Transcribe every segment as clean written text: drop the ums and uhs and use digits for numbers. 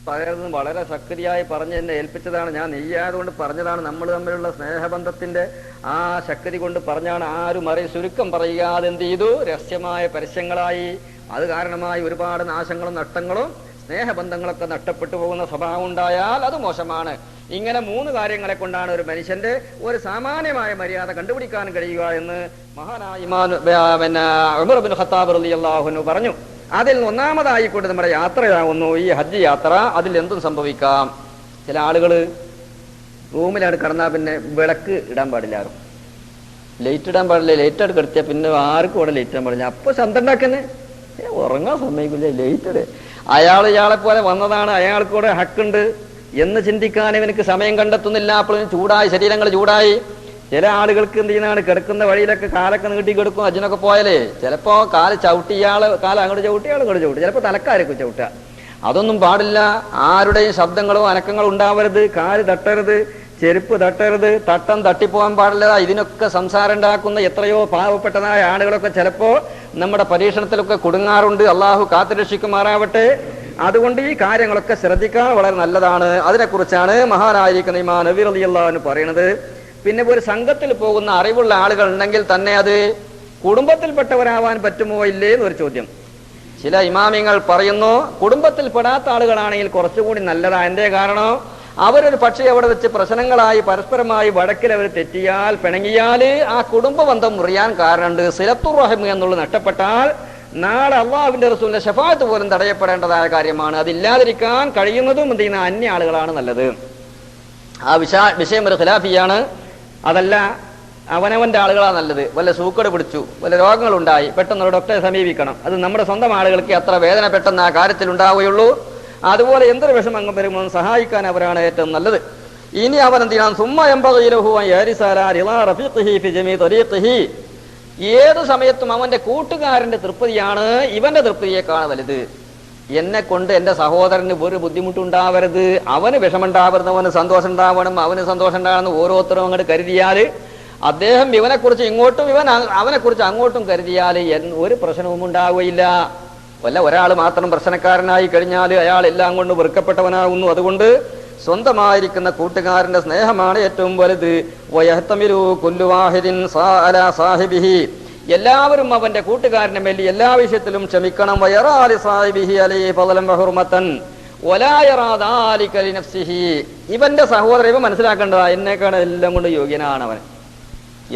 പകരുന്നത് വളരെ ശക്തിയായി പറഞ്ഞ് എന്നെ ഏൽപ്പിച്ചതാണ്. ഞാൻ നെയ്യായതുകൊണ്ട് പറഞ്ഞതാണ്. നമ്മൾ തമ്മിലുള്ള സ്നേഹബന്ധത്തിന്റെ ആ ശക്തി കൊണ്ട് പറഞ്ഞാണ്. ആരും ചുരുക്കം പറയുക. അതെന്ത് ചെയ്തു? രഹസ്യമായ പരസ്യങ്ങളായി. അത് കാരണമായി ഒരുപാട് നാശങ്ങളും നഷ്ടങ്ങളും സ്നേഹബന്ധങ്ങളൊക്കെ നഷ്ടപ്പെട്ടു പോകുന്ന സ്വഭാവം ഉണ്ടായാൽ അത് മോശമാണ്. ഇങ്ങനെ 3 കാര്യങ്ങളെ കൊണ്ടാണ് ഒരു മനുഷ്യന്റെ ഒരു സാമാന്യമായ മര്യാദ കണ്ടുപിടിക്കാൻ കഴിയുക എന്ന് മഹാനായ ഇമാം ഉമർ ഇബ്നു ഖത്താബ് റളിയല്ലാഹു അൻഹു പറഞ്ഞു. അതിൽ ഒന്നാമതായിക്കൊണ്ട് നമ്മുടെ യാത്രയാകുന്നു ഈ ഹജ്ജ് യാത്ര. അതിൽ എന്തും സംഭവിക്കാം. ചില ആളുകൾ റൂമിലാണ് കിടന്നാൽ പിന്നെ വിളക്ക് ഇടാൻ പാടില്ല, ആരും ലൈറ്റ് ഇടാൻ പാടില്ല. ലൈറ്റ് എടുത്ത് കിടത്തിയാൽ പിന്നെ ആർക്കും ഇവിടെ ലൈറ്റ് ഇടാൻ പാടില്ല. അപ്പൊ ശബ്ദമുണ്ടാക്കുന്നേ ഉറങ്ങാൻ സമ്മതിക്കില്ല, ലൈറ്റ് ഇടേ. ഇയാളെ പോലെ വന്നതാണ്, അയാൾക്ക് കൂടെ ഹക്കുണ്ട് എന്ന് ചിന്തിക്കാൻ ഇവനക്ക് സമയം കണ്ടെത്തുന്നില്ല. അപ്പോഴും ചൂടായി, ശരീരങ്ങൾ ചൂടായി. ചില ആളുകൾക്ക് എന്ത് ചെയ്യുന്നതാണ്, കിടക്കുന്ന വഴിയിലൊക്കെ കാലൊക്കെ നീട്ടി കിടക്കും. അജിനൊക്കെ പോയാലേ ചിലപ്പോ കാല് ചവിട്ടി കാലം അങ്ങോട്ട് ചവിട്ടി ഇങ്ങോട്ട് ചവിട്ടി, ചിലപ്പോ തലക്കാരൊക്കെ ചവിട്ടുക. അതൊന്നും പാടില്ല. ആരുടെയും ശബ്ദങ്ങളോ അനക്കങ്ങളോ ഉണ്ടാവരുത്. കാല് തട്ടരുത്, ചെരുപ്പ് തട്ടരുത്, തട്ടം തട്ടിപ്പോകാൻ പാടില്ല. ഇതിനൊക്കെ സംസാരം ഉണ്ടാക്കുന്ന എത്രയോ പാവപ്പെട്ടതായ ആളുകളൊക്കെ ചിലപ്പോ നമ്മുടെ പരീക്ഷണത്തിലൊക്കെ കുടുങ്ങാറുണ്ട്. അള്ളാഹു കാത്തുരക്ഷിക്കുമാറാവട്ടെ. അതുകൊണ്ട് ഈ കാര്യങ്ങളൊക്കെ ശ്രദ്ധിക്കാൻ വളരെ നല്ലതാണ്. അതിനെക്കുറിച്ചാണ് മഹാനായിരിക്കുന്ന ഇമാം നബി റളിയല്ലാഹു അൻഹു പറയുന്നത്. പിന്നെ ഒരു സംഘത്തിൽ പോകുന്ന അറിവുള്ള ആളുകൾ ഉണ്ടെങ്കിൽ തന്നെ അത് കുടുംബത്തിൽപ്പെട്ടവരാവാൻ പറ്റുമോ ഇല്ലേ എന്നൊരു ചോദ്യം. ചില ഇമാമിങ്ങൾ പറയുന്നു കുടുംബത്തിൽപ്പെടാത്ത ആളുകളാണെങ്കിൽ കുറച്ചുകൂടി നല്ലതാ. എന്തേ കാരണം? അവരൊരു പക്ഷേ അവിടെ വെച്ച് പ്രശ്നങ്ങളായി പരസ്പരമായി വഴക്കിൽ അവർ തെറ്റിയാൽ, പിണങ്ങിയാൽ ആ കുടുംബ ബന്ധം മുറിയാൻ കാരണമുണ്ട്. സിലത്തുർ റഹിം എന്നുള്ളത് നഷ്ടപ്പെട്ടാൽ നാളെ അള്ളാഹുവിന്റെ റസൂലിന്റെ ശഫാഅത്ത് പോലും തടയപ്പെടേണ്ടതായ കാര്യമാണ്. അതില്ലാതിരിക്കാൻ കഴിയുന്നതും എന്ത് ചെയ്യുന്ന അന്യ ആളുകളാണ് നല്ലത്. ആ വിഷയം ഒരു ഖിലാഫിയാണ്. അതല്ല, അവനവന്റെ ആളുകളാണ് നല്ലത്. വല്ല സൂക്കട് പിടിച്ചു, വല്ല രോഗങ്ങളുണ്ടായി, പെട്ടെന്ന് ഒരു ഡോക്ടറെ സമീപിക്കണം. അത് നമ്മുടെ സ്വന്തം ആളുകൾക്ക് അത്ര വേദന പെട്ടെന്ന് ആ കാര്യത്തിൽ ഉണ്ടാവുകയുള്ളൂ. അതുപോലെ എന്തൊരു വിഷമം വരുമ്പോൾ സഹായിക്കാൻ അവരാണ് ഏറ്റവും നല്ലത്. ഇനി അവൻ എന്ത് ചെയ്യണം? ഏതു സമയത്തും അവന്റെ കൂട്ടുകാരന്റെ തൃപ്തിയാണ് ഇവന്റെ തൃപ്തിയേക്കാൾ വലുത്. എന്നെ കൊണ്ട് എന്റെ സഹോദരന് ഒരു ബുദ്ധിമുട്ടുണ്ടാവരുത്, അവന് വിഷമുണ്ടാവരുത്, അവന് സന്തോഷം ഉണ്ടാവണം, അവന് സന്തോഷം ഉണ്ടാകണം ഓരോരുത്തരും അങ്ങോട്ട് കരുതിയാൽ, അദ്ദേഹം ഇവനെ കുറിച്ച് ഇങ്ങോട്ടും ഇവൻ അവനെ കുറിച്ച് അങ്ങോട്ടും കരുതിയാൽ ഒരു പ്രശ്നവും ഉണ്ടാവുകയില്ല. വല്ല ഒരാൾ മാത്രം പ്രശ്നക്കാരനായി കഴിഞ്ഞാൽ അയാൾ എല്ലാം കൊണ്ട് വെറുക്കപ്പെട്ടവനാകുന്നു. അതുകൊണ്ട് സ്വന്തമായിരിക്കുന്ന കൂട്ടുകാരന്റെ സ്നേഹമാണ് ഏറ്റവും വലുത്. എല്ലാവരും അവന്റെ കൂട്ടുകാരനെ മേൽ എല്ലാ വിഷയത്തിലും ക്ഷമിക്കണം. ഇവന്റെ സഹോദരൻ ഇവൻ മനസ്സിലാക്കേണ്ടതാ, എന്നെക്കാണ് എല്ലാം കൊണ്ട് യോഗ്യനാണ് അവൻ,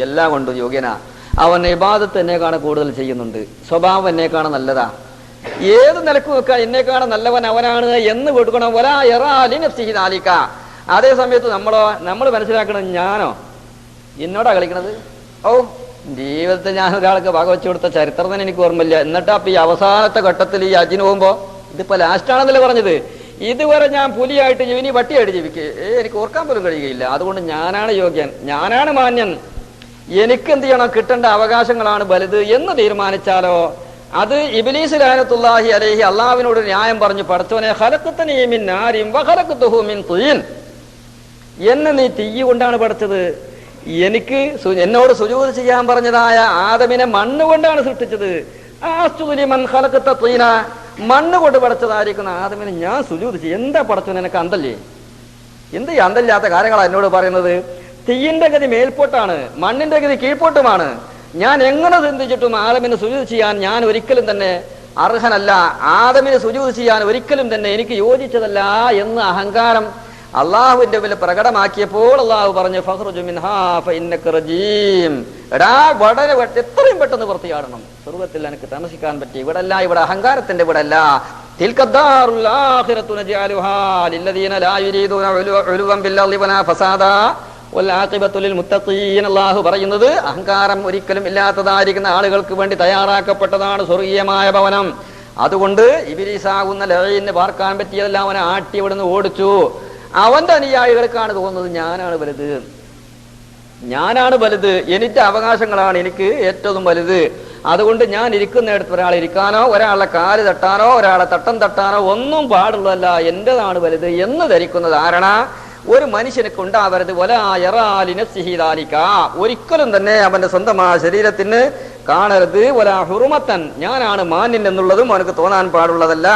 എല്ലാം കൊണ്ടും യോഗ്യനാ. അവൻ ഇബാദത്ത് എന്നെക്കാണ് കൂടുതൽ ചെയ്യുന്നുണ്ട്, സ്വഭാവം എന്നെക്കാണ് നല്ലതാ, ഏത് നിലക്കും വെക്കുക എന്നെക്കാണ് നല്ലവൻ അവനാണ് എന്ന് കൊടുക്കണം. അതേ സമയത്ത് നമ്മൾ മനസ്സിലാക്കണം, ഞാനോ എന്നോടാ കളിക്കണത്. ജീവിതത്തിൽ ഞാൻ ഒരാൾക്ക് വകവെച്ചു കൊടുത്ത ചരിത്രം തന്നെ എനിക്ക് ഓർമ്മയില്ല. എന്നിട്ട് അപ്പൊ ഈ അവസാനത്തെ ഘട്ടത്തിൽ ഈ അജിന് പോകുമ്പോ, ഇതിപ്പോ ലാസ്റ്റ് ആണെന്നല്ലേ പറഞ്ഞത്, ഇതുവരെ ഞാൻ പുലിയായിട്ട് ഇനി വട്ടിയായിട്ട് ജീവിക്കുക എനിക്ക് ഓർക്കാൻ പോലും കഴിയുകയില്ല. അതുകൊണ്ട് ഞാനാണ് യോഗ്യൻ, ഞാനാണ് മാന്യൻ, എനിക്ക് എന്ത് ചെയ്യണം, കിട്ടേണ്ട അവകാശങ്ങളാണ് വലുത് എന്ന് തീരുമാനിച്ചാലോ അത് ഇബ്ലീസ് ലഅനത്തുല്ലാഹി അലൈഹി അള്ളാഹുവിനോട് ന്യായം പറഞ്ഞു, പടച്ചവനെ ഖലഖ്തനീ മിൻ നാരിൻ വഖലഖ്തുഹു മിൻ തീൻ, എന്നെ നീ തീ കൊണ്ടാണ് പഠിച്ചത്, എനിക്ക് എന്നോട് സുജൂദ് ചെയ്യാൻ പറഞ്ഞതായ ആദമിനെ മണ്ണ് കൊണ്ടാണ് സൃഷ്ടിച്ചത്. മണ്ണ് കൊണ്ട് പടച്ചതായിരിക്കുന്ന ആദമിനെ ഞാൻ സുജൂദ് ചെയ്യും. എന്താ പടച്ചവൻ എനിക്ക് അന്തല്ലേ? എന്ത് അന്തല്ലാത്ത കാര്യങ്ങളാണ് എന്നോട് പറയുന്നത്? തീയിന്റെ ഗതി മേൽപോട്ടാണ്, മണ്ണിന്റെ ഗതി കീഴ്പോട്ടുമാണ്. ഞാൻ എങ്ങനെ ചിന്തിച്ചിട്ടും ആദമിന് സുജൂദ് ചെയ്യാൻ ഞാൻ ഒരിക്കലും തന്നെ അർഹനല്ല, ആദമിന് സുജൂദ് ചെയ്യാൻ ഒരിക്കലും തന്നെ എനിക്ക് യോജിച്ചതല്ല എന്ന് അഹങ്കാരം അള്ളാഹുവിന്റെ മുന്നിൽ പ്രകടമാക്കിയപ്പോൾ അള്ളാഹു പറഞ്ഞു, ഫഖ്റുജ് മിൻഹാ ഫഇന്നക റജീം, എടാ വളരെ എത്രയും പെട്ടെന്ന് പുറത്തിയാടണം, സ്വർഗ്ഗത്തിൽ എനിക്ക് താമസിക്കാൻ പറ്റി. ഇവിടെ അല്ല, ഇവിടെ അഹങ്കാരത്തിന്റെ ഇവിടെ അല്ല. തിൽക്കദ്ദാറുൽ ആഖിറതു നജഅലുഹാ ലില്ലദീന ലാ യുരീദൂന ഉലുവൻ ബിൽ അർളി വലാ ഫസാദാ വൽ ആഖിബത്തു ലിൽ മുത്തഖീൻ. അല്ലാഹു പറയുന്നത് അഹങ്കാരം ഒരിക്കലും ഇല്ലാത്തതായിരിക്കുന്ന ആളുകൾക്ക് വേണ്ടി തയ്യാറാക്കപ്പെട്ടതാണ് സ്വർഗീയമായ ഭവനം. അതുകൊണ്ട് ഇബ്ലീസാകുന്ന ലഈനിന് പാർക്കാൻ പറ്റിയതല്ല, അവനെ ആട്ടി ഇവിടുന്ന് ഓടിച്ചു. അവന്റെ അനുയായികൾക്കാണ് തോന്നുന്നത് ഞാനാണ് വലുത്, ഞാനാണ് വലുത്, എനിക്ക് അവകാശങ്ങളാണ് എനിക്ക് ഏറ്റവും വലുത്. അതുകൊണ്ട് ഞാൻ ഇരിക്കുന്നിടത്ത് ഒരാൾ ഇരിക്കാനോ ഒരാളെ കാല് തട്ടാനോ ഒരാളെ തട്ടം തട്ടാനോ ഒന്നും പാടുള്ളതല്ല, എന്റേതാണ് വലുത് എന്ന് ധരിക്കുന്ന ധാരണ ഒരു മനുഷ്യനക്ക് ഉണ്ടാവരുത്. ഒരിക്കലും തന്നെ അവന്റെ സ്വന്തമായ ശരീരത്തിന് കാണരുത്. വലാ ഹുറുമത്തൻ, ഞാനാണ് മാന്യൻ എന്നുള്ളതും അവനക്ക് തോന്നാൻ പാടുള്ളതല്ല.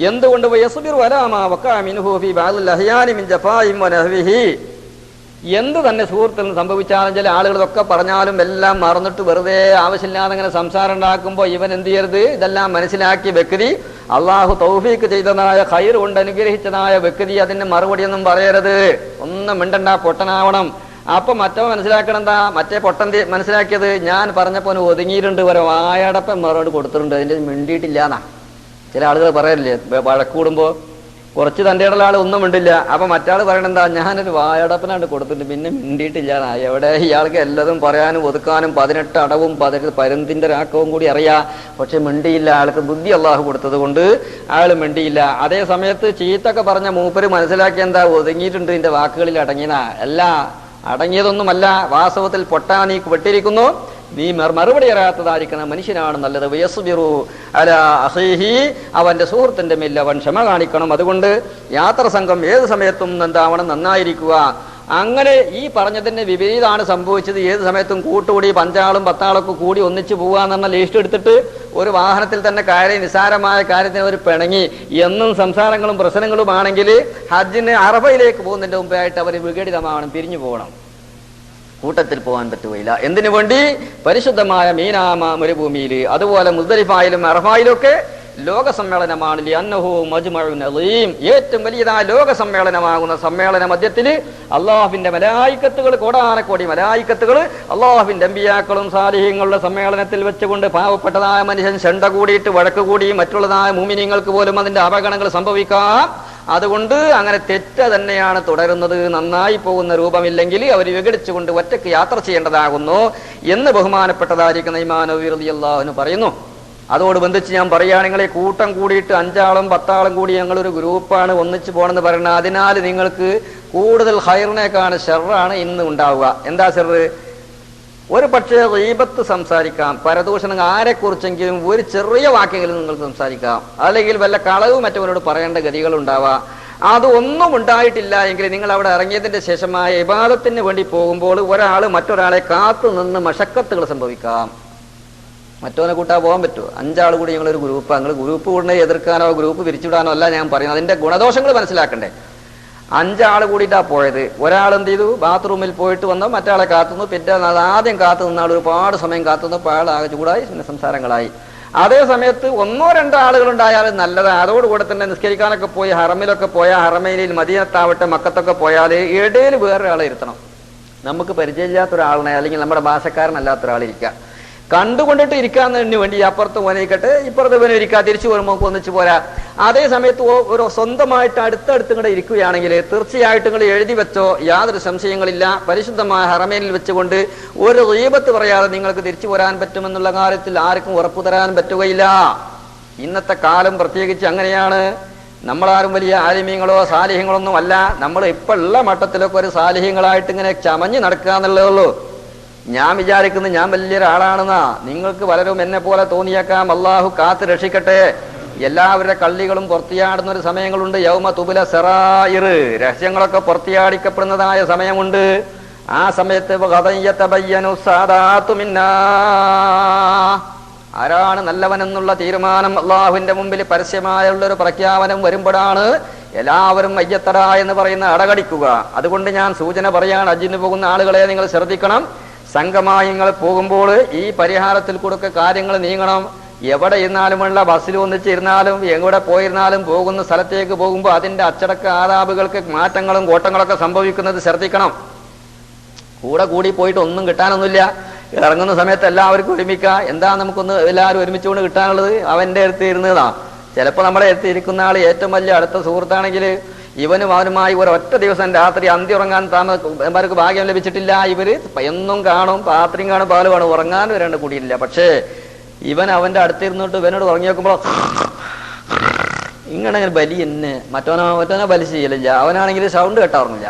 എന്തുകൊണ്ട് യസ്ബിറു അലാ മാ വഖഅ മിൻഹു ഫീ ബഅദിൽ അഹ്യാനി മിൻ ജഫാഇൻ വനഹ്വിഹി. എന്ത് തന്നെ സുഹൃത്തിൽ നിന്ന് സംഭവിച്ചാലും ചില ആളുകൾ ഇതൊക്കെ പറഞ്ഞാലും എല്ലാം മറന്നിട്ട് വെറുതെ ആവശ്യമില്ലാതെ അങ്ങനെ സംസാരം ഉണ്ടാക്കുമ്പോൾ ഇവൻ എന്ത് ചെയ്യരുത്, ഇതെല്ലാം മനസ്സിലാക്കിയ വ്യക്തി, അള്ളാഹു തൗഫീക്ക് ചെയ്തതായ ഖൈർ കൊണ്ട് അനുഗ്രഹിച്ചതായ വ്യക്തി അതിന് മറുപടിയൊന്നും പറയരുത്, ഒന്നും മിണ്ടണ്ട, പൊട്ടനാവണം. അപ്പൊ മറ്റോ മനസ്സിലാക്കണം എന്താ, മറ്റേ പൊട്ടൻ മനസ്സിലാക്കിയത് ഞാൻ പറഞ്ഞപ്പോ ഒതുങ്ങിയിട്ടുണ്ട്, വരെ വായടപ്പം മറുപടി കൊടുത്തിട്ടുണ്ട്, അതിന്റെ മിണ്ടിയിട്ടില്ലാന്നാ ചില ആളുകൾ പറയല്ലേ. വഴക്കൂടുമ്പോ കുറച്ച് തൻ്റെ ഇടയിലുള്ള ആൾ ഒന്നും മിണ്ടില്ല, അപ്പൊ മറ്റാൾ പറയണെന്താ, ഞാനൊരു വായടപ്പനാണ്ട് കൊടുത്തിട്ടുണ്ട്, പിന്നെ മിണ്ടിയിട്ടില്ല. എവിടെ ഇയാൾക്ക് എല്ലാതും പറയാനും ഒതുക്കാനും 18 അടവും 18 പരുന്തിന്റെ രാക്കവും കൂടി അറിയാം, പക്ഷെ മിണ്ടിയില്ല. ആൾക്ക് ബുദ്ധി അള്ളാഹു കൊടുത്തത് കൊണ്ട് അയാൾ മിണ്ടിയില്ല. അതേ സമയത്ത് ചീത്തൊക്കെ പറഞ്ഞ മൂപ്പര് മനസ്സിലാക്കി എന്താ, ഒതുങ്ങിയിട്ടുണ്ട്, ഇതിന്റെ വാക്കുകളിൽ അടങ്ങിയതാ. അല്ല, അടങ്ങിയതൊന്നുമല്ല, വാസ്തവത്തിൽ പൊട്ടാൻ നീ വെട്ടിയിരിക്കുന്നു, നീ മറുപടി അറിയാത്തതായിരിക്കണം മനുഷ്യനാണ് നല്ലത്. വയസ്ബിറു അലാ അഖീഹി, അവന്റെ സുഹൃത്തിന്റെ മേൽ അവൻ ക്ഷമ കാണിക്കണം. അതുകൊണ്ട് യാത്ര സംഘം ഏത് സമയത്തും എന്താവണം, നന്നായിരിക്കുക. അങ്ങനെ ഈ പറഞ്ഞതിന്റെ വിപരീതമാണ് സംഭവിച്ചത്. ഏത് സമയത്തും കൂട്ടുകൂടി 5 ആളും 10 ആളൊക്കെ കൂടി ഒന്നിച്ചു പോവാന്ന് പറഞ്ഞ ലിസ്റ്റ് എടുത്തിട്ട് ഒരു വാഹനത്തിൽ തന്നെ കയറി നിസാരമായ കാര്യത്തിന് ഒരു പിണങ്ങി എന്നും സംസാരങ്ങളും പ്രശ്നങ്ങളുമാണെങ്കിൽ ഹജ്ജിന് അറഫയിലേക്ക് പോകുന്നതിന്റെ മുമ്പായിട്ട് അവർ വിഘടിതമാവണം, പിരിഞ്ഞു പോകണം, കൂട്ടത്തിൽ പോകാൻ പറ്റുകയില്ല. എന്തിനു വേണ്ടി? പരിശുദ്ധമായ മീനാമ മരുഭൂമിയിൽ, അതുപോലെ മുസ്ദലിഫായിലും അറഫായിലും ഒക്കെ ലോക സമ്മേളനമാണ്. അന്നഹു മജ്മഉൻ അളീം, ഏറ്റവും വലിയതായ ലോക സമ്മേളനമാകുന്ന സമ്മേളന മധ്യത്തിൽ അള്ളാഹുവിന്റെ മലായിക്കത്തുകൾ, കോടാനക്കോടി മലായിക്കത്തുകൾ അള്ളാഹുവിന്റെ അമ്പിയാക്കളും സാലിഹീങ്ങളുടെ സമ്മേളനത്തിൽ വെച്ചുകൊണ്ട് പാവപ്പെട്ടതായ മനുഷ്യൻ ചെണ്ട കൂടിയിട്ട് വഴക്ക് കൂടി മറ്റുള്ളതായ മുഅ്മിനീങ്ങൾക്ക് പോലും അതിന്റെ അപകടങ്ങൾ സംഭവിക്കാം. അതുകൊണ്ട് അങ്ങനെ തെറ്റ തന്നെയാണ് തുടരുന്നത്. നന്നായി പോകുന്ന രൂപമില്ലെങ്കിൽ അവർ വിഘടിച്ചുകൊണ്ട് ഒറ്റയ്ക്ക് യാത്ര ചെയ്യേണ്ടതാകുന്നു എന്ന് ബഹുമാനപ്പെട്ടതായിരിക്കുന്ന ഇമാം നവവി റളിയല്ലാഹു അൻഹു പറയുന്നു. അതോട് ബന്ധിച്ച് ഞാൻ പറയുകയാണ്, നിങ്ങളെ കൂട്ടം കൂടിയിട്ട് 5 ആളും 10 ആളും കൂടി ഞങ്ങളൊരു ഗ്രൂപ്പാണ് ഒന്നിച്ചു പോകണമെന്ന് പറയുന്നത്, അതിനാൽ നിങ്ങൾക്ക് കൂടുതൽ ഖൈറിനേക്കാണ് ഷർറാണ് ഇന്ന് ഉണ്ടാവുക. എന്താ ഷർറ്? ഒരു പക്ഷേ ഗീബത്ത് സംസാരിക്കാം, പരദൂഷണം ആരെക്കുറിച്ചെങ്കിലും ഒരു ചെറിയ വാക്കെങ്കിലും നിങ്ങൾക്ക് സംസാരിക്കാം, അല്ലെങ്കിൽ വല്ല കളവ് മറ്റവരോട് പറയേണ്ട ഗതികൾ ഉണ്ടാവാം. അതൊന്നും ഉണ്ടായിട്ടില്ല എങ്കിൽ നിങ്ങൾ അവിടെ ഇറങ്ങിയതിന്റെ ശേഷമായ ഇബാദത്തിന് വേണ്ടി പോകുമ്പോൾ ഒരാൾ മറ്റൊരാളെ കാത്തു നിന്ന് മശക്കത്തുകൾ സംഭവിക്കാം. മറ്റവനെ കൂട്ടാ പോകാൻ പറ്റുമോ? 5 ആൾ കൂടി ഞങ്ങളൊരു ഗ്രൂപ്പ്, നിങ്ങൾ ഗ്രൂപ്പ് കൂടെ എതിർക്കാനോ ഗ്രൂപ്പ് പിരിച്ചുവിടാനോ അല്ല ഞാൻ പറയുന്നത്, അതിന്റെ ഗുണദോഷങ്ങൾ മനസ്സിലാക്കണ്ടേ. 5 ആൾ കൂടിയിട്ടാ പോയത്. ഒരാൾ എന്ത് ചെയ്തു, ബാത്റൂമിൽ പോയിട്ട് വന്നോ മറ്റാളെ കാത്തുന്നു, പിന്നെ ആദ്യം കാത്തു നിന്നാൾ ഒരുപാട് സമയം കാത്തുനിന്നപ്പോൾ അയാൾ ആകെ ചൂടായി, പിന്നെ സംസാരങ്ങളായി. അതേ സമയത്ത് 1 or 2 ആളുകളുണ്ടായാലും നല്ലത്. അതോടുകൂടെ തന്നെ നിസ്കരിക്കാനൊക്കെ പോയി ഹറമിലൊക്കെ പോയാൽ, ഹറമൈനിൽ മദീനത്താവട്ടെ മക്കത്തൊക്കെ പോയാൽ ഇടയിൽ വേറൊരാളെ ഇരുത്തണം. നമുക്ക് പരിചയമില്ലാത്ത ഒരാളിനെ, അല്ലെങ്കിൽ നമ്മുടെ ഭാഷക്കാരനല്ലാത്ത ഒരാളിരിക്കുക. കണ്ടുകൊണ്ടിട്ട് ഇരിക്കാന്നതിന് വേണ്ടി അപ്പുറത്ത് പോനിരിക്കട്ടെ, ഇപ്പുറത്ത് പോലും ഇരിക്കുക, തിരിച്ചു വരുമ്പോൾ ഒന്നിച്ചു പോരാ. അതേ സമയത്ത് ഒരു സ്വന്തമായിട്ട് അടുത്തടുത്ത് ഇങ്ങോട്ട് ഇരിക്കുകയാണെങ്കിൽ തീർച്ചയായിട്ടും നിങ്ങൾ എഴുതി വെച്ചോ, യാതൊരു സംശയങ്ങളില്ല, പരിശുദ്ധമായ ഹറമേനിൽ വെച്ചുകൊണ്ട് ഒരു ഗീബത്ത് പറയാതെ നിങ്ങൾക്ക് തിരിച്ചു പോരാൻ പറ്റുമെന്നുള്ള കാര്യത്തിൽ ആർക്കും ഉറപ്പു തരാൻ പറ്റുകയില്ല. ഇന്നത്തെ കാലം പ്രത്യേകിച്ച് അങ്ങനെയാണ്. നമ്മളാരും വലിയ ആലിമീങ്ങളോ സാലിഹ്യങ്ങളോ ഒന്നും അല്ല. നമ്മൾ ഇപ്പൊ ഉള്ള മട്ടത്തിലൊക്കെ ഒരു സാലിഹ്യങ്ങളായിട്ട് ഇങ്ങനെ ചമഞ്ഞ് നടക്കുക എന്നുള്ളതേ ഉള്ളൂ. ഞാൻ വിചാരിക്കുന്നത് ഞാൻ വലിയൊരാളാണെന്നാ. നിങ്ങൾക്ക് പലരും എന്നെ പോലെ തോന്നിയേക്കാം. അള്ളാഹു കാത്ത് രക്ഷിക്കട്ടെ. എല്ലാവരുടെ കള്ളികളും പുറത്തിയാടുന്ന ഒരു സമയങ്ങളുണ്ട്. യൗമ തുബുല സറായിർ, രഹസ്യങ്ങളൊക്കെ പുറത്തിയാടിക്കപ്പെടുന്നതായ സമയമുണ്ട്. ആ സമയത്ത് ആരാണ് നല്ലവനെന്നുള്ള തീരുമാനം അള്ളാഹുവിന്റെ മുമ്പിൽ പരസ്യമായുള്ളൊരു പ്രഖ്യാപനം വരുമ്പോഴാണ് എല്ലാവരും അയ്യത്തറ എന്ന് പറയുന്ന അടകടിക്കുക. അതുകൊണ്ട് ഞാൻ സൂചന പറയാണ്, ഹജ്ജിന് പോകുന്ന ആളുകളെ നിങ്ങൾ ശ്രദ്ധിക്കണം. സംഘമായി നിങ്ങൾ പോകുമ്പോൾ ഈ പരിഹാരത്തിൽ കൂടെ കാര്യങ്ങൾ നീങ്ങണം. എവിടെ ഇരുന്നാലുമുള്ള ബസ്സിൽ ഒന്നിച്ചിരുന്നാലും എവിടെ പോയിരുന്നാലും പോകുന്ന സ്ഥലത്തേക്ക് പോകുമ്പോൾ അതിന്റെ അച്ചടക്ക ആദാബുകൾക്ക് മാറ്റങ്ങളും കോട്ടങ്ങളൊക്കെ സംഭവിക്കുന്നത് ശ്രദ്ധിക്കണം. കൂടെ കൂടി പോയിട്ട് ഒന്നും കിട്ടാനൊന്നുമില്ല. ഇറങ്ങുന്ന സമയത്ത് എല്ലാവർക്കും ഒരുമിക്കുക. എന്താ നമുക്കൊന്ന് എല്ലാവരും ഒരുമിച്ചുകൊണ്ട് കിട്ടാനുള്ളത്? അവന്റെ അടുത്ത് ഇരുന്നതാ. ചിലപ്പോൾ നമ്മുടെ അടുത്ത് ഇരിക്കുന്ന ആൾ ഏറ്റവും വലിയ അടുത്ത സുഹൃത്താണെങ്കിൽ ഇവനും അവനുമായി ഒരൊറ്റ ദിവസം രാത്രി അന്തി ഉറങ്ങാൻ താമർക്ക് ഭാഗ്യം ലഭിച്ചിട്ടില്ല. ഇവര് എന്നും കാണും, രാത്രിയും കാണും, പാലും കാണും, ഉറങ്ങാനും വരേണ്ട കൂടിയില്ല. പക്ഷേ ഇവൻ അവന്റെ അടുത്തിരുന്നിട്ട് ഇവനോട് ഉറങ്ങി നോക്കുമ്പോൾ ഇങ്ങനെ ബലി എന്നെ മറ്റവനെ ബലി ചെയ്യലില്ല. അവനാണെങ്കിൽ സൗണ്ട് കേട്ടാറുന്നില്ല,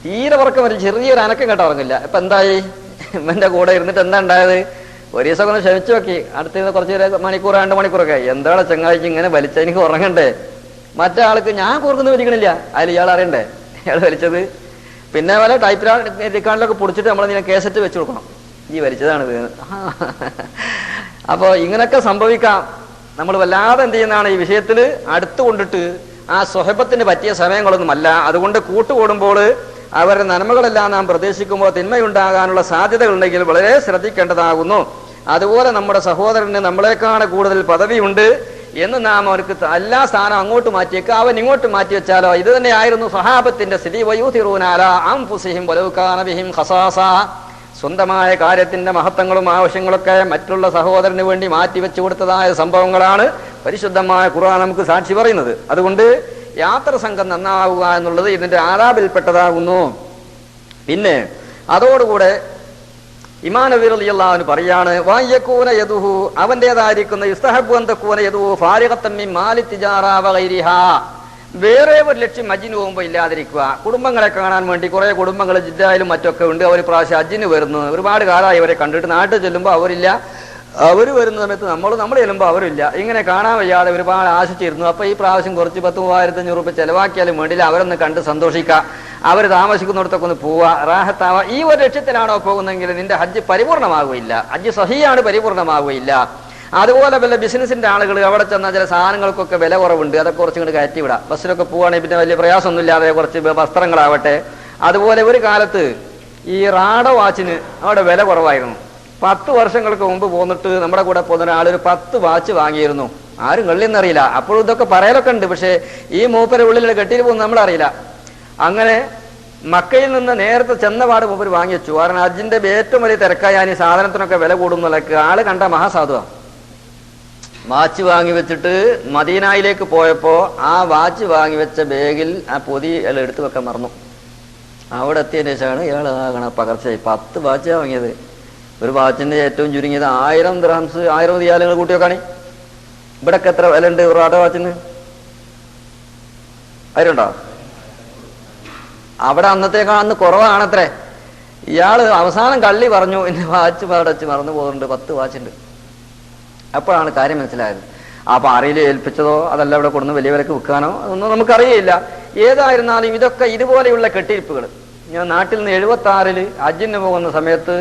തീരെ ഉറക്കം വരും, ചെറിയൊരു അനക്കം കേട്ടാറുന്നില്ല. ഇപ്പൊ എന്തായി? ഇവന്റെ കൂടെ ഇരുന്നിട്ട് എന്താ ഉണ്ടായത്? ഒരു ദിവസം ഒന്ന് ക്ഷമിച്ചു നോക്കി, അടുത്തിരുന്ന് കുറച്ച് 2 മണിക്കൂർ 2 മണിക്കൂറൊക്കെ എന്താണ് ചങ്ങായിക്ക് ഇങ്ങനെ വലിച്ച, എനിക്ക് ഉറങ്ങണ്ടേ. മറ്റേ ആൾക്ക് ഞാൻ കൂർക്കുന്ന വലിക്കണില്ല, അതിൽ ഇയാൾ അറിയണ്ടേ ഇയാൾ വലിച്ചത്. പിന്നെ പോലെ ടൈപ്പിലൊക്കെ പൊടിച്ചിട്ട് നമ്മൾ കേസറ്റ് വെച്ച് കൊടുക്കണം, ഈ വലിച്ചതാണിത്. അപ്പൊ ഇങ്ങനൊക്കെ സംഭവിക്കാം. നമ്മൾ വല്ലാതെ എന്ത് ചെയ്യുന്നതാണ് ഈ വിഷയത്തിൽ അടുത്തു കൊണ്ടിട്ട് ആ സ്വഹബത്തിന് പറ്റിയ സമയങ്ങളൊന്നുമല്ല. അതുകൊണ്ട് കൂട്ടുകൂടുമ്പോൾ അവരുടെ നന്മകളെല്ലാം നാം പ്രതീക്ഷിക്കുമ്പോൾ തിന്മയുണ്ടാകാനുള്ള സാധ്യതകളുണ്ടെങ്കിൽ വളരെ ശ്രദ്ധിക്കേണ്ടതാകുന്നു. അതുപോലെ നമ്മുടെ സഹോദരന് നമ്മളെക്കാൾ കൂടുതൽ പദവിയുണ്ട് എന്ന് നാം അവർക്ക് എല്ലാ സ്ഥാനം അങ്ങോട്ട് മാറ്റിയേക്ക് അവൻ ഇങ്ങോട്ട് മാറ്റി വെച്ചാലോ. ഇത് തന്നെയായിരുന്നു സഹാബത്തിന്റെ സ്ഥിതി. സ്വന്തമായ കാര്യത്തിന്റെ മഹത്വങ്ങളും ആവശ്യങ്ങളൊക്കെ മറ്റുള്ള സഹോദരന് വേണ്ടി മാറ്റിവെച്ചു കൊടുത്തതായ സംഭവങ്ങളാണ് പരിശുദ്ധമായ ഖുർആൻ നമുക്ക് സാക്ഷി പറയുന്നത്. അതുകൊണ്ട് യാത്ര സംഘം നന്നാവുക എന്നുള്ളത് ഇതിന്റെ ആദാബിൽപ്പെട്ടതാകുന്നു. പിന്നെ അതോടുകൂടെ ഇമാം നബി റളിയല്ലാഹു അൻഹു പറയാണ്, വയകൂന യദുഹു അവന്റേതായിരിക്കുന്ന യുസ്തഹബ്ബു അൻ തകൂന യദുഹു ഫാരിഖത്തൻ മിൻ മാലി തിജാറ വഗൈരിഹാ. വേറെ ഒരു ലക്ഷ്യം ഹജ്ജിന് പോകുമ്പോൾ ഇല്ലാതിരിക്കുക. കുടുംബങ്ങളെ കാണാൻ വേണ്ടി കുറെ കുടുംബങ്ങൾ ജിദ്ദയിലും മറ്റൊക്കെ ഉണ്ട്. അവർ പ്രാവശ്യം ഹജ്ജിന് വരുന്നു. ഒരുപാട് കാലമായി അവരെ കണ്ടിട്ട് നാട്ടിൽ ചെല്ലുമ്പോൾ അവരില്ല, അവർ വരുന്ന സമയത്ത് നമ്മൾ ചെല്ലുമ്പോൾ അവരില്ല. ഇങ്ങനെ കാണാൻ വയ്യാതെ ഒരുപാട് ആശിച്ചിരുന്നു. അപ്പൊ ഈ പ്രാവശ്യം കുറച്ച് 10,000-3,500 രൂപ ചെലവാക്കിയാലും വേണ്ടില്ല, അവരൊന്ന് കണ്ട് സന്തോഷിക്കുക, അവർ താമസിക്കുന്നിടത്തൊക്കെ ഒന്ന് പോവുക, റാഹത്താവുക. ഈ ഒരു ലക്ഷ്യത്തിലാണോ പോകുന്നതെങ്കിൽ നിന്റെ ഹജ്ജ് പരിപൂർണമാവുകയില്ല, ഹജ്ജ് സഹിയാണ് പരിപൂർണമാവുകയില്ല. അതുപോലെ വല്ല ബിസിനസിന്റെ ആളുകൾ അവിടെ ചെന്നാൽ ചില സാധനങ്ങൾക്കൊക്കെ വില കുറവുണ്ട്, അതൊക്കെ കുറച്ചും കൂടി കയറ്റി വിടാം. ബസ്സിലൊക്കെ പോവുകയാണെങ്കിൽ പിന്നെ വലിയ പ്രയാസമൊന്നുമില്ലാതെ കുറച്ച് വസ്ത്രങ്ങളാവട്ടെ. അതുപോലെ ഒരു കാലത്ത് ഈ റാഡോ വാച്ചിന് അവിടെ വില കുറവായിരുന്നു. 10 വർഷങ്ങൾക്ക് മുമ്പ് പോന്നിട്ട് നമ്മുടെ കൂടെ പോകുന്ന ഒരാളൊരു 10 വാച്ച് വാങ്ങിയിരുന്നു. ആരും കള്ളിയെന്നറിയില്ല. അപ്പോഴും ഇതൊക്കെ പറയലൊക്കെ ഉണ്ട്, പക്ഷെ ഈ മൂപ്പര ഉള്ളിൽ കെട്ടിയിൽ പോകുന്ന നമ്മളറിയില്ല. അങ്ങനെ മക്കയിൽ നിന്ന് നേരത്തെ ചെന്നപാട് മൂപ്പര് വാങ്ങി വെച്ചു. കാരണം ഹജ്ജിന്റെ ഏറ്റവും വലിയ തിരക്കായാൽ ഈ സാധനത്തിനൊക്കെ വില കൂടുന്നതൊക്കെ ആള് കണ്ട മഹാസാധുവാണ്. വാച്ച് വാങ്ങി വെച്ചിട്ട് മദീനയിലേക്ക് പോയപ്പോ ആ വാച്ച് വാങ്ങി വെച്ച ബാഗിൽ ആ പൊതി എടുത്തു വെക്കാൻ മറന്നു. അവിടെ എത്തിയതിന് ശേഷമാണ് ഇയാൾ ആകണ പകർച്ചയായി 10 വാച്ചാണ് വാങ്ങിയത്. ഒരു വാച്ചിന്റെ ഏറ്റവും ചുരുങ്ങിയത് 1000 ദിർഹംസ്, 1000 റിയാലുകൾ കൂട്ടി വെക്കാണി. ഇവിടൊക്കെ എത്ര വില ഉണ്ട് ഒരു റാഡോ വാച്ചിന്? അതിലുണ്ടോ? അവിടെ അന്നത്തേക്കാൾ അന്ന് കുറവാണത്രേ. ഇയാള് അവസാനം കള്ളി പറഞ്ഞു, എന്റെ വാച്ച് പാടച്ച് മറന്നു പോകുന്നുണ്ട്, 10 വാച്ചുണ്ട്. അപ്പോഴാണ് കാര്യം മനസ്സിലായത്. അപ്പൊ ആരെയും ഏൽപ്പിച്ചതോ അതല്ല ഇവിടെ കൊടുന്ന് വലിയ വിലക്ക് വിൽക്കാനോ അതൊന്നും നമുക്കറിയില്ല. ഏതായിരുന്നാലും ഇതൊക്കെ ഇതുപോലെയുള്ള കെട്ടിരിപ്പുകൾ. ഞാൻ നാട്ടിൽ നിന്ന് 76-ൽ ഹജ്ജിന് പോകുന്ന സമയത്ത്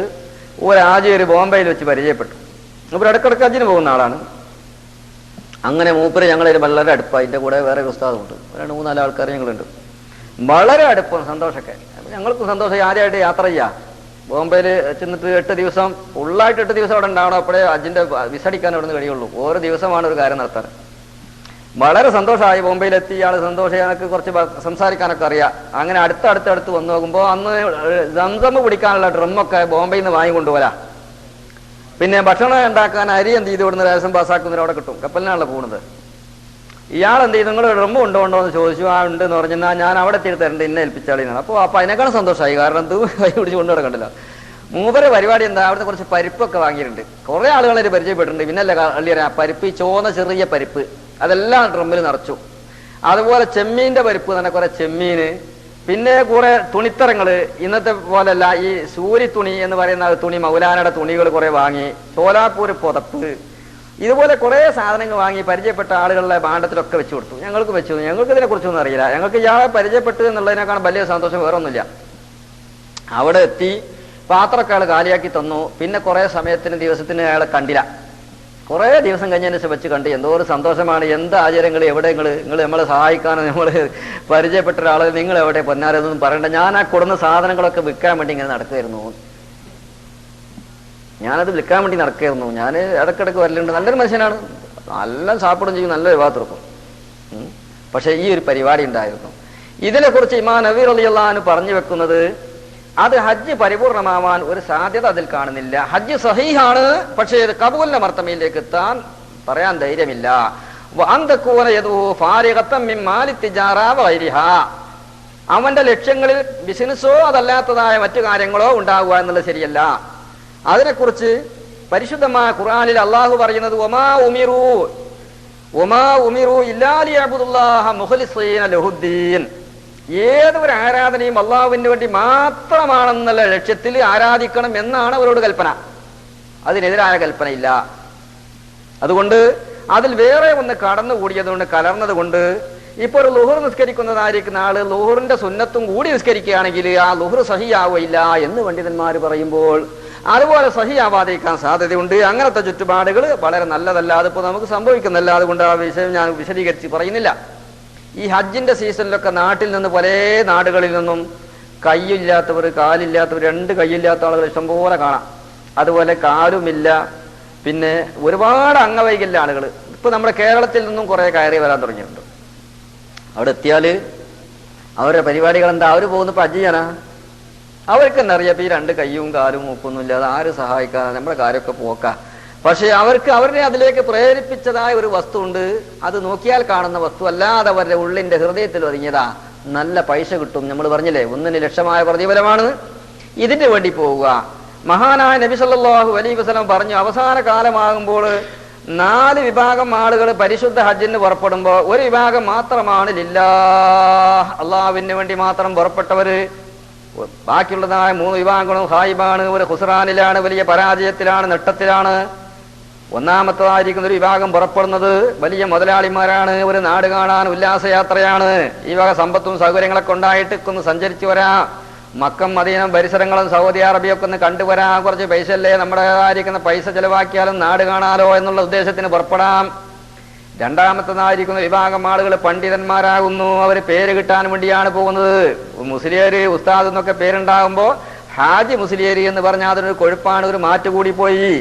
ഒരു ബോംബെയിൽ വെച്ച് പരിചയപ്പെട്ടു. മൂപ്പര് ഇടക്കിടക്ക് ഹജ്ജിന് പോകുന്ന ആളാണ്. അങ്ങനെ മൂപ്പര് ഞങ്ങളൊരു വളരെ അടുപ്പം. അതിന്റെ കൂടെ വേറെ ഉസ്താദുണ്ട്, 2-3-4 ആൾക്കാർ ഞങ്ങളുണ്ട്. വളരെ അടുപ്പം, സന്തോഷമൊക്കെ. ഞങ്ങൾക്കും സന്തോഷം. ആദ്യമായിട്ട് യാത്ര ചെയ്യാം. ബോംബെയിൽ ചെന്നിട്ട് 8 ദിവസം ഫുള്ളായിട്ട് 8 ദിവസം അവിടെ ഉണ്ടാവണം. അപ്പോഴേ ഹജ്ജിന്റെ വിസ അടിക്കാൻ അവിടെ നിന്ന് കഴിയുള്ളൂ. ഓരോ ദിവസമാണ് ഒരു കാര്യം നടത്താൻ. വളരെ സന്തോഷമായി. ബോംബെയിലെത്തി ഇയാൾ സന്തോഷം. ഞങ്ങൾക്ക് കുറച്ച് സംസാരിക്കാനൊക്കെ അറിയാം. അങ്ങനെ അടുത്ത് വന്നു നോക്കുമ്പോൾ അന്ന് സംസം പിടിക്കാനുള്ള ഡ്രമ്മൊക്കെ ബോംബെയിൽ നിന്ന് വാങ്ങിക്കൊണ്ടുപോരാ. പിന്നെ ഭക്ഷണം ഉണ്ടാക്കാൻ അരി എന്ത് ചെയ്ത് ഇവിടുന്ന് രേഷൻ പാസ്സാക്കുന്നതിന് അവിടെ കിട്ടും. കപ്പലിനാണല്ലോ പോകുന്നത്. ഇയാൾ എന്ത് ചെയ്തു, നിങ്ങൾ ഡ്രമ്മ് ഉണ്ടോ എന്ന് ചോദിച്ചു. ആ ഉണ്ട് എന്ന് പറഞ്ഞാൽ ഞാൻ അവിടെ തിരുത്തരണ്ട് ഇന്നെ ഏൽപ്പിച്ചാളിന്നാണ്. അപ്പോൾ അതിനേക്കാളും സന്തോഷമായി. കാരണം എന്ത് കൈ പിടിച്ച് കൊണ്ടു കിടക്കണ്ടല്ലോ. മൂപ്പരെ പരിപാടി എന്താ, അവിടുത്തെ കുറച്ച് പരിപ്പൊക്കെ വാങ്ങിയിട്ടുണ്ട്. കുറെ ആളുകളെ പരിചയപ്പെട്ടിട്ടുണ്ട്. പിന്നല്ല കള്ളിയറിയാം, പരിപ്പ്, ചോന്ന ചെറിയ പരിപ്പ്, അതെല്ലാം ഡ്രമ്മിൽ നിറച്ചു. അതുപോലെ ചെമ്മീന്റെ പരിപ്പ് തന്നെ കുറെ ചെമ്മീന്, പിന്നെ കുറെ തുണിത്തരങ്ങള്. ഇന്നത്തെ പോലല്ല, ഈ സൂരി തുണി എന്ന് പറയുന്ന തുണി, മൗലാനയുടെ തുണികൾ കുറെ വാങ്ങി, സോലാപ്പൂര് പുതപ്പ്, ഇതുപോലെ കുറെ സാധനങ്ങൾ വാങ്ങി പരിചയപ്പെട്ട ആളുകളുടെ ഭാണ്ഡത്തിലൊക്കെ വെച്ചു കൊടുത്തു. ഞങ്ങൾക്ക് വെച്ചു. ഞങ്ങൾക്ക് ഇതിനെ കുറിച്ചൊന്നും അറിയില്ല. ഞങ്ങൾക്ക് ഇയാളെ പരിചയപ്പെട്ടു എന്നുള്ളതിനേക്കാൾ വലിയ സന്തോഷം വേറെ ഒന്നുമില്ല. അവിടെ എത്തി പാത്രമൊക്കെ ആൾ കാലിയാക്കി തന്നു. പിന്നെ കുറെ സമയത്തിന് ദിവസത്തിന് അയാളെ കണ്ടില്ല. കുറെ ദിവസം കഴിഞ്ഞതിന് ശേഷം വെച്ച് കണ്ട് എന്തോ ഒരു സന്തോഷമാണ്. എന്ത് ആചാരങ്ങൾ, എവിടെ നിങ്ങൾ നമ്മളെ സഹായിക്കാനോ നമ്മൾ പരിചയപ്പെട്ട ഒരാൾ, നിങ്ങൾ എവിടെ പൊന്നാരെന്നൊന്നും പറയണ്ട. ഞാൻ ആ കൊടുന്ന സാധനങ്ങളൊക്കെ വിൽക്കാൻ വേണ്ടി ഇങ്ങനെ നടക്കുമായിരുന്നു. ഞാനത് വിൽക്കാൻ വേണ്ടി നടക്കായിരുന്നു. ഞാൻ ഇടക്കിടക്ക് വരലുണ്ട്. നല്ലൊരു മനുഷ്യനാണ്, നല്ല സാപ്പിടും ചെയ്യും, നല്ല വിവാഹത്തിറക്കും. പക്ഷെ ഈ ഒരു പരിപാടി ഉണ്ടായിരുന്നു. ഇതിനെക്കുറിച്ച് ഇമാം നബി റളിയല്ലാഹു അൻഹു പറഞ്ഞു വെക്കുന്നത്, അത് ഹജ്ജ് പരിപൂർണമാവാൻ ഒരു സാധ്യത അതിൽ കാണുന്നില്ല. ഹജ്ജ് സഹീഹാണ്, പക്ഷേ ഇത് കബൂലിന്റെ മർത്തമയിലേക്ക് എത്താൻ പറയാൻ ധൈര്യമില്ല. അവന്റെ ലക്ഷ്യങ്ങളിൽ ബിസിനസ്സോ അതല്ലാത്തതായ മറ്റു കാര്യങ്ങളോ ഉണ്ടാവുക എന്നുള്ളത് ശരിയല്ല. അതിനെക്കുറിച്ച് പരിശുദ്ധമായ ഖുർആനിൽ അള്ളാഹു പറയുന്നത്, ഒമാ ഉമിറു ഇല്ലാ ലിയഅ്ബുദുല്ലാഹ മുഖ്ലിസീന ലഹുദ്ദീൻ. ഏതൊരു ആരാധനയും അള്ളാഹുവിന് വേണ്ടി മാത്രമാണെന്നുള്ള ലക്ഷ്യത്തിൽ ആരാധിക്കണം എന്നാണ് അവരോട് കൽപ്പന. അതിനെതിരായ കൽപ്പനയില്ല. അതുകൊണ്ട് അതിൽ വേറെ ഒന്ന് കടന്നുകൂടിയതുകൊണ്ട്, കലർന്നത് കൊണ്ട് ഇപ്പൊ ഒരു ലുഹുർ നിസ്കരിക്കുന്നതായിരിക്കുന്ന ആള് ലുഹുറിന്റെ സുന്നത്തും കൂടി നിസ്കരിക്കുകയാണെങ്കിൽ ആ ലുഹുർ സഹിയാവില്ല എന്ന് പണ്ഡിതന്മാർ പറയുമ്പോൾ അതുപോലെ സഹിയാവാതിരിക്കാൻ സാധ്യതയുണ്ട്. അങ്ങനത്തെ ചുറ്റുപാടുകൾ വളരെ നല്ലതല്ല, അതിപ്പോ നമുക്ക് സംഭവിക്കുന്നില്ല. അതുകൊണ്ട് ആ വിഷയം ഞാൻ വിശദീകരിച്ച് പറയുന്നില്ല. ഈ ഹജ്ജിന്റെ സീസണിലൊക്കെ നാട്ടിൽ നിന്ന് പല നാടുകളിൽ നിന്നും കൈയില്ലാത്തവർ, കാലില്ലാത്തവർ, 2 കൈയില്ലാത്ത ആളുകൾ ഇഷ്ടംപോലെ കാണാം. അതുപോലെ കാലുമില്ല, പിന്നെ ഒരുപാട് അംഗവൈകല്യ ആളുകൾ ഇപ്പൊ നമ്മുടെ കേരളത്തിൽ നിന്നും കുറെ കയറി വരാൻ തുടങ്ങിയിട്ടുണ്ട്. അവിടെ എത്തിയാല് അവരുടെ പരിപാടികൾ എന്താ? അവർ പോകുന്നപ്പോ ഹജ്ജ് ചെയ്യാനാ. അവർക്ക് തന്നെ അറിയാം ഈ 2 കൈയും കാലും മൂക്കൊന്നും ഇല്ലാതെ ആര് സഹായിക്കാതെ നമ്മുടെ കാര്യമൊക്കെ പോക്ക. പക്ഷെ അവരെ അതിലേക്ക് പ്രേരിപ്പിച്ചതായ ഒരു വസ്തു ഉണ്ട്. അത് നോക്കിയാൽ കാണുന്ന വസ്തു അല്ലാതെ അവരുടെ ഉള്ളിന്റെ ഹൃദയത്തിൽ ഒതുങ്ങിയതാ. നല്ല പൈസ കിട്ടും. നമ്മൾ പറഞ്ഞില്ലേ 1 ലക്ഷമായ പ്രതിഫലമാണ്. ഇതിന് വേണ്ടി പോവുക. മഹാനായ നബി സല്ലല്ലാഹു അലൈഹി വസല്ലം പറഞ്ഞു, അവസാന കാലമാകുമ്പോൾ 4 വിഭാഗം ആളുകൾ പരിശുദ്ധ ഹജ്ജിന് പുറപ്പെടുമ്പോ ഒരു വിഭാഗം മാത്രമാണ് ലില്ലാഹ്, അള്ളാഹുവിന് വേണ്ടി മാത്രം പുറപ്പെട്ടവര്. ബാക്കിയുള്ളതായ 3 വിഭാഗങ്ങളും ഹായിബാണ്, ഒരു ഖുസ്റാനിലാണ്, വലിയ പരാജയത്തിലാണ്, നഷ്ടത്തിലാണ്. ഒന്നാമത്തേതായിരിക്കുന്ന ഒരു വിഭാഗം പുറപ്പെടുന്നത് വലിയ മുതലാളിമാരാണ്, ഒരു നാട് കാണാൻ ഉല്ലാസയാത്രയാണ്. ഈ വക സമ്പത്തും സൗകര്യങ്ങളൊക്കെ ഉണ്ടായിട്ട് ഒന്ന് സഞ്ചരിച്ചു വരാം, മക്കം മദീനം പരിസരങ്ങളും സൗദി അറേബ്യയൊക്കെ ഒന്ന് കണ്ടുവരാം, കുറച്ച് പൈസ അല്ലേ നമ്മുടേതായിരിക്കുന്ന പൈസ ചെലവാക്കിയാലും നാട് കാണാലോ എന്നുള്ള ഉദ്ദേശത്തിന് പുറപ്പെടാം. രണ്ടാമത്തേതായിരിക്കുന്ന വിഭാഗം ആളുകൾ പണ്ഡിതന്മാരാകുന്നു. അവർ പേര് കിട്ടാൻ വേണ്ടിയാണ് പോകുന്നത്. മുസ്ലിയാര് ഉസ്താദ് എന്നൊക്കെ പേരുണ്ടാകുമ്പോ ഹാജി മുസ്ലിയാര് എന്ന് പറഞ്ഞാൽ അതൊരു കൊഴുപ്പാണ്, ഒരു മാറ്റുകൂടി പോയി.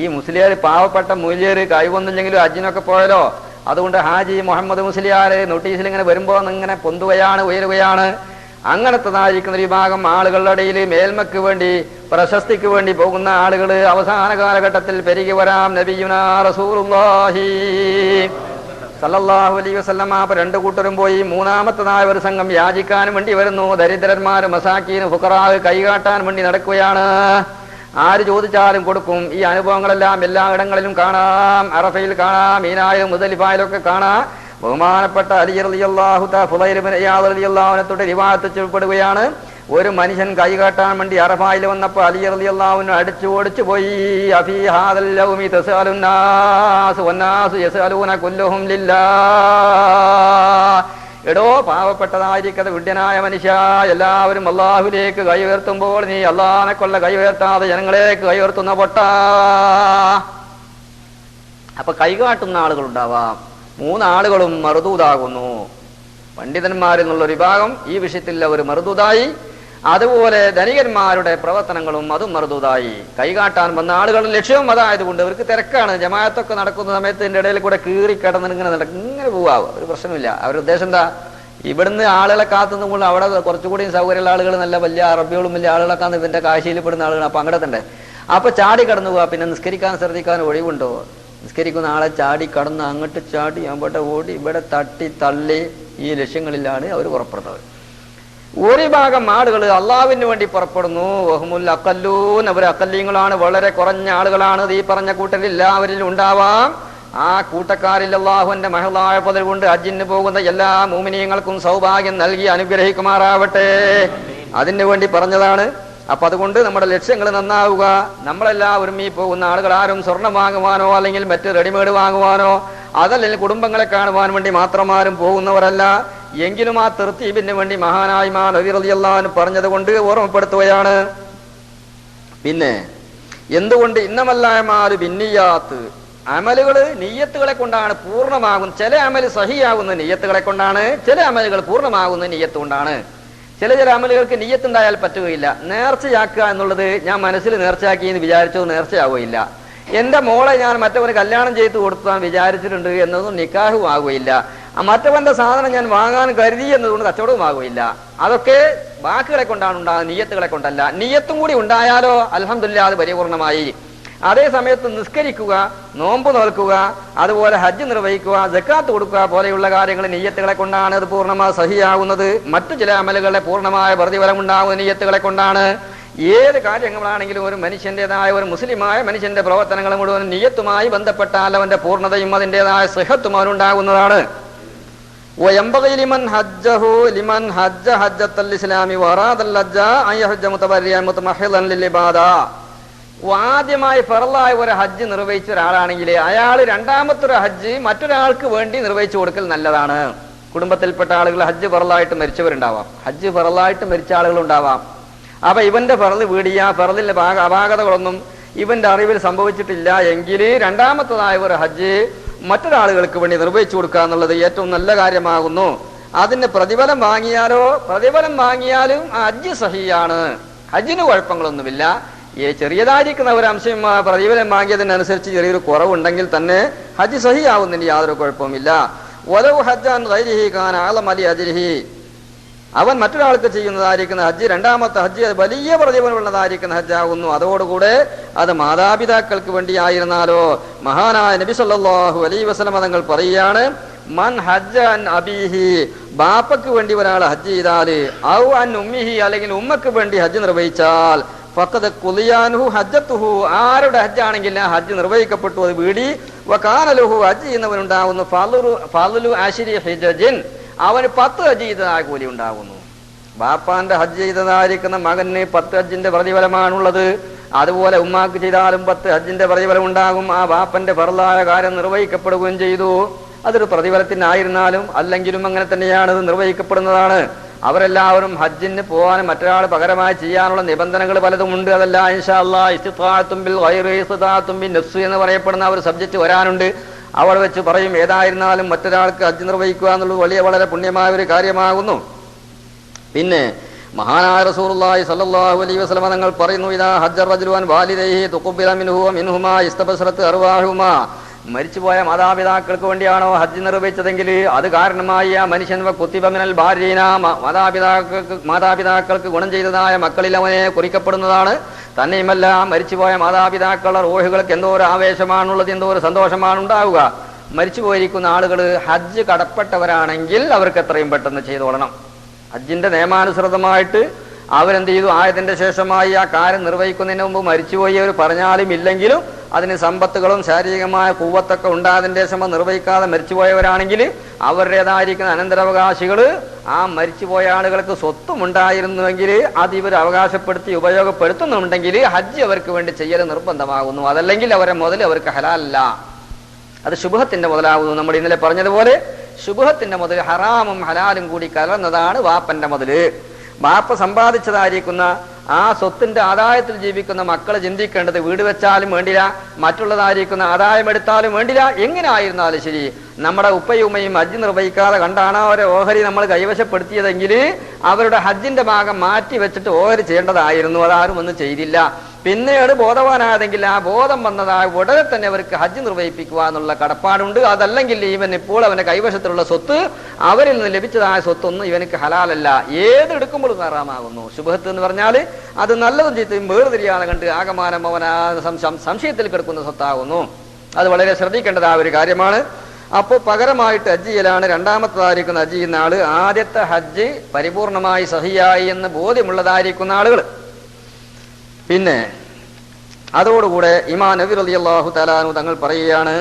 ഈ മുസ്ലിയാര് പാവപ്പെട്ട മൂല്യര് കൈവന്നില്ലെങ്കിലും ഹജ്ജിനൊക്കെ പോയാലോ, അതുകൊണ്ട് ഹാജി മുഹമ്മദ് മുസ്ലിയാര് നോട്ടീസിൽ ഇങ്ങനെ വരുമ്പോ ഇങ്ങനെ പൊന്തുകയാണ്, ഉയരുകയാണ്. അങ്ങനത്തേതായിരിക്കുന്ന ഒരു വിഭാഗം ആളുകളുടെ ഇടയിൽ മേൽമക്ക് വേണ്ടി, പ്രശസ്തിക്ക് വേണ്ടി പോകുന്ന ആളുകൾ അവസാന കാലഘട്ടത്തിൽ പെരുകി വരാം. നബിയുനാ റസൂലുള്ളാഹി സല്ലല്ലാഹു അലൈഹി വസല്ലമ 2 കൂട്ടരും പോയി. മൂന്നാമത്തേതായ ഒരു സംഘം യാചിക്കാൻ വേണ്ടി വരുന്നു. ദരിദ്രന്മാർ, മസാക്കീൻ, ഫുഖറാ കൈകാട്ടാൻ വേണ്ടി നടക്കുകയാണ്. ആര് ചോദിച്ചാലും കൊടുക്കും. ഈ അനുഭവങ്ങളെല്ലാം എല്ലായിടങ്ങളിലും കാണാം. അറഫയിൽ കാണാം, മീനായും മുസ്ദലിഫയിലൊക്കെ കാണാം. ബഹുമാനപ്പെട്ട അലി റളിയല്ലാഹു തആല ഫുളൈൽ ഇബ്നു ഇയാദ് റളിയല്ലാഹു അൻഹു തൊട്ട് റിവായത്ത് ചെയ്യപ്പെടുകയാണ്. ഒരു മനുഷ്യൻ കൈകാട്ടാൻ വേണ്ടി അറഫയിൽ വന്നപ്പോൾ അലി റളിയല്ലാഹു അൻഹു അടിച്ചു ഓടിച്ചു പോയി. അഫീ ഹാദൽ യൗമി തസഅലുൻ നാസ് വന്നാസു യസഅലൂന കുല്ലുഹും ലില്ലാഹ്. എടോ പാവപ്പെട്ടതായിരിക്കത് വിഡ്ഢനായ മനുഷ്യ, എല്ലാവരും അള്ളാഹുവിലേക്ക് കൈ ഉയർത്തുമ്പോൾ നീ അള്ളാഹിനെ കൊള്ള കൈ ഉയർത്താതെ ജനങ്ങളേക്ക് കൈ ഉയർത്തുന്ന പൊട്ട. അപ്പൊ കൈകാട്ടുന്ന ആളുകൾ ഉണ്ടാവാം. 3 ആളുകളും മറുദൂതാകുന്നു. പണ്ഡിതന്മാരിൽ നിന്നുള്ള ഒരു വിഭാഗം ഈ വിഷയത്തിൽ അവർ മറുദൂതായി. അതുപോലെ ധനികന്മാരുടെ പ്രവർത്തനങ്ങളും അതും മറുദൂതായി. കൈകാട്ടാൻ വന്ന ആളുകളുടെ ലക്ഷ്യവും അതായതുകൊണ്ട് അവർക്ക് തിരക്കാണ്. ജമാഅത്തൊക്കെ നടക്കുന്ന സമയത്ത് ഇതിന്റെ ഇടയിൽ കൂടെ കീറി കിടന്ന് ഇങ്ങനെ പോവാം, ഒരു പ്രശ്നമില്ല. അവരുടെ ഉദ്ദേശം എന്താ? ഇവിടുന്ന് ആളുകളെ കാത്തുനിന്നുമ്പോൾ അവിടെ കുറച്ചുകൂടി സൗകര്യമുള്ള ആളുകൾ, നല്ല വലിയ അറബികളും വലിയ ആളുകളൊക്കെ ഇവന്റെ കാശിയിൽ പെടുന്ന ആളുകൾ. അപ്പൊ അങ്ങടത്തണ്ടേ. അപ്പൊ ചാടി കടന്നു പോവാ. പിന്നെ നിസ്കരിക്കാൻ ശ്രദ്ധിക്കാൻ ഒഴിവുണ്ടോ? നിസ്കരിക്കുന്ന ആളെ ചാടി കടന്ന് അങ്ങോട്ട് ചാടി അവിടെ ഓടി ഇവിടെ തട്ടി തള്ളി ഈ ലക്ഷ്യങ്ങളിലാണ് അവർ പുറപ്പെടുന്നത്. ഒരു ഭാഗം ആളുകൾ അള്ളാഹുവിന് വേണ്ടി പുറപ്പെടുന്നു. വഹുമുൽ അഖല്ലൂൻ, അവർ അഖല്ലീങ്ങളാണ്, വളരെ കുറഞ്ഞ ആളുകളാണ്. ഈ പറഞ്ഞ കൂട്ടരിൽ എല്ലാവരിലും ഉണ്ടാവാം. ആ കൂട്ടക്കാരിൽ അള്ളാഹുവിന്റെ മഹളായ പദവി കൊണ്ട് ഹജ്ജിന് പോകുന്ന എല്ലാ മുഅ്മിനീങ്ങൾക്കും സൗഭാഗ്യം നൽകി അനുഗ്രഹിക്കുമാറാവട്ടെ. അതിനു വേണ്ടി പറഞ്ഞതാണ്. അപ്പൊ അതുകൊണ്ട് നമ്മുടെ ലക്ഷ്യങ്ങൾ നന്നാവുക. നമ്മളെല്ലാവരും ഈ പോകുന്ന ആളുകൾ ആരും സ്വർണം വാങ്ങുവാനോ അല്ലെങ്കിൽ മറ്റ് റെഡിമെയ്ഡ് വാങ്ങുവാനോ അതല്ലെങ്കിൽ കുടുംബങ്ങളെ കാണുവാൻ വേണ്ടി മാത്രമാരും പോകുന്നവരല്ല. എങ്കിലും ആ തർത്തീബിന് വേണ്ടി മഹാനായ ഇമാം നബി റളിയല്ലാഹു അൻഹു പറഞ്ഞത് കൊണ്ട് ഓർമ്മപ്പെടുത്തുകയാണ്. പിന്നെ എന്തുകൊണ്ട് ഇന്നമല്ലാമാലു ബിന്നിയാത്ത്, അമലുകള് നിയ്യത്തുകളെ കൊണ്ടാണ് പൂർണ്ണമാകുന്നത്. ചില അമല് സഹിയാകുന്ന നിയ്യത്തുകളെ കൊണ്ടാണ്, ചില അമലുകൾ പൂർണ്ണമാകുന്ന നിയ്യത്ത് കൊണ്ടാണ്. ചില അമലുകൾക്ക് നിയ്യത്തുണ്ടായാൽ പറ്റുകയില്ല. നേർച്ചയാക്കുക എന്നുള്ളത് ഞാൻ മനസ്സിൽ നേർച്ചയാക്കി എന്ന് വിചാരിച്ചത് നേർച്ചയാവുകയില്ല. എന്റെ മോളെ ഞാൻ മറ്റവന് കല്യാണം ചെയ്ത് കൊടുത്താൻ വിചാരിച്ചിട്ടുണ്ട് എന്നതും നിക്കാഹും ആകുകയില്ല. മറ്റവന്റെ സാധനം ഞാൻ വാങ്ങാൻ കരുതി എന്നതുകൊണ്ട് കച്ചവടവും ആകുകയില്ല. അതൊക്കെ വാക്കുകളെ കൊണ്ടാണ് ഉണ്ടാകുന്നത്, നിയ്യത്തുകളെ കൊണ്ടല്ല. നിയ്യത്തും കൂടി ഉണ്ടായാലോ അൽഹംദുലില്ലാഹ് അത് പരിപൂർണമായി. അതേ സമയത്ത് നിസ്കരിക്കുക, നോമ്പ് നോൽക്കുക, അതുപോലെ ഹജ്ജ് നിർവഹിക്കുക, സക്കാത്ത് കൊടുക്കുക പോലെയുള്ള കാര്യങ്ങൾ നിയ്യത്തുകളെ കൊണ്ടാണ് അത് പൂർണ്ണമായി സഹിയാകുന്നത്. മറ്റു ചില അമലുകളുടെ പൂർണ്ണമായ പ്രതിഫലം ഉണ്ടാകുന്ന നിയ്യത്തുകളെ കൊണ്ടാണ്. ഏത് കാര്യങ്ങളാണെങ്കിലും ഒരു മനുഷ്യന്റേതായ, ഒരു മുസ്ലിമായ മനുഷ്യന്റെ പ്രവർത്തനങ്ങൾ മുഴുവൻ നിയ്യത്തുമായി ബന്ധപ്പെട്ടാൽ അവന്റെ പൂർണ്ണതയും അതിൻ്റെതായ സിഹത്തും അവനുണ്ടാകുന്നതാണ്. ആദ്യമായി ഫർളായ ഒരു ഹജ്ജ് നിർവഹിച്ച ഒരാളാണെങ്കിൽ അയാൾ രണ്ടാമത്തെ ഒരു ഹജ്ജ് മറ്റൊരാൾക്ക് വേണ്ടി നിർവഹിച്ചു കൊടുക്കൽ നല്ലതാണ്. കുടുംബത്തിൽപ്പെട്ട ആളുകൾ ഹജ്ജ് ഫറലായിട്ട് മരിച്ചവരുണ്ടാവാം, ഹജ്ജ് ഫറലായിട്ട് മരിച്ച ആളുകളുണ്ടാവാം. അപ്പൊ ഇവന്റെ ഫറല് വീടിയ ഫറലിന്റെ അപാകതകളൊന്നും ഇവന്റെ അറിവിൽ സംഭവിച്ചിട്ടില്ല എങ്കിൽ രണ്ടാമത്തതായ ഒരു ഹജ്ജ് മറ്റൊരാളുകൾക്ക് വേണ്ടി നിർവഹിച്ചു കൊടുക്കുക എന്നുള്ളത് ഏറ്റവും നല്ല കാര്യമാകുന്നു. അതിന് പ്രതിഫലം വാങ്ങിയാലും ഹജ്ജ് സഹിയാണ്, ഹജ്ജിന് കുഴപ്പങ്ങളൊന്നുമില്ല. ചെറിയതായിരിക്കുന്ന ഒരു അംശം പ്രതിഫലം വാങ്ങിയതിനനുസരിച്ച് ചെറിയൊരു കുറവുണ്ടെങ്കിൽ തന്നെ ഹജ്ജ് സഹിയാവുന്നതിന് യാതൊരു കുഴപ്പവുമില്ല. വലൗ ഹജ്ജാൻ ഗൈരിഹി കാന അഅ്ളമ ലി അജ്രിഹി, അവൻ മറ്റൊരാൾക്ക് ചെയ്യുന്നതായിരിക്കുന്ന ഹജ്ജ് രണ്ടാമത്തെ ഹജ്ജ് വലിയ പ്രതിഫലമുള്ളതായിരിക്കുന്ന ഹജ്ജാകുന്നു. അതോടുകൂടെ അത് മാതാപിതാക്കൾക്ക് വേണ്ടിയായിരുന്നാലോ. മഹാനായ നബി സല്ലല്ലാഹു അലൈഹി വസല്ലം തങ്ങൾ പറയുകയാണ്, മൻ ഹജ്ജ അൻ അബീഹി, ബാപ്പക്ക് വേണ്ടി ഒരാൾ ഹജ്ജ് ചെയ്താല്, ഔ അൻ ഉമ്മിഹി, അല്ലെങ്കിൽ ഉമ്മക്ക് വേണ്ടി ഹജ്ജ് നിർവഹിച്ചാൽ, ഫഖദ് ഖുലിയാൻഹു ഹജ്ജത്തുഹു, ആരുടെ ഹജ്ജാണെങ്കിൽ ആ ഹജ്ജ് നിർവഹിക്കപ്പെട്ടു, അത് വീടി. വകാന ലഹു, ഹജ്ജ് ചെയ്യുന്നവനുണ്ടാവുന്നു ഫളലു അശ്രി ഹിജ്ജിൻ, അവന് 10 ഹജ്ജ് ചെയ്തതായ കൂലി ഉണ്ടാകുന്നു. ബാപ്പാന്റെ ഹജ്ജ് ചെയ്തതായിരിക്കുന്ന മകന് 10 ഹജ്ജിന്റെ പ്രതിഫലമാണുള്ളത്. അതുപോലെ ഉമ്മാക്ക് ചെയ്താലും 10 ഹജ്ജിന്റെ പ്രതിഫലം ഉണ്ടാകും. ആ ബാപ്പന്റെ ഫർളായ കാര്യം നിർവഹിക്കപ്പെടുകയും ചെയ്തു. അതൊരു പ്രതിഫലത്തിനായിരുന്നാലും അല്ലെങ്കിലും അങ്ങനെ തന്നെയാണ്, ഇത് നിർവഹിക്കപ്പെടുന്നതാണ്. അവരെല്ലാവരും ഹജ്ജിന് പോകാനും മറ്റൊരാൾ പകരമായി ചെയ്യാനുള്ള നിബന്ധനകൾ പലതുമുണ്ട്. അതല്ല ഇൻഷാ അല്ലാഹ് ഇസ്തിത്വാഅത്തും ബിൽ ഗൈറി ഇസ്തിത്വാഅത്തും ബിൻ നഫ്സ് എന്ന് പറയപ്പെടുന്ന ഒരു സബ്ജക്റ്റ് വരാനുണ്ട്. അവിടെ വെച്ച് പറയും ഏതായിരുന്നാലും മറ്റൊരാൾക്ക് ഹജ്ജ് നിർവഹിക്കുക എന്നുള്ളത് വളരെ പുണ്യമായ ഒരു കാര്യമാകുന്നു. പിന്നെ മഹാനായ റസൂലുള്ളാഹി സ്വല്ലല്ലാഹു അലൈഹി വസല്ലം തങ്ങൾ പറയുന്നു, ഇദാ ഹജ്ജ റജുലു അൻ വാലിദൈഹി തുഖബ്ബില മിൻഹു വമിൻഹുമാ ഇസ്തബസറത് അർവാഹുമാ, മരിച്ചുപോയ മാതാപിതാക്കൾക്ക് വേണ്ടിയാണോ ഹജ്ജ് നിർവഹിച്ചതെങ്കിൽ അത് കാരണമായി ആ മനുഷ്യൻ കുത്തിബ മിനൽ ഭാര്യീന, മാതാപിതാക്കൾക്ക് ഗുണം ചെയ്തതായ മക്കളിൽ അവനെ കുറിക്കപ്പെടുന്നതാണ്. തന്നെയുമല്ല മരിച്ചുപോയ മാതാപിതാക്കളുടെ റൂഹുകൾക്ക് എന്തോ ഒരു ആവേശമാണുള്ളത്, എന്തോ ഒരു സന്തോഷമാണ് ഉണ്ടാവുക. മരിച്ചുപോയിരിക്കുന്ന ആളുകൾ ഹജ്ജ് കടപ്പെട്ടവരാണെങ്കിൽ അവർക്ക് എത്രയും പെട്ടെന്ന് ചെയ്തോളണം. ഹജ്ജിന്റെ നിയമാനുസൃതമായിട്ട് അവരെന്ത് ചെയ്തു, ആയതിന്റെ ശേഷമായി ആ കാര്യം നിർവഹിക്കുന്നതിന് മുമ്പ് മരിച്ചുപോയി അവർ പറഞ്ഞാലും ഇല്ലെങ്കിലും അതിന് സമ്പത്തുകളും ശാരീരികമായ കൂവത്തൊക്കെ ഉണ്ടായതിന്റെ ശേഷം നിർവഹിക്കാതെ മരിച്ചുപോയവരാണെങ്കിൽ അവരുടേതായിരിക്കുന്ന അനന്തരാവകാശികൾ ആ മരിച്ചുപോയ ആളുകൾക്ക് സ്വത്തും ഉണ്ടായിരുന്നുവെങ്കിൽ അത് ഇവർ അവകാശപ്പെടുത്തി ഉപയോഗപ്പെടുത്തുന്നുണ്ടെങ്കിൽ ഹജ്ജ് അവർക്ക് വേണ്ടി ചെയ്യൽ നിർബന്ധമാകുന്നു. അതല്ലെങ്കിൽ അവരെ മുതൽ അവർക്ക് ഹലാലല്ല, അത് ശുബ്ഹത്തിന്റെ മുതലാകുന്നു. നമ്മൾ ഇന്നലെ പറഞ്ഞതുപോലെ ശുബ്ഹത്തിന്റെ മുതൽ ഹറാമും ഹലാലും കൂടി കലർന്നതാണ് വാപ്പന്റെ മുതല്. ബാപ്പ സമ്പാദിച്ചതായിരിക്കുന്ന ആ സ്വത്തിന്റെ ആദായത്തിൽ ജീവിക്കുന്ന മക്കളെ ചിന്തിക്കേണ്ടത് വീട് വെച്ചാലും വേണ്ടില്ല, മറ്റുള്ളതായിരിക്കുന്ന ആദായം എടുത്താലും വേണ്ടില്ല, എങ്ങനെ ആയിരുന്നാലും ശരി നമ്മുടെ ഉപ്പയും ഉമ്മയും ഹജ്ജ് നിർവഹിക്കാതെ കണ്ടാണ് അവരെ ഓഹരി നമ്മൾ കൈവശപ്പെടുത്തിയതെങ്കിൽ അവരുടെ ഹജ്ജിന്റെ ഭാഗം മാറ്റി വെച്ചിട്ട് ഓഹരി ചെയ്യേണ്ടതായിരുന്നു. അതാരും ഒന്നും ചെയ്തില്ല. പിന്നീട് ബോധവാനായതെങ്കിൽ ആ ബോധം വന്നതായ ഉടനെ തന്നെ അവർക്ക് ഹജ്ജ് നിർവഹിപ്പിക്കുക എന്നുള്ള കടപ്പാടുണ്ട്. അതല്ലെങ്കിൽ ഇവൻ ഇപ്പോൾ അവന്റെ കൈവശത്തിലുള്ള സ്വത്ത്, അവരിൽ നിന്ന് ലഭിച്ചതായ സ്വത്തൊന്നും ഇവനക്ക് ഹലാലല്ല, ഏതെടുക്കുമ്പോഴും ഹറാമാകുന്നു. ശുബ്ഹത്ത് എന്ന് പറഞ്ഞാൽ അത് നല്ലതും ചീത്തയും വേർതിരിയാതെ കണ്ട് ആകമാനം അവൻ ആ സംശയത്തിൽ കിടക്കുന്ന സ്വത്താകുന്നു. അത് വളരെ ശ്രദ്ധിക്കേണ്ടതായ ഒരു കാര്യമാണ്. അപ്പോൾ പകരമായിട്ട് ഹജ്ജ് ചെയ്യലാണ് രണ്ടാമത്തേതായിരിക്കുന്ന ഹജ്ജ് ചെയ്യുന്ന ആള്. ആദ്യത്തെ ഹജ്ജ് പരിപൂർണമായി സഹിയായി എന്ന് ബോധ്യമുള്ളതായിരിക്കുന്ന ആളുകൾ. പിന്നെ അതോടുകൂടെ ഇമാം നബി റളിയല്ലാഹു തആല അൻഹു തങ്ങൾ പറയുകയാണ്,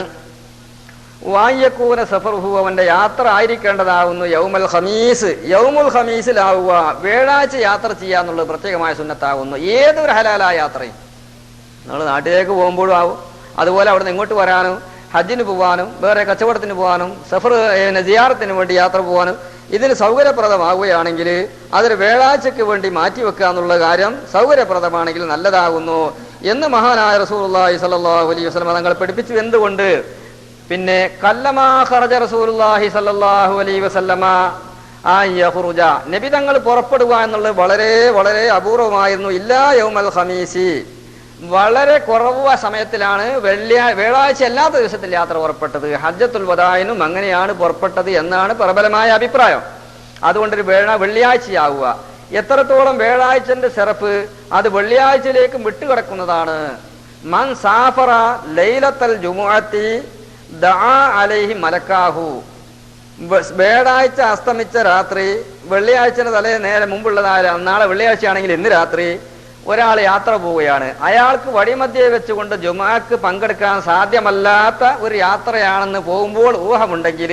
വായക്കൂന സഫറുഹു, അവന്റെ യാത്ര ആയിരിക്കേണ്ടതാവുന്നു യൗമുൽ ഖമീസ്, യൗമുൽ ഖമീസിലാവുക, വ്യാഴാഴ്ച യാത്ര ചെയ്യാന്നുള്ളത് പ്രത്യേകമായ സുന്നത്താകുന്നു. ഏതൊരു ഹലാലായ യാത്രയും നമ്മൾ നാട്ടിലേക്ക് പോകുമ്പോഴും ആവും, അതുപോലെ അവിടെ നിന്ന് ഇങ്ങോട്ട് വരാനും ഹജ്ജിന് പോകാനും വേറെ കച്ചവടത്തിന് പോകാനും സഫർ സിയാറത്തിന് വേണ്ടി യാത്ര പോകാനും ഇതിന് സൗകര്യപ്രദമാവുകയാണെങ്കിൽ അതൊരു വ്യാഴാഴ്ചക്ക് വേണ്ടി മാറ്റിവെക്കുക എന്നുള്ള കാര്യം സൗകര്യപ്രദമാണെങ്കിൽ നല്ലതാകുന്നു എന്ന് മഹാനായ റസൂലുള്ളാഹി സ്വല്ലല്ലാഹു അലൈഹി വസല്ലം തങ്ങൾ പഠിപ്പിച്ചു. എന്തുകൊണ്ട്? പിന്നെ കല്ലമാ ഖറജ റസൂലുള്ളാഹി സ്വല്ലല്ലാഹു അലൈഹി വസല്ലമ യഖ്റുജ, നബി തങ്ങൾ പുറപ്പെടുക എന്നുള്ളത് വളരെ അപൂർവമായിരുന്നു. ഇല്ലാ യൗമൽ ഖമീസി, വളരെ കുറവ് സമയത്തിലാണ് വ്യാഴാഴ്ച അല്ലാത്ത ദിവസത്തിൽ യാത്ര പുറപ്പെട്ടത്. ഹജ്ജത്തുൽ വദാഇനും അങ്ങനെയാണ് പുറപ്പെട്ടത് എന്നാണ് പ്രബലമായ അഭിപ്രായം. അതുകൊണ്ടൊരു വെള്ളിയാഴ്ചയാവുക. എത്രത്തോളം വ്യാഴാഴ്ചന്റെ സിറപ്പ് അത് വെള്ളിയാഴ്ചയിലേക്ക് വിട്ടുകിടക്കുന്നതാണ്. മൻ സാഫറ ലൈലത്തൽ ജുമുഅത്തി ദആ അലൈഹി മലക്കാഹു, വ്യാഴാഴ്ച അസ്തമിച്ച രാത്രി വെള്ളിയാഴ്ചയുടെ തലേ നേരെ മുമ്പുള്ളതായ നാളെ വെള്ളിയാഴ്ചയാണെങ്കിൽ ഇന്ന് രാത്രി ഒരാൾ യാത്ര പോവുകയാണ്, അയാൾക്ക് വഴിമധ്യേ വെച്ചുകൊണ്ട് ജുമാക്ക് പങ്കെടുക്കാൻ സാധ്യമല്ലാത്ത ഒരു യാത്രയാണെന്ന് പോകുമ്പോൾ ഊഹമുണ്ടെങ്കിൽ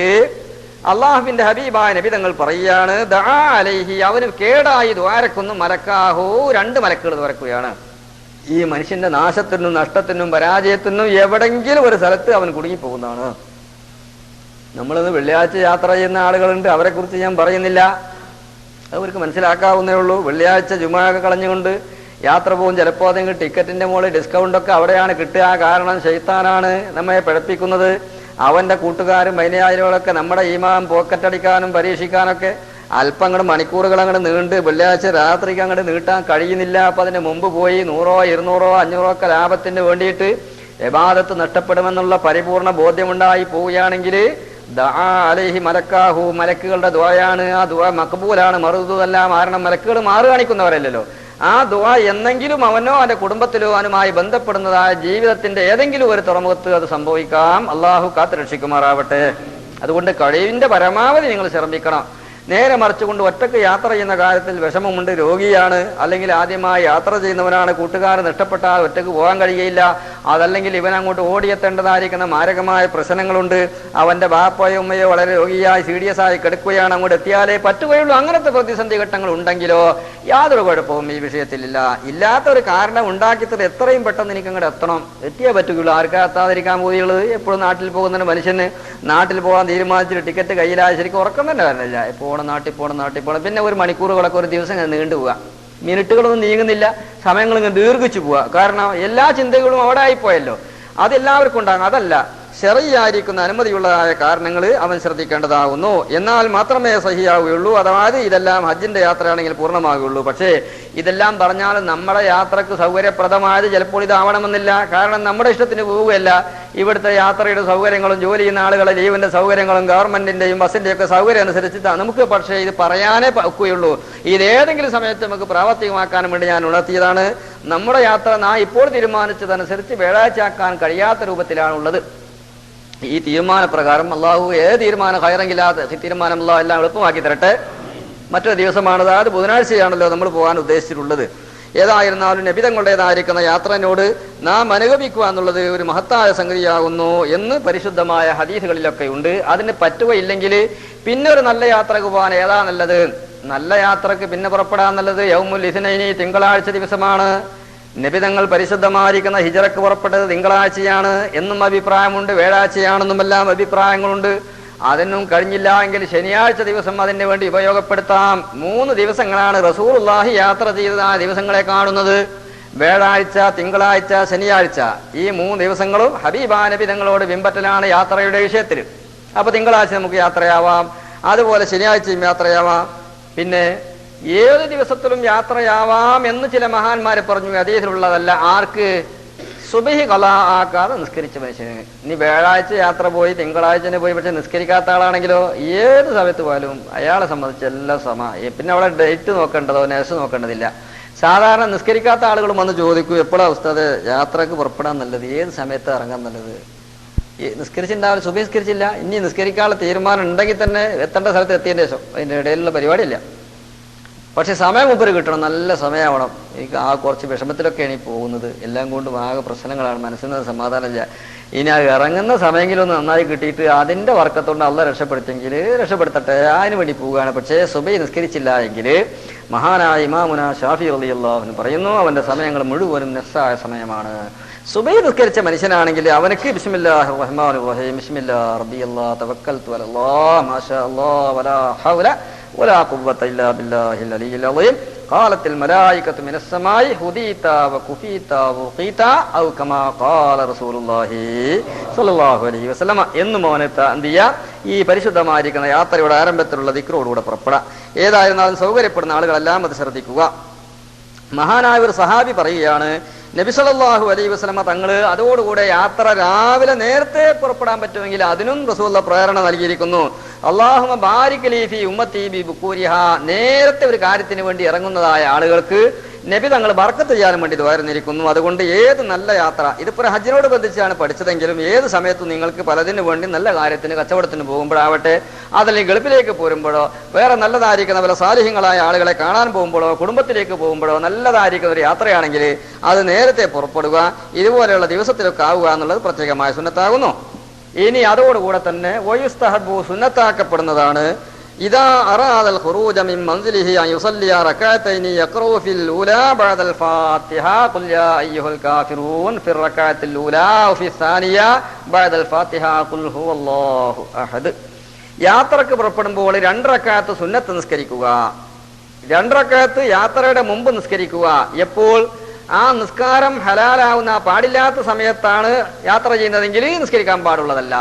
അള്ളാഹുവിന്റെ ഹബീബായ നബി തങ്ങൾ പറയുകയാണ്, ദആ അലൈഹി, അവന് കേടായി ദ്വാരക്കുന്നു മലക്കാഹു, 2 മലക്കുകൾ തുറക്കുകയാണ്. ഈ മനുഷ്യന്റെ നാശത്തിനും നഷ്ടത്തിനും പരാജയത്തിനും എവിടെങ്കിലും ഒരു സ്ഥലത്ത് അവൻ കുടുങ്ങിപ്പോകുന്നതാണ്. നമ്മളിന്ന് വെള്ളിയാഴ്ച യാത്ര ചെയ്യുന്ന ആളുകളുണ്ട്, അവരെ കുറിച്ച് ഞാൻ പറയുന്നില്ല, അവർക്ക് മനസ്സിലാക്കാവുന്നേ ഉള്ളൂ. വെള്ളിയാഴ്ച ജുമായൊക്കെ കളഞ്ഞുകൊണ്ട് യാത്ര പോകും. ചിലപ്പോൾ അതെങ്കിൽ ടിക്കറ്റിന്റെ മുകളിൽ ഡിസ്കൗണ്ടൊക്കെ അവിടെയാണ് കിട്ടുക. കാരണം ശൈത്താനാണ് നമ്മെ പിഴപ്പിക്കുന്നത്. അവന്റെ കൂട്ടുകാരും മൈനയായലുകളൊക്കെ നമ്മുടെ ഈമാൻ പോക്കറ്റടിക്കാനും പരീക്ഷിക്കാനൊക്കെ അല്പം അങ്ങോട്ട് മണിക്കൂറുകൾ അങ്ങോട്ട് നീണ്ട് വെള്ളിയാഴ്ച രാത്രിക്ക് അങ്ങോട്ട് നീട്ടാൻ കഴിയുന്നില്ല. അപ്പൊ അതിന് മുമ്പ് പോയി 100, 200, 500 ഒക്കെ ലാഭത്തിന് വേണ്ടിയിട്ട് ഇബാദത്ത് നഷ്ടപ്പെടുമെന്നുള്ള പരിപൂർണ ബോധ്യമുണ്ടായി പോവുകയാണെങ്കിൽ ദഅ അലൈഹി മലക്കാഹു, മലക്കുകളുടെ ദുആയാണ്. ആ ദുആ മഖബൂലാണ്, മറുദൂദല്ല. കാരണം മലക്കുകൾ മാറി കാണിക്കുന്നവരല്ലല്ലോ. ആ ദുആ എന്നെങ്കിലും അവനോ അവന്റെ കുടുംബത്തിലോ അവനുമായി ബന്ധപ്പെടുന്നതായ ജീവിതത്തിന്റെ ഏതെങ്കിലും ഒരു തുറമുഖത്ത് അത് സംഭവിക്കാം. അള്ളാഹു കാത്ത് രക്ഷിക്കുമാറാവട്ടെ. അതുകൊണ്ട് കഴിവിന്റെ പരമാവധി നിങ്ങൾ ശ്രമിക്കണം. നേരെ മറിച്ചുകൊണ്ട് ഒറ്റക്ക് യാത്ര ചെയ്യുന്ന കാര്യത്തിൽ വിഷമമുണ്ട്, രോഗിയാണ്, അല്ലെങ്കിൽ ആദ്യമായി യാത്ര ചെയ്യുന്നവനാണ്, കൂട്ടുകാർ നഷ്ടപ്പെട്ടാൽ ഒറ്റക്ക് പോകാൻ കഴിയുകയില്ല, അതല്ലെങ്കിൽ ഇവൻ അങ്ങോട്ട് ഓടിയെത്തേണ്ടതായിരിക്കുന്ന മാരകമായ പ്രശ്നങ്ങളുണ്ട്, അവന്റെ ബാപ്പയോ ഉമ്മയോ വളരെ രോഗിയായി സീരിയസ് ആയി കിടക്കുകയാണ്, അങ്ങോട്ട് എത്തിയാലേ പറ്റുകയുള്ളൂ, അങ്ങനത്തെ പ്രതിസന്ധി ഘട്ടങ്ങൾ ഉണ്ടെങ്കിലോ യാതൊരു കുഴപ്പവും ഈ വിഷയത്തിലില്ല. ഇല്ലാത്ത ഒരു കാരണം ഉണ്ടാക്കിത്തത് എത്രയും പെട്ടെന്ന് എനിക്ക് അങ്ങോട്ട് എത്തണം, എത്തിയേ പറ്റുകയുള്ളൂ. ആർക്കാ എത്താതിരിക്കാൻ പോവുകയുള്ളത്? എപ്പോഴും നാട്ടിൽ പോകുന്ന മനുഷ്യന് നാട്ടിൽ പോകാൻ തീരുമാനിച്ചിട്ട് ടിക്കറ്റ് കയ്യിലായ ശരിക്കും ഉറക്കം തന്നെ വരണില്ല. നാട്ടിൽ പോകണം. പിന്നെ ഒരു മണിക്കൂറുകളൊക്കെ ഒരു ദിവസം ഇങ്ങനെ നീണ്ടുപോവുക, മിനിറ്റുകളൊന്നും നീങ്ങുന്നില്ല, സമയങ്ങൾ ഇങ്ങനെ ദീർഘിച്ചു പോവുക. കാരണം എല്ലാ ചിന്തകളും അവിടെ ആയിപ്പോയല്ലോ. അതെല്ലാവർക്കും ഉണ്ടാകും. അതല്ല, ശറഈയായിരിക്കുന്ന അനുമതിയുള്ളതായ കാരണങ്ങൾ അവൻ ശ്രദ്ധിക്കേണ്ടതാകുന്നു. എന്നാൽ മാത്രമേ സഹിയാവുകയുള്ളൂ. അതായത് ഇതെല്ലാം ഹജ്ജിന്റെ യാത്രയാണെങ്കിൽ പൂർണ്ണമാകുകയുള്ളൂ. പക്ഷേ ഇതെല്ലാം പറഞ്ഞാൽ നമ്മുടെ യാത്രക്ക് സൗകര്യപ്രദമായത് ചിലപ്പോൾ ഇതാവണമെന്നില്ല. കാരണം നമ്മുടെ ഇഷ്ടത്തിന് പോവുകയല്ല. ഇവിടുത്തെ യാത്രയുടെ സൗകര്യങ്ങളും ജോലി ചെയ്യുന്ന ആളുകളെ ലീവിന്റെ സൗകര്യങ്ങളും ഗവൺമെന്റിന്റെയും ബസിന്റെ ഒക്കെ സൗകര്യം അനുസരിച്ചിട്ടാണ് നമുക്ക്. പക്ഷേ ഇത് പറയാനേ ഒക്കുകയുള്ളൂ. ഇതേതെങ്കിലും സമയത്ത് നമുക്ക് പ്രാവർത്തികമാക്കാൻ വേണ്ടി ഞാൻ ഉണർത്തിയതാണ്. നമ്മുടെ യാത്ര നാം ഇപ്പോൾ തീരുമാനിച്ചതനുസരിച്ച് വ്യാഴാഴ്ചയാക്കാൻ കഴിയാത്ത രൂപത്തിലാണുള്ളത്. ഈ തീരുമാനപ്രകാരം അള്ളാഹു ഏത് തീരുമാനം ഹൈറെങ്കില്ലാത്ത തീരുമാനം അള്ളാഹു എല്ലാം എളുപ്പമാക്കി തരട്ടെ. മറ്റൊരു ദിവസമാണ്, അതായത് ബുധനാഴ്ചയാണല്ലോ നമ്മൾ പോകാൻ ഉദ്ദേശിച്ചിട്ടുള്ളത്. ഏതായിരുന്നാലും നബിതങ്ങളുടേതായിരിക്കുന്ന യാത്രനോട് നാം അനുഗമിക്കുക എന്നുള്ളത് ഒരു മഹത്തായ സംഗതിയാകുന്നു എന്ന് പരിശുദ്ധമായ ഹദീസുകളിലൊക്കെ ഉണ്ട്. അതിന് പറ്റുകയില്ലെങ്കിൽ പിന്നെ ഒരു നല്ല യാത്രക്ക് പോകാൻ ഏതാ നല്ലത്? നല്ല യാത്രക്ക് പിന്നെ പുറപ്പെടാൻ നല്ലത് യൗമുൽ ഇസ്നൈനി, തിങ്കളാഴ്ച ദിവസമാണ്. നബിതങ്ങൾ പരിശുദ്ധമായിരിക്കുന്ന ഹിജറക്ക് പുറപ്പെട്ടത് തിങ്കളാഴ്ചയാണ് എന്നും അഭിപ്രായമുണ്ട്, വ്യാഴാഴ്ചയാണെന്നുമെല്ലാം അഭിപ്രായങ്ങളുണ്ട്. അതിനും കഴിഞ്ഞില്ല എങ്കിൽ ശനിയാഴ്ച ദിവസം അതിന് വേണ്ടി ഉപയോഗപ്പെടുത്താം. 3 ദിവസങ്ങളാണ് റസൂലുള്ളാഹി യാത്ര ചെയ്ത ആ ദിവസങ്ങളെ കാണുന്നത്. വ്യാഴാഴ്ച, തിങ്കളാഴ്ച, ശനിയാഴ്ച. ഈ 3 ദിവസങ്ങളും ഹബീബാ നബി തങ്ങളോട് പിൻപറ്റലാണ് യാത്രയുടെ വിഷയത്തിൽ. അപ്പൊ തിങ്കളാഴ്ച നമുക്ക് യാത്രയാവാം, അതുപോലെ ശനിയാഴ്ചയും യാത്രയാവാം, പിന്നെ ഏത് ദിവസത്തിലും യാത്രയാവാം എന്ന് ചില മഹാന്മാരെ പറഞ്ഞു. ഹദീസിലുള്ളതല്ല. ആർക്ക്? സുബഹി ഖളാ ആക്കാതെ നിസ്കരിച്ച മനുഷ്യന്. ഇനി വ്യാഴാഴ്ച യാത്ര പോയി തിങ്കളാഴ്ചന് പോയി പക്ഷെ നിസ്കരിക്കാത്ത ആളാണെങ്കിലോ ഏത് സമയത്ത് പോയാലും അയാളെ സംബന്ധിച്ച് എല്ലാം പിന്നെ അവിടെ ഡേറ്റ് നോക്കേണ്ടതോ നേഴ്സ് നോക്കേണ്ടതില്ല. സാധാരണ നിസ്കരിക്കാത്ത ആളുകളും വന്ന് ചോദിക്കൂ, എപ്പോഴാ ഉസ്താദ് യാത്രക്ക് പുറപ്പെടാൻ നല്ലത്, ഏത് സമയത്ത് ഇറങ്ങാൻ നല്ലത്? നിസ്കരിച്ചിട്ടുണ്ടാവില്ല, സുബഹി നിസ്കരിച്ചില്ല, ഇനി നിസ്കരിക്കാനുള്ള തീരുമാനം ഉണ്ടെങ്കിൽ തന്നെ എത്തേണ്ട സ്ഥലത്ത് എത്തിയതിന്റെ ശേഷം. അതിൻ്റെ ഇടയിലുള്ള പരിപാടിയില്ല. പക്ഷെ സമയം മുമ്പ് കിട്ടണം, നല്ല സമയമാവണം. എനിക്ക് ആ കുറച്ച് വിഷമത്തിലൊക്കെയാണ് ഈ പോകുന്നത്. എല്ലാം കൊണ്ടും ആകെ പ്രശ്നങ്ങളാണ്, മനസ്സിന് സമാധാനമില്ല. ഇനി ആ ഇറങ്ങുന്ന സമയമെങ്കിലും ഒന്ന് നന്നായി കിട്ടിയിട്ട് അതിന്റെ വർക്കത്തോണ്ട് അള്ളാഹ് രക്ഷപ്പെടുത്തെങ്കിൽ രക്ഷപ്പെടുത്തട്ടെ, അതിന് വേണ്ടി പോവുകയാണ്. പക്ഷേ സുബഹി നിസ്കരിച്ചില്ല എങ്കിൽ മഹാനായ ഇമാമുന ഷാഫി റളിയല്ലാഹു അൻഹു പറയുന്നു, അവന്റെ സമയങ്ങൾ മുഴുവനും നസ്സായ സമയമാണ്. സുബഹി നിസ്കരിച്ച മനുഷ്യനാണെങ്കിൽ അവനക്ക് ബിസ്മില്ലാഹിർ റഹ്മാനിർ റഹീം, ബിസ്മില്ലാഹി റബ്ബിയല്ലാഹ് തവക്കൽതു അലല്ലാഹ് മാഷാ അല്ലാഹ് വലാ ഹൗല ولا قوة إلا بالله العلي العظيم قالت الملائكة من السماء هديت وكفيت وقيت أو كما قال رسول الله صلى الله عليه وسلم എന്നും അവനത്തെ എന്ത് ചെയ്യുക? ഈ പരിശുദ്ധമായിരിക്കുന്ന യാത്രയുടെ ആരംഭത്തിലുള്ള ദിക്റോടുകൂടെ പുറപ്പെടാം. ഏതായിരുന്നാലും സൗകര്യപ്പെടുന്ന ആളുകളെല്ലാം അത് ശ്രദ്ധിക്കുക. മഹാനായ ഒരു സഹാബി പറയുകയാണ്, നബി സല്ലല്ലാഹു അലൈഹി വസല്ലമ തങ്ങൾ അതോടുകൂടെ യാത്ര രാവിലെ നേരത്തെ പുറപ്പെടാൻ പറ്റുമെങ്കിൽ അതിനും റസൂലുള്ള പ്രേരണ നൽകിയിരിക്കുന്നു. അല്ലാഹുമ്മ ബാരിക് ലീ ഫീ ഉമ്മത്തി ബി ബുകൂരിഹാ, നേരത്തെ ഒരു കാര്യത്തിന് വേണ്ടി ഇറങ്ങുന്നതായ ആളുകൾക്ക് നബി തങ്ങൾ ബർക്കത്ത് ചെയ്യാനും വേണ്ടി ദ്വാരന്നിരിക്കുന്നു. അതുകൊണ്ട് ഏത് നല്ല യാത്ര, ഇതിപ്പോൾ ഹജ്ജിനോട് ബന്ധിച്ചാണ് പഠിച്ചതെങ്കിലും ഏത് സമയത്തും നിങ്ങൾക്ക് പലതിനു വേണ്ടി നല്ല കാര്യത്തിന്, കച്ചവടത്തിന് പോകുമ്പോഴാവട്ടെ, അതല്ലെങ്കിൽ ഗൾഫിലേക്ക് പോരുമ്പോഴോ, വേറെ നല്ലതായിരിക്കുന്ന പല സാലിഹ്യങ്ങളായ ആളുകളെ കാണാൻ പോകുമ്പോഴോ, കുടുംബത്തിലേക്ക് പോകുമ്പോഴോ നല്ലതായിരിക്കുന്ന ഒരു യാത്രയാണെങ്കിൽ അത് നേരത്തെ പുറപ്പെടുക, ഇതുപോലെയുള്ള ദിവസത്തിലൊക്കെ ആവുക എന്നുള്ളത് പ്രത്യേകമായ സുന്നത്താകുന്നു. ഇനി അതോടുകൂടെ തന്നെ വയുസ്തഹബു, സുന്നത്താക്കപ്പെടുന്നതാണ് ഇദാ അറാദൽ ഖുറൂജ മിൻ മൻസിലിഹി അൻ യുസല്ലിയ റകഅതൈനി യഖറഉ ഫിൽ ഊലാ ബഅദൽ ഫാത്തിഹ ഖുൽ യാ അയ്യുഹൽ കാഫിറൂൻ ഫിർ റകഅത്തിൽ ഊലാ വഫി സാനിയ ബഅദൽ ഫാത്തിഹ ഖുൽ ഹുവല്ലാഹു അഹദ്. യാത്രക്ക് പുറപ്പെടുമ്പോൾ 2 റക്അത്ത് സുന്നത്ത് നിസ്കരിക്കുക. 2 റക്അത്ത് യാത്രയുടെ മുമ്പ് നിസ്കരിക്കുക. എപ്പോൾ? ആ നിസ്കാരം ഹലാലാവുന്ന പാടില്ലാത്ത സമയത്താണ് യാത്ര ചെയ്യുന്നതെങ്കിൽ നിസ്കരിക്കാൻ പാടുള്ളതല്ല.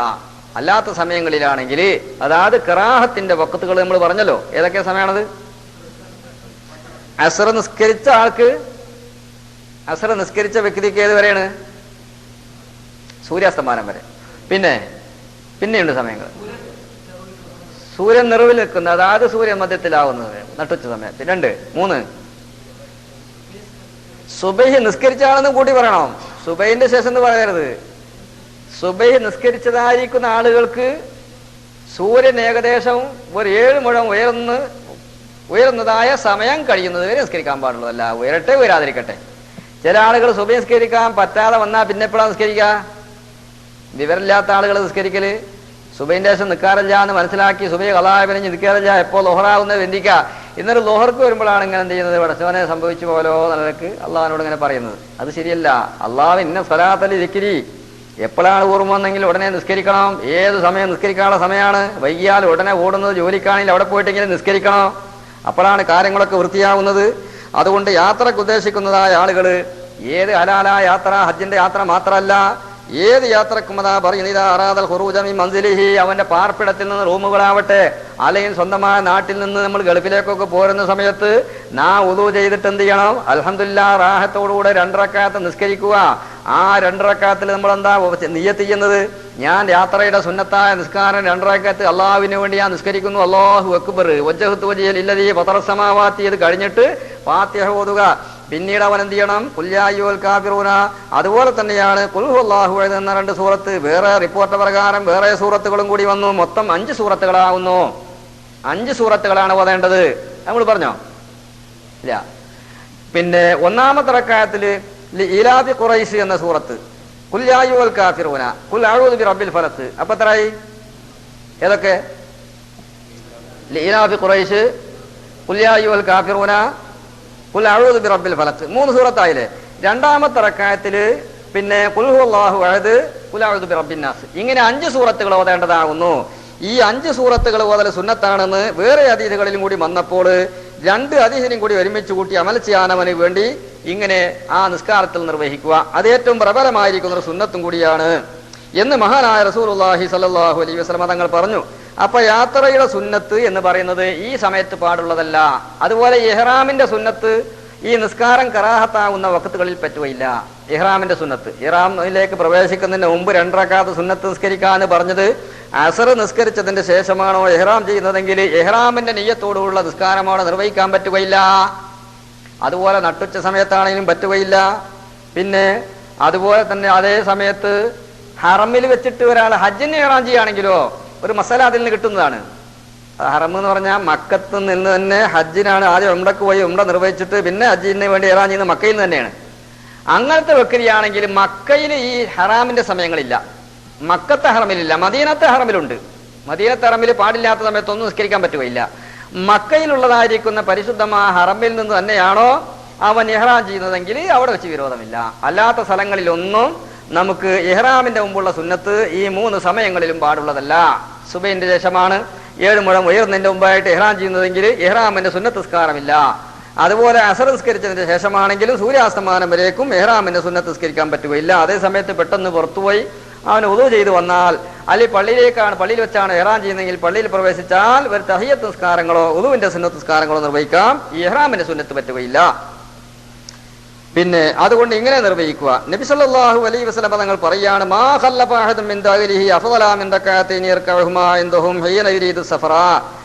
അല്ലാത്ത സമയങ്ങളിലാണെങ്കിൽ, അതായത് കറാഹത്തിന്റെ വഖത്തുകൾ നമ്മൾ പറഞ്ഞല്ലോ. ഏതൊക്കെ സമയമാണത്? അസ്ർ നിസ്കരിച്ച ആൾക്ക്, അസ്ർ നിസ്കരിച്ച വ്യക്തിക്ക് ഏത് വരെയാണ്? സൂര്യാസ്തമാനം വരെ. പിന്നെയുണ്ട് സമയങ്ങൾ. സൂര്യൻ നിറവിൽ നിൽക്കുന്നത്, അതായത് സൂര്യൻ മധ്യത്തിലാവുന്നത് നട്ടുച്ച സമയത്ത്. 2, 3 സുബഹി നിസ്കരിച്ചാണെന്ന് കൂട്ടി പറയണം. സുബഹിന്റെ ശേഷം എന്ന് പറയരുത്. സുബഹി നിസ്കരിച്ചതായിരിക്കുന്ന ആളുകൾക്ക് സൂര്യൻ ഏകദേശം ഒരു 7 മുഴം ഉയർന്നതായ സമയം കഴിയുന്നത് വരെ നിസ്കരിക്കാൻ പാടുള്ളതല്ല. ഉയരട്ടെ ഉയരാതിരിക്കട്ടെ. ചില ആളുകൾ സുബഹി നിസ്കരിക്കാൻ പറ്റാതെ വന്നാൽ പിന്നെ എപ്പോഴാണ് നിസ്കരിക്കുക? വിവരമില്ലാത്ത ആളുകൾ നിസ്കരിക്കല് സുബഹിന്റെ ശേഷം നിൽക്കാറില്ല എന്ന് മനസ്സിലാക്കി സുബഹി ഖളാ പിരിഞ്ഞ് നിൽക്കാറില്ല, എപ്പോൾ ലോഹറാവുന്നത് വെന്തിക്കുക. ഇന്നൊരു ലോഹർക്ക് വരുമ്പോഴാണ് ഇങ്ങനെ എന്ത് ചെയ്യുന്നത്? പടച്ചവനെ സംഭവിച്ചു പോലോ നിലക്ക് അള്ളാഹിനോട് ഇങ്ങനെ പറയുന്നത്. അത് ശരിയല്ല. അള്ളാഹു ഇന്ന സ്വലാത്തലി ദിക്രി, എപ്പോഴാണ് ഓർമ്മ വന്നെങ്കിൽ ഉടനെ നിസ്കരിക്കണം. ഏത് സമയം നിസ്കരിക്കാനുള്ള സമയമാണ്. വൈകിയാൽ ഉടനെ ഓടുന്നത് ജോലിക്കാണെങ്കിൽ അവിടെ പോയിട്ടെങ്കിലും നിസ്കരിക്കണം. അപ്പോഴാണ് കാര്യങ്ങളൊക്കെ വൃത്തിയാവുന്നത്. അതുകൊണ്ട് യാത്രക്ക് ഉദ്ദേശിക്കുന്നതായ ആളുകൾ ഏത് ഹലാലായ യാത്ര, ഹജ്ജിന്റെ യാത്ര മാത്രമല്ല, ഏത് യാത്രക്കും അതാ പറയുന്നത് അറാദൽ ഖുറൂജ മിൻ മൻസിലിഹി, അവന്റെ പാർപ്പിടത്തിൽ നിന്ന് റൂമുകളാവട്ടെ, അല്ലെങ്കിൽ സ്വന്തമായ നാട്ടിൽ നിന്ന് നമ്മൾ ഗൾഫിലേക്കൊക്കെ പോരുന്ന സമയത്ത് ഉളൂ ചെയ്തിട്ട് എന്ത് ചെയ്യണം? അൽഹംദുലില്ലാ റാഹത്തോടുകൂടെ 2 റക്അത്ത് നിസ്കരിക്കുക. ആ 2 റക്അത്തിൽ നമ്മൾ എന്താ നിയ്യത്ത് ചെയ്യുന്നത്? ഞാൻ യാത്രയുടെ സുന്നത്തായ നിസ്കാരം 2 റക്അത്ത് അള്ളാഹുവിന് വേണ്ടി ഞാൻ നിസ്കരിക്കുന്നു. അല്ലാഹു അക്ബർ, വജ്ജഹ്തു വജ്ഹിയ ലില്ലദീ ഫതറ സമാവാതി, ഇത് കഴിഞ്ഞിട്ട് ഫാത്തിഹ ഓതുക. പിന്നീട് അവൻ എന്ത് ചെയ്യണം? ഖുൽ യാ അയ്യുഹൽ കാഫിറൂന. അതുപോലെ തന്നെയാണ് ഖുൽ ഹുവല്ലാഹു അഹദ് എന്ന 2 സൂറത്ത്. വേറെ റിപ്പോർട്ട് പ്രകാരം വേറെ സൂറത്തുകളും കൂടി വന്നു. മൊത്തം 5 സൂറത്തുകളാവുന്നു. 5 സൂറത്തുകളാണ് ഓതേണ്ടത്. നമ്മൾ പറഞ്ഞോ? ഇല്ല. പിന്നെ 1-ാമത്തെ റക്അത്തില് ഇലാഫി ഖുറൈശ് എന്ന സൂറത്ത്, ഖുൽ യാ അയ്യുഹൽ കാഫിറൂന, ഖുൽ അഊദു ബിറബ്ബിൽ ഫലഖ്. അപ്പൊ എത്രയായി? ഏതൊക്കെ? ഇലാഫി ഖുറൈശ്, ഖുൽ യാ അയ്യുഹൽ കാഫിറൂന, ഖുൽ അഊദു ബിറബ്ബിൽ ഫലഖ്. 3 സൂറത്തായില്ലേ? 2-ാമത്തെ റക്അത്തില് പിന്നെ ഖുൽ ഹുവല്ലാഹു അഹദ്, ഖുൽ അഊദു ബിറബ്ബിൻ നാസ്. ഇങ്ങനെ 5 സൂറത്തുകൾ ഓതേണ്ടതാകുന്നു. ഈ 5 സൂറത്തുകൾ ഓതൽ സുന്നത്താണെന്ന് വേറെ ഹദീസുകളിലും കൂടി വന്നപ്പോൾ 2 ഹദീസിനും കൂടി ഒരുമിച്ച് കൂട്ടി അമൽ ചെയ്യാനവന് വേണ്ടി ഇങ്ങനെ ആ നിസ്കാരത്തിൽ നിർവഹിക്കുക. അത് ഏറ്റവും പ്രബലമായിരിക്കുന്ന ഒരു സുന്നത്തും കൂടിയാണ് എന്ന് മഹാനായ റസൂലുള്ളാഹി സ്വല്ലല്ലാഹു അലൈഹി വസല്ലം തങ്ങൾ പറഞ്ഞു. അപ്പൊ യാത്രയുടെ സുന്നത്ത് എന്ന് പറയുന്നത് ഈ സമയത്ത് പാടുള്ളതല്ല. അതുപോലെ ഇഹ്റാമിന്റെ സുന്നത്ത് ഈ നിസ്കാരം കറാഹത്താവുന്ന വഖത്തുകളിൽ പറ്റുകയില്ല. ഇഹ്റാമിന്റെ സുന്നത്ത്, ഇഹ്റാമിലേക്ക് പ്രവേശിക്കുന്നതിന് മുമ്പ് 2 റക്അത്ത് സുന്നത്ത് നിസ്കരിക്കാന്ന് പറഞ്ഞത് അസർ നിസ്കരിച്ചതിന്റെ ശേഷമാണോ ഇഹ്റാം ചെയ്യുന്നതെങ്കിൽ ഇഹ്റാമിന്റെ നിയ്യത്തോടുള്ള നിസ്കാരമാണോ നിർവഹിക്കാൻ പറ്റുകയില്ല. അതുപോലെ നട്ടുച്ച സമയത്താണെങ്കിലും പറ്റുകയില്ല. പിന്നെ അതുപോലെ തന്നെ അതേ സമയത്ത് ഹറമിൽ വെച്ചിട്ട് ഒരാൾ ഹജ്ജിന് ഇഹ്റാം ചെയ്യുകയാണെങ്കിലോ ഒരു മസാല അതിൽ നിന്ന് കിട്ടുന്നതാണ്. ഹറം എന്ന് പറഞ്ഞാൽ മക്കത്ത് നിന്ന് തന്നെ ഹജ്ജിനാണ്. ആദ്യം ഉംറക്ക് പോയി ഉംറ നിർവഹിച്ചിട്ട് പിന്നെ ഹജ്ജിന് വേണ്ടി ഇഹ്റാം ചെയ്യുന്നത് മക്കയിൽ നിന്ന് തന്നെയാണ്. അങ്ങനത്തെ വെക്കരിയാണെങ്കിൽ മക്കയിൽ ഈ ഹറാമിന്റെ സമയങ്ങളില്ല. മക്കത്തെ ഹറമിലില്ല, മദീനത്തെ ഹറമിലുണ്ട്. മദീനത്തെ ഹറമിൽ പാടില്ലാത്ത സമയത്തൊന്നും നിസ്കരിക്കാൻ പറ്റുകയില്ല. മക്കയിലുള്ളതായിരിക്കുന്ന പരിശുദ്ധമായ ഹറമിൽ നിന്ന് തന്നെയാണോ അവൻ ഇഹ്റാം ചെയ്യുന്നതെങ്കിൽ അവിടെ വെച്ച് വിരോധമില്ല. അല്ലാത്ത സ്ഥലങ്ങളിലൊന്നും നമുക്ക് ഇഹ്റാമിന്റെ മുമ്പുള്ള സുന്നത്ത് ഈ 3 സമയങ്ങളിലും പാടുള്ളതല്ല. സുബഹിന്റെ ശേഷമാണ് 7 മുഴം ഉയർന്നതിന്റെ മുമ്പായിട്ട് ഇഹ്റാം ചെയ്യുന്നതെങ്കിൽ ഇഹ്റാമിന്റെ സുന്നത്ത് നിസ്കാരമില്ല. അതുപോലെ അസർ നിസ്കരിച്ചതിന്റെ ശേഷമാണെങ്കിലും സൂര്യാസ്തമാനം വരേക്കും ഇഹ്റാമിന്റെ സുന്നത്ത് നിസ്കരിക്കാൻ പറ്റുകയില്ല. അതേ സമയത്ത് പെട്ടെന്ന് പുറത്തുപോയി അവന് ഉളൂ ചെയ്തു വന്നാൽ, അല്ലെങ്കിൽ പള്ളിയിൽ വെച്ചാണ് ഇഹ്റാം ചെയ്യുന്നതെങ്കിൽ പള്ളിയിൽ പ്രവേശിച്ചാൽ ഒരു തഹിയ്യത്ത് നിസ്കാരങ്ങളോ ഉളുവിന്റെ സുന്നത്ത് നിസ്കാരങ്ങളോ നിർവഹിക്കാം. ഈ ഇഹ്റാമിന്റെ സുന്നത്ത് പറ്റുകയില്ല. പിന്നെ അതുകൊണ്ട് ഇങ്ങനെ നിർവഹിക്കുക. നബി സല്ലല്ലാഹു അലൈഹി വസല്ലം തങ്ങൾ പറയാണ്, മാ ഖല്ലഫ അഹദുൻ മിൻ ദാരിഹി അഫ്ളല മിൻ റകഅതൈനി യർകഉഹുമാ ഇൻദഹും ഹീന യുരീദു സഫറാ.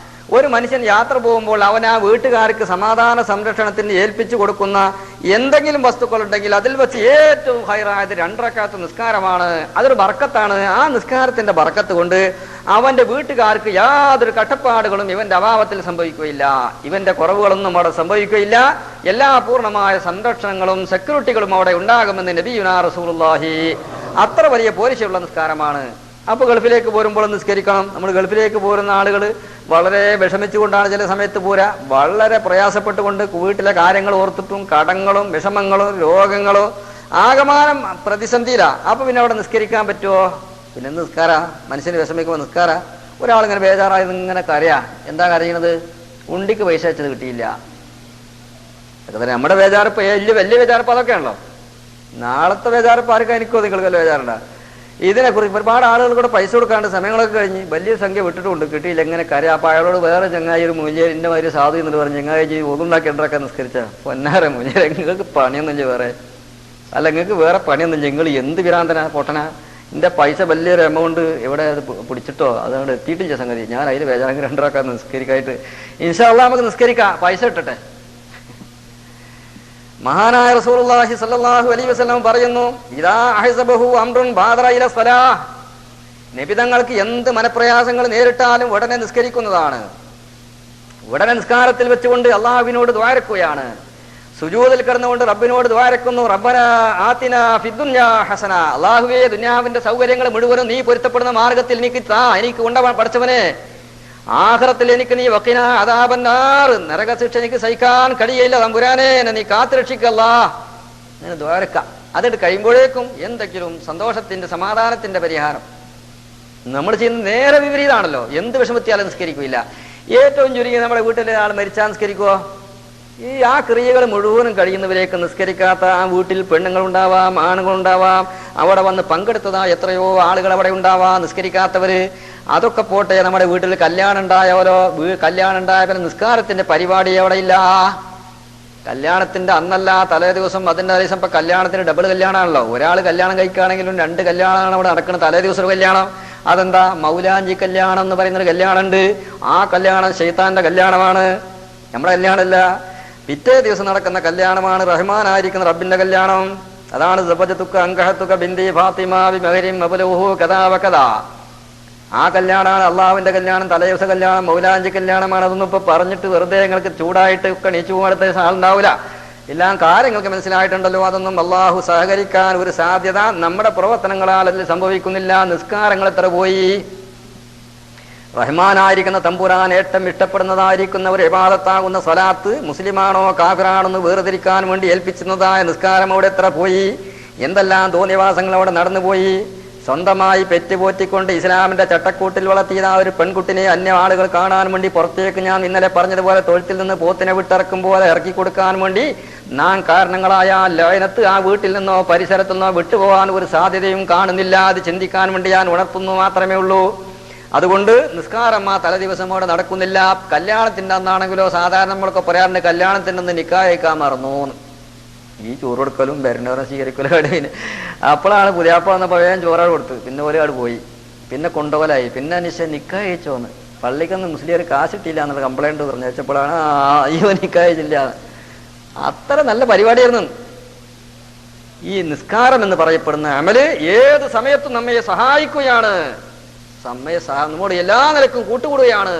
ഒരു മനുഷ്യൻ യാത്ര പോകുമ്പോൾ അവൻ ആ വീട്ടുകാർക്ക് സമാധാന സംരക്ഷണത്തിന് ഏൽപ്പിച്ചു കൊടുക്കുന്ന എന്തെങ്കിലും വസ്തുക്കളുണ്ടെങ്കിൽ അതിൽ വെച്ച് ഏറ്റവും ഹൈറായത് 2 റക്അത്ത് നിസ്കാരമാണ്. അതൊരു ബർക്കത്താണ്. ആ നിസ്കാരത്തിന്റെ ബർക്കത്ത് കൊണ്ട് അവന്റെ വീട്ടുകാർക്ക് യാതൊരു കട്ടപ്പാടുകളും ഇവന്റെ അഭാവത്തിൽ സംഭവിക്കുകയില്ല. ഇവന്റെ കുറവുകളൊന്നും അവിടെ സംഭവിക്കുകയില്ല. എല്ലാ പൂർണ്ണമായ സംരക്ഷണങ്ങളും സെക്യൂരിറ്റികളും അവിടെ ഉണ്ടാകുമെന്ന് നബിയുനാ റസൂലുള്ളാഹി. അത്ര വലിയ പോരിശയുള്ള നിസ്കാരമാണ്. അപ്പോൾ ഗൾഫിലേക്ക് പോരുമ്പോൾ നിസ്കരിക്കണം. നമ്മൾ ഗൾഫിലേക്ക് പോരുന്ന ആളുകൾ വളരെ വിഷമിച്ചുകൊണ്ടാണ് ചില സമയത്ത് പോരാ, വളരെ പ്രയാസപ്പെട്ടുകൊണ്ട് വീട്ടിലെ കാര്യങ്ങൾ ഓർത്തിട്ടും കടങ്ങളും വിഷമങ്ങളും രോഗങ്ങളും ആകമാനം പ്രതിസന്ധിയിലാണ്. അപ്പൊ പിന്നെ അവിടെ നിസ്കരിക്കാൻ പറ്റുമോ? പിന്നെ നിസ്കാര മനുഷ്യന് വിഷമിക്കുമ്പോൾ നിസ്കാര. ഒരാളിങ്ങനെ ബേജാറായി ഇങ്ങനെ കരയാ. എന്താ കരയണത്? ഉണ്ടിക്ക് പൈസ വെച്ചത് കിട്ടിയില്ല. അതൊക്കെ തന്നെ നമ്മുടെ ബേജാറിപ്പ്. വലിയ ബേജാറിപ്പ് അതൊക്കെയാണല്ലോ. നാളത്തെ ബേജാറിപ്പ് ആർക്കും എനിക്കോ നിങ്ങൾക്ക് വല്ല ബേജാറുണ്ടാ? ഇതിനെക്കുറിച്ച് ഒരുപാട് ആളുകൾ കൂടെ പൈസ കൊടുക്കാണ്ട് സമയങ്ങളൊക്കെ കഴിഞ്ഞ് വലിയ സംഖ്യ വിട്ടിട്ടുണ്ട്, കിട്ടിയില്ല, എങ്ങനെ കരയാ. അപ്പൊ അയാളോട് വേറെ ചങ്ങായി ഒരു മൂല്യം ഇന്ന മാതിരി സാധു എന്ന് പറഞ്ഞ് ചങ്ങായി ഒതുണ്ടാക്കി ഉണ്ടാക്കാൻ നിസ്കരിച്ച പൊന്നാര മൂല്യം, നിങ്ങൾക്ക് പണിയൊന്നുമില്ല വേറെ, അല്ല നിങ്ങൾക്ക് വേറെ പണിയൊന്നുമില്ല, നിങ്ങൾ എന്ത് വിരാന്തന പൊട്ടന, എന്റെ പൈസ വലിയൊരു എമൗണ്ട് എവിടെ അത് പിടിച്ചിട്ടോ അതുകൊണ്ട് എത്തിയിട്ടില്ല സംഗതി, ഞാൻ അതിൽ വേജാറെങ്കിൽ രണ്ടാക്കാൻ നിസ്കരിക്കായിട്ട് ഇൻഷാ അല്ലാഹ് നമുക്ക് നിസ്കരിക്കാം, പൈസ ഇട്ടട്ടെ. മഹാനായ റസൂലുള്ളാഹി സ്വല്ലല്ലാഹു അലൈഹി വസല്ലം പറയുന്നു, ഇദാ അഹ്സബഹു അംറുൻ ബാദറ ഇല സ്വലാഹ്, നബി തങ്ങൾക്ക് എന്ത് മനപ്രയാസങ്ങൾ നേരിട്ടാലും ഉടനെ നിസ്കരിക്കുന്നതാണ്. ഉടനെ നിസ്കാരത്തിൽ വെച്ചുകൊണ്ട് അള്ളാഹുവിനോട് ദ്വാരക്കുകയാണ്. സുജൂദിൽ കിടന്നുകൊണ്ട് റബ്ബിനോട് ദ്വാരക്കുന്നു, റബ്ബനാ ആതിനാ ഫിദ്ദുനിയാ ഹസന, അല്ലാഹുവേ ദുനിയാവിന്റെ സൗകര്യങ്ങൾ മുഴുവനും നീ പൊരുത്തപ്പെടുന്ന മാർഗത്തിൽ എനിക്ക് താ, എനിക്ക് കൊണ്ടുപോകാൻ പഠിച്ചവനെ. ആഖിറത്തിൽ എനിക്ക് നീ വഖിനാ അദാബന്നാർ, നരകശിക്ഷ എനിക്ക് സഹിക്കാൻ കഴിയില്ല തമ്പുരാനെ, എന്നെ നീ കാത്തുരക്ഷിക്കല്ലാ എന്ന് ദ്വാരക്ക. അതിട്ട് കഴിയുമ്പോഴേക്കും എന്തെങ്കിലും സന്തോഷത്തിന്റെ സമാധാനത്തിന്റെ പരിഹാരം. നമ്മൾ ചെയ്യുന്ന നേരെ വിപരീതമാണല്ലോ. എന്ത് വിഷമത്തിയാലും നിസ്കരിക്കില്ല. ഏറ്റവും ചുരുങ്ങി നമ്മുടെ വീട്ടിലെ ആൾ മരിച്ചാൽ നിസ്കരിക്കുവോ? ആ ക്രിയകൾ മുഴുവനും കഴിയുന്നവരേക്ക് നിസ്കരിക്കാത്ത ആ വീട്ടിൽ പെണ്ണുങ്ങളുണ്ടാവാം, ആണുങ്ങളുണ്ടാവാം, അവിടെ വന്ന് പങ്കെടുത്തതാ എത്രയോ ആളുകൾ അവിടെ ഉണ്ടാവാം നിസ്കരിക്കാത്തവര്. അതൊക്കെ പോട്ടെ, നമ്മുടെ വീട്ടിൽ കല്യാണം ഉണ്ടായവരോ, കല്യാണം ഉണ്ടായവരെ നിസ്കാരത്തിന്റെ പരിപാടി അവിടെ ഇല്ല. കല്യാണത്തിന്റെ അന്നല്ല തലേ ദിവസം, അതിന്റെ തലേ ദിവസം. ഇപ്പൊ കല്യാണത്തിന് ഡബിൾ കല്യാണമാണല്ലോ. ഒരാൾ കല്യാണം കഴിക്കുകയാണെങ്കിലും 2 കല്യാണമാണ് അവിടെ നടക്കുന്നത്. തലേ ദിവസം ഒരു കല്യാണം, അതെന്താ മൗലാഞ്ചി കല്യാണം എന്ന് പറയുന്നൊരു കല്യാണം ഉണ്ട്. ആ കല്യാണം ശൈത്താന്റെ കല്യാണമാണ്, നമ്മുടെ കല്യാണമല്ല. പിറ്റേ ദിവസം നടക്കുന്ന കല്യാണമാണ് റഹ്മാനായിരിക്കുന്ന റബ്ബിന്റെ കല്യാണം. അതാണ് സബജതുക അൻകഹതുക ബിന്തി ഫാത്തിമ ബിമഹരിൻ മബ്ലൂഹു കദാ വകദാ. ആ കല്യാണമാണ് അള്ളാഹുവിന്റെ കല്യാണം, തലേദിവസ കല്യാണം, മൗലാഞ്ചി കല്യാണമാണ്. അതൊന്നും ഇപ്പൊ പറഞ്ഞിട്ട് വെറുതെ നിങ്ങൾക്ക് ചൂടായിട്ട് ഒക്കെ നീച്ചു പോകാത്ത ആളുണ്ടാവില്ല. എല്ലാം കാര്യങ്ങൾക്ക് മനസ്സിലായിട്ടുണ്ടല്ലോ. അതൊന്നും അള്ളാഹു സഹകരിക്കാൻ ഒരു സാധ്യത നമ്മുടെ പ്രവർത്തനങ്ങളാൽ അതിൽ സംഭവിക്കുന്നില്ല. നിസ്കാരങ്ങൾ എത്ര പോയി? റഹ്മാനായിരിക്കുന്ന തമ്പുരാൻ ഏറ്റവും ഇഷ്ടപ്പെടുന്നതായിരിക്കുന്ന ഒരു ഇബാദത്താകുന്ന സ്വലാത്ത് മുസ്ലിമാണോ കാഫിറാണെന്ന് വേർതിരിക്കാൻ വേണ്ടി ഏൽപ്പിച്ചിരുന്നതായ നിസ്കാരം അവിടെ എത്ര പോയി? എന്തെല്ലാം തോന്നിവാസങ്ങൾ അവിടെ നടന്നുപോയി? സ്വന്തമായി പെറ്റുപോറ്റിക്കൊണ്ട് ഇസ്ലാമിന്റെ ചട്ടക്കൂട്ടിൽ വളർത്തിയ ഒരു പെൺകുട്ടിനെ അന്യ ആളുകൾ കാണാൻ വേണ്ടി പുറത്തേക്ക്, ഞാൻ ഇന്നലെ പറഞ്ഞതുപോലെ തൊഴുത്തിൽ നിന്ന് പോത്തിനെ വിട്ടിറക്കും പോലെ ഇറക്കി കൊടുക്കാൻ വേണ്ടി നാം കാരണങ്ങളായ ലയനത്ത് ആ വീട്ടിൽ നിന്നോ പരിസരത്തു നിന്നോ വിട്ടുപോകാൻ ഒരു സാധ്യതയും കാണുന്നില്ല. അത് ചിന്തിക്കാൻ വേണ്ടി ഞാൻ ഉണർത്തുന്നു മാത്രമേ ഉള്ളൂ. അതുകൊണ്ട് നിസ്കാരം ആ തലേ ദിവസം അവിടെ നടക്കുന്നില്ല. കല്യാണത്തിന്റെ അന്നാണെങ്കിലോ സാധാരണ നമ്മളൊക്കെ പറയാറുണ്ട്, കല്യാണത്തിന്റെ ഒന്ന് നിക്കായക്കാൻ മറന്നു. ഈ ചോറ് കൊടുക്കലും ഭരണവരം സ്വീകരിക്കലും ഇടയിൽ അപ്പോഴാണ് പുതിയാപ്പ വന്നപ്പോൾ വേഗം ചോറാട് കൊടുത്ത്, പിന്നെ ഒരാൾ പോയി, പിന്നെ കൊണ്ടുപോലായി, പിന്നെ നിക്കായച്ചോന്ന് പള്ളിക്കൊന്നും മുസ്ലിം കാശിട്ടില്ല എന്നുള്ള കംപ്ലൈന്റ് പറഞ്ഞു വെച്ചപ്പോഴാണ് അയ്യോ നിക്കായച്ചില്ല. അത്ര നല്ല പരിപാടിയായിരുന്നു. ഈ നിസ്കാരം എന്ന് പറയപ്പെടുന്ന അമല് ഏത് സമയത്തും നമ്മെ സഹായിക്കുകയാണ്, നമ്മോട് എല്ലാ നിലക്കും കൂട്ടുകൂടുകയാണ്.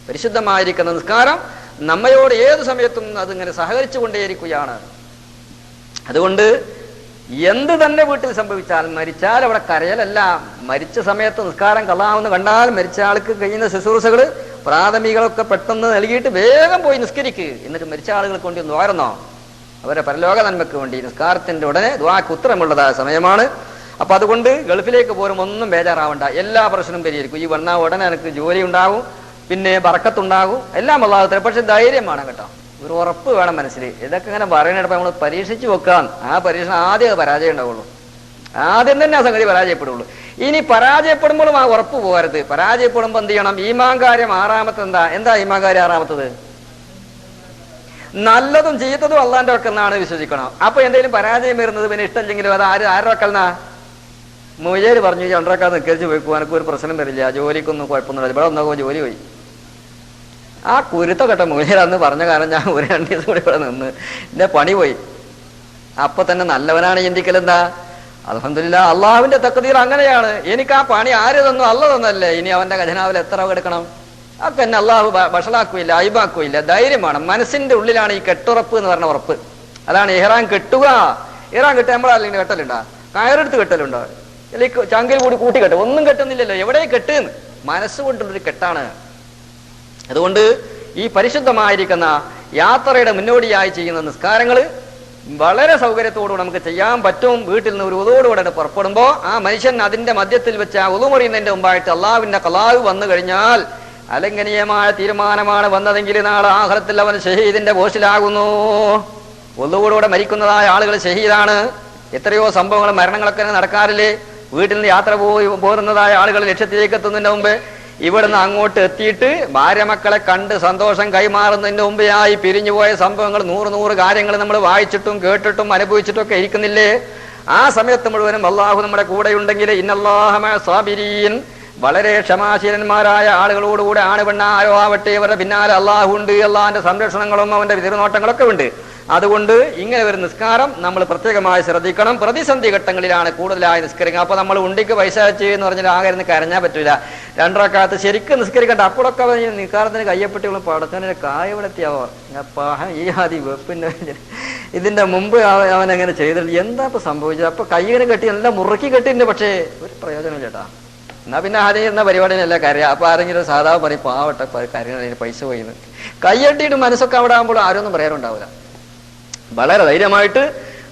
പരിശുദ്ധമായിരിക്കുന്ന നിസ്കാരം നമ്മയോട് ഏത് സമയത്തും അതിങ്ങനെ സഹകരിച്ചു കൊണ്ടേയിരിക്കുകയാണ്. അതുകൊണ്ട് എന്ത് തന്നെ വീട്ടിൽ സംഭവിച്ചാൽ, മരിച്ചാൽ അവിടെ കരയലല്ല. മരിച്ച സമയത്ത് നിസ്കാരം കളാമെന്ന് കണ്ടാൽ മരിച്ച ആൾക്ക് കഴിയുന്ന ശുശ്രൂഷകൾ പ്രാഥമികളൊക്കെ പെട്ടെന്ന് നൽകിയിട്ട് വേഗം പോയി നിസ്കരിക്ക്. എന്നിട്ട് മരിച്ച ആളുകൾക്ക് വേണ്ടി ഒന്ന് വാരുന്നോ, അവരെ പരലോക നന്മയ്ക്ക് വേണ്ടി. നിസ്കാരത്തിന്റെ ഉടനെ ദുആക്ക് ഉത്തരമുള്ളതായ സമയമാണ്. അപ്പൊ അതുകൊണ്ട് ഗൾഫിലേക്ക് പോരും ഒന്നും ബേജാറാവണ്ട, എല്ലാ പ്രശ്നവും പരിഹരിക്കും. ഈ വന്ന ഉടനെ എനിക്ക് ജോലി ഉണ്ടാകും, പിന്നെ ബറക്കത്തുണ്ടാകും, എല്ലാം അല്ലാതെ. പക്ഷെ ധൈര്യമാണ് കേട്ടോ, ഒരു ഉറപ്പ് വേണം മനസ്സിൽ. ഇതൊക്കെ ഇങ്ങനെ പറയണപ്പോൾ നമ്മൾ പരീക്ഷിച്ച് വെക്കാൻ. ആ പരീക്ഷണം ആദ്യം പരാജയം ഉണ്ടാവുള്ളൂ, ആദ്യം തന്നെ ആ സംഗതി പരാജയപ്പെടുള്ളൂ. ഇനി പരാജയപ്പെടുമ്പോഴും ആ ഉറപ്പ് പോകരുത്. പരാജയപ്പെടുമ്പോൾ എന്ത് ചെയ്യണം? ഈമാൻ കാര്യം ആറാമത്തെ എന്താ ഈമാൻ കാര്യം ആറാമത്തത്? നല്ലതും ചീത്തതും അള്ളാന്റെ വക്കൽന്നാണ് വിശ്വസിക്കണം. അപ്പൊ എന്തെങ്കിലും പരാജയം വരുന്നത് പിന്നെ ഇഷ്ടമില്ലെങ്കിലും അത് ആരുടെ വക്കൽന്നാ? മുയല് പറഞ്ഞു 2 റക്അത്ത് നിസ്കരിച്ച് പോയിക്കോ, എനിക്ക് ഒരു പ്രശ്നം വരില്ല, ജോലിക്കൊന്നും കുഴപ്പമൊന്നുമില്ല, ഇവിടെ ഒന്നോ ജോലി പോയി. ആ കുരുത്തക്കെട്ട മുയലാന്ന് പറഞ്ഞ കാരണം ഞാൻ ഒരു 2 ദിവസം കൂടി ഇവിടെ നിന്ന് എന്റെ പണി പോയി. അപ്പൊ തന്നെ നല്ലവനാണ് ചിന്തിക്കലെന്താ? അൽഹംദുലില്ലാഹ്, അള്ളാഹുവിന്റെ തഖ്ദീർ അങ്ങനെയാണ്. എനിക്ക് ആ പണി ആര് തന്നു? അള്ള തന്നല്ലേ. ഇനി അവന്റെ ഖജനാവിൽ എത്ര എടുക്കണം? അതൊക്കെ എന്നെ അള്ളാഹു വഷളാക്കുകയില്ല, അയിബാക്കുകയില്ല. ധൈര്യം വേണം. മനസ്സിന്റെ ഉള്ളിലാണ് ഈ കെട്ടുറപ്പ് എന്ന് പറഞ്ഞ ഉറപ്പ്. അതാണ് ഇഹ്റാം കെട്ടുക. ഇഹ്റാം കെട്ടുക നമ്മളല്ലെങ്കിൽ കെട്ടലുണ്ടോ? കയറെടുത്ത് കെട്ടലുണ്ടോ? അല്ലെങ്കിൽ ചങ്കിൽ കൂടി കൂട്ടിക്കെട്ട്, ഒന്നും കെട്ടുന്നില്ലല്ലോ, എവിടെ കെട്ടുന്ന്? മനസ്സുകൊണ്ടുള്ളൊരു കെട്ടാണ്. അതുകൊണ്ട് ഈ പരിശുദ്ധമായിരിക്കുന്ന യാത്രയുടെ മുന്നോടിയായി ചെയ്യുന്ന നിസ്കാരങ്ങൾ വളരെ സൗകര്യത്തോടുകൂടെ നമുക്ക് ചെയ്യാൻ പറ്റും. വീട്ടിൽ നിന്ന് ഒരു ഉദോടുകൂടെ പുറപ്പെടുമ്പോൾ ആ മനുഷ്യൻ അതിന്റെ മധ്യത്തിൽ വെച്ച് ആ ഉദുമറിയുന്നതിന്റെ മുമ്പായിട്ട് അള്ളാഹുവിന്റെ ഖലാഹ് വന്നു കഴിഞ്ഞാൽ അലംഘനീയമായ തീരുമാനമാണ് വന്നതെങ്കിൽ നാളെ ആഖിറത്തിൽ അവൻ ഷഹീദിന്റെ പോസ്റ്റിലാകുന്നു. ഒന്നുകൂടെ മരിക്കുന്നതായ ആളുകൾ ഷഹീദാണ്. എത്രയോ സംഭവങ്ങൾ, മരണങ്ങളൊക്കെ നടക്കാറില്ലേ? വീട്ടിൽ നിന്ന് യാത്ര പോരുന്നതായ ആളുകൾ ലക്ഷ്യത്തിലേക്ക് എത്തുന്നതിന് മുമ്പ് ഇവിടുന്ന് അങ്ങോട്ട് എത്തിയിട്ട് ഭാര്യ മക്കളെ കണ്ട് സന്തോഷം കൈമാറുന്നതിന് മുമ്പെയായി പിരിഞ്ഞുപോയ സംഭവങ്ങൾ 100 കാര്യങ്ങൾ നമ്മൾ വായിച്ചിട്ടും കേട്ടിട്ടും അനുഭവിച്ചിട്ടും ഒക്കെ ഇരിക്കുന്നില്ലേ? ആ സമയത്ത് മുഴുവനും അള്ളാഹു നമ്മുടെ കൂടെയുണ്ടെങ്കിൽ ഇന്നല്ലാഹ മഅ സാബിരീൻ, വളരെ ക്ഷമാശീലന്മാരായ ആളുകളോടുകൂടെ ആണ് പെണ്ണ ആരോ ആവട്ടെ ഇവരുടെ പിന്നാലെ അള്ളാഹു ഉണ്ട്. അള്ളാഹിന്റെ സംരക്ഷണങ്ങളും അവന്റെ വിതിർനോട്ടങ്ങളൊക്കെ ഉണ്ട്. അതുകൊണ്ട് ഇങ്ങനെ ഒരു നിസ്കാരം നമ്മൾ പ്രത്യേകമായി ശ്രദ്ധിക്കണം. പ്രതിസന്ധി ഘട്ടങ്ങളിലാണ് കൂടുതലായി നിസ്കരിക്കുക. അപ്പൊ നമ്മൾ ഉണ്ടിക്ക് പൈസ വെച്ച് എന്ന് പറഞ്ഞാൽ ആകെ ഇരുന്ന് കരഞ്ഞാൽ പറ്റൂല. 2 റക്അത്ത് ശരിക്കും നിസ്കരിക്കണ്ട. അപ്പോഴൊക്കെ നിസ്കാരത്തിന് കയ്യപ്പെട്ടുള്ള പടച്ചവനെ കായവിടെത്തിയാവോ ഈ ആദി വെപ്പിന്റെ ഇതിന്റെ മുമ്പ് അവൻ അങ്ങനെ ചെയ്തില്ല. എന്താ ഇപ്പൊ സംഭവിച്ചത്? അപ്പൊ കയ്യിനെ കെട്ടി നല്ല മുറുക്കി കെട്ടിണ്ട്, പക്ഷേ ഒരു പ്രയോജനം ചേട്ടാ. എന്നാ പിന്നെ ആദ്യം ഇരുന്ന പരിപാടിനല്ല കരയാ. അപ്പൊ ആരെങ്കിലും സാധാ പറയും പാവട്ടെ കരഞ്ഞ പൈസ പോയിന്ന്. കയ്യട്ടിയിട്ട് മനസ്സൊക്കെ അവിടെ ആകുമ്പോൾ ആരൊന്നും പറയാനുണ്ടാവില്ല. വളരെ ധൈര്യമായിട്ട്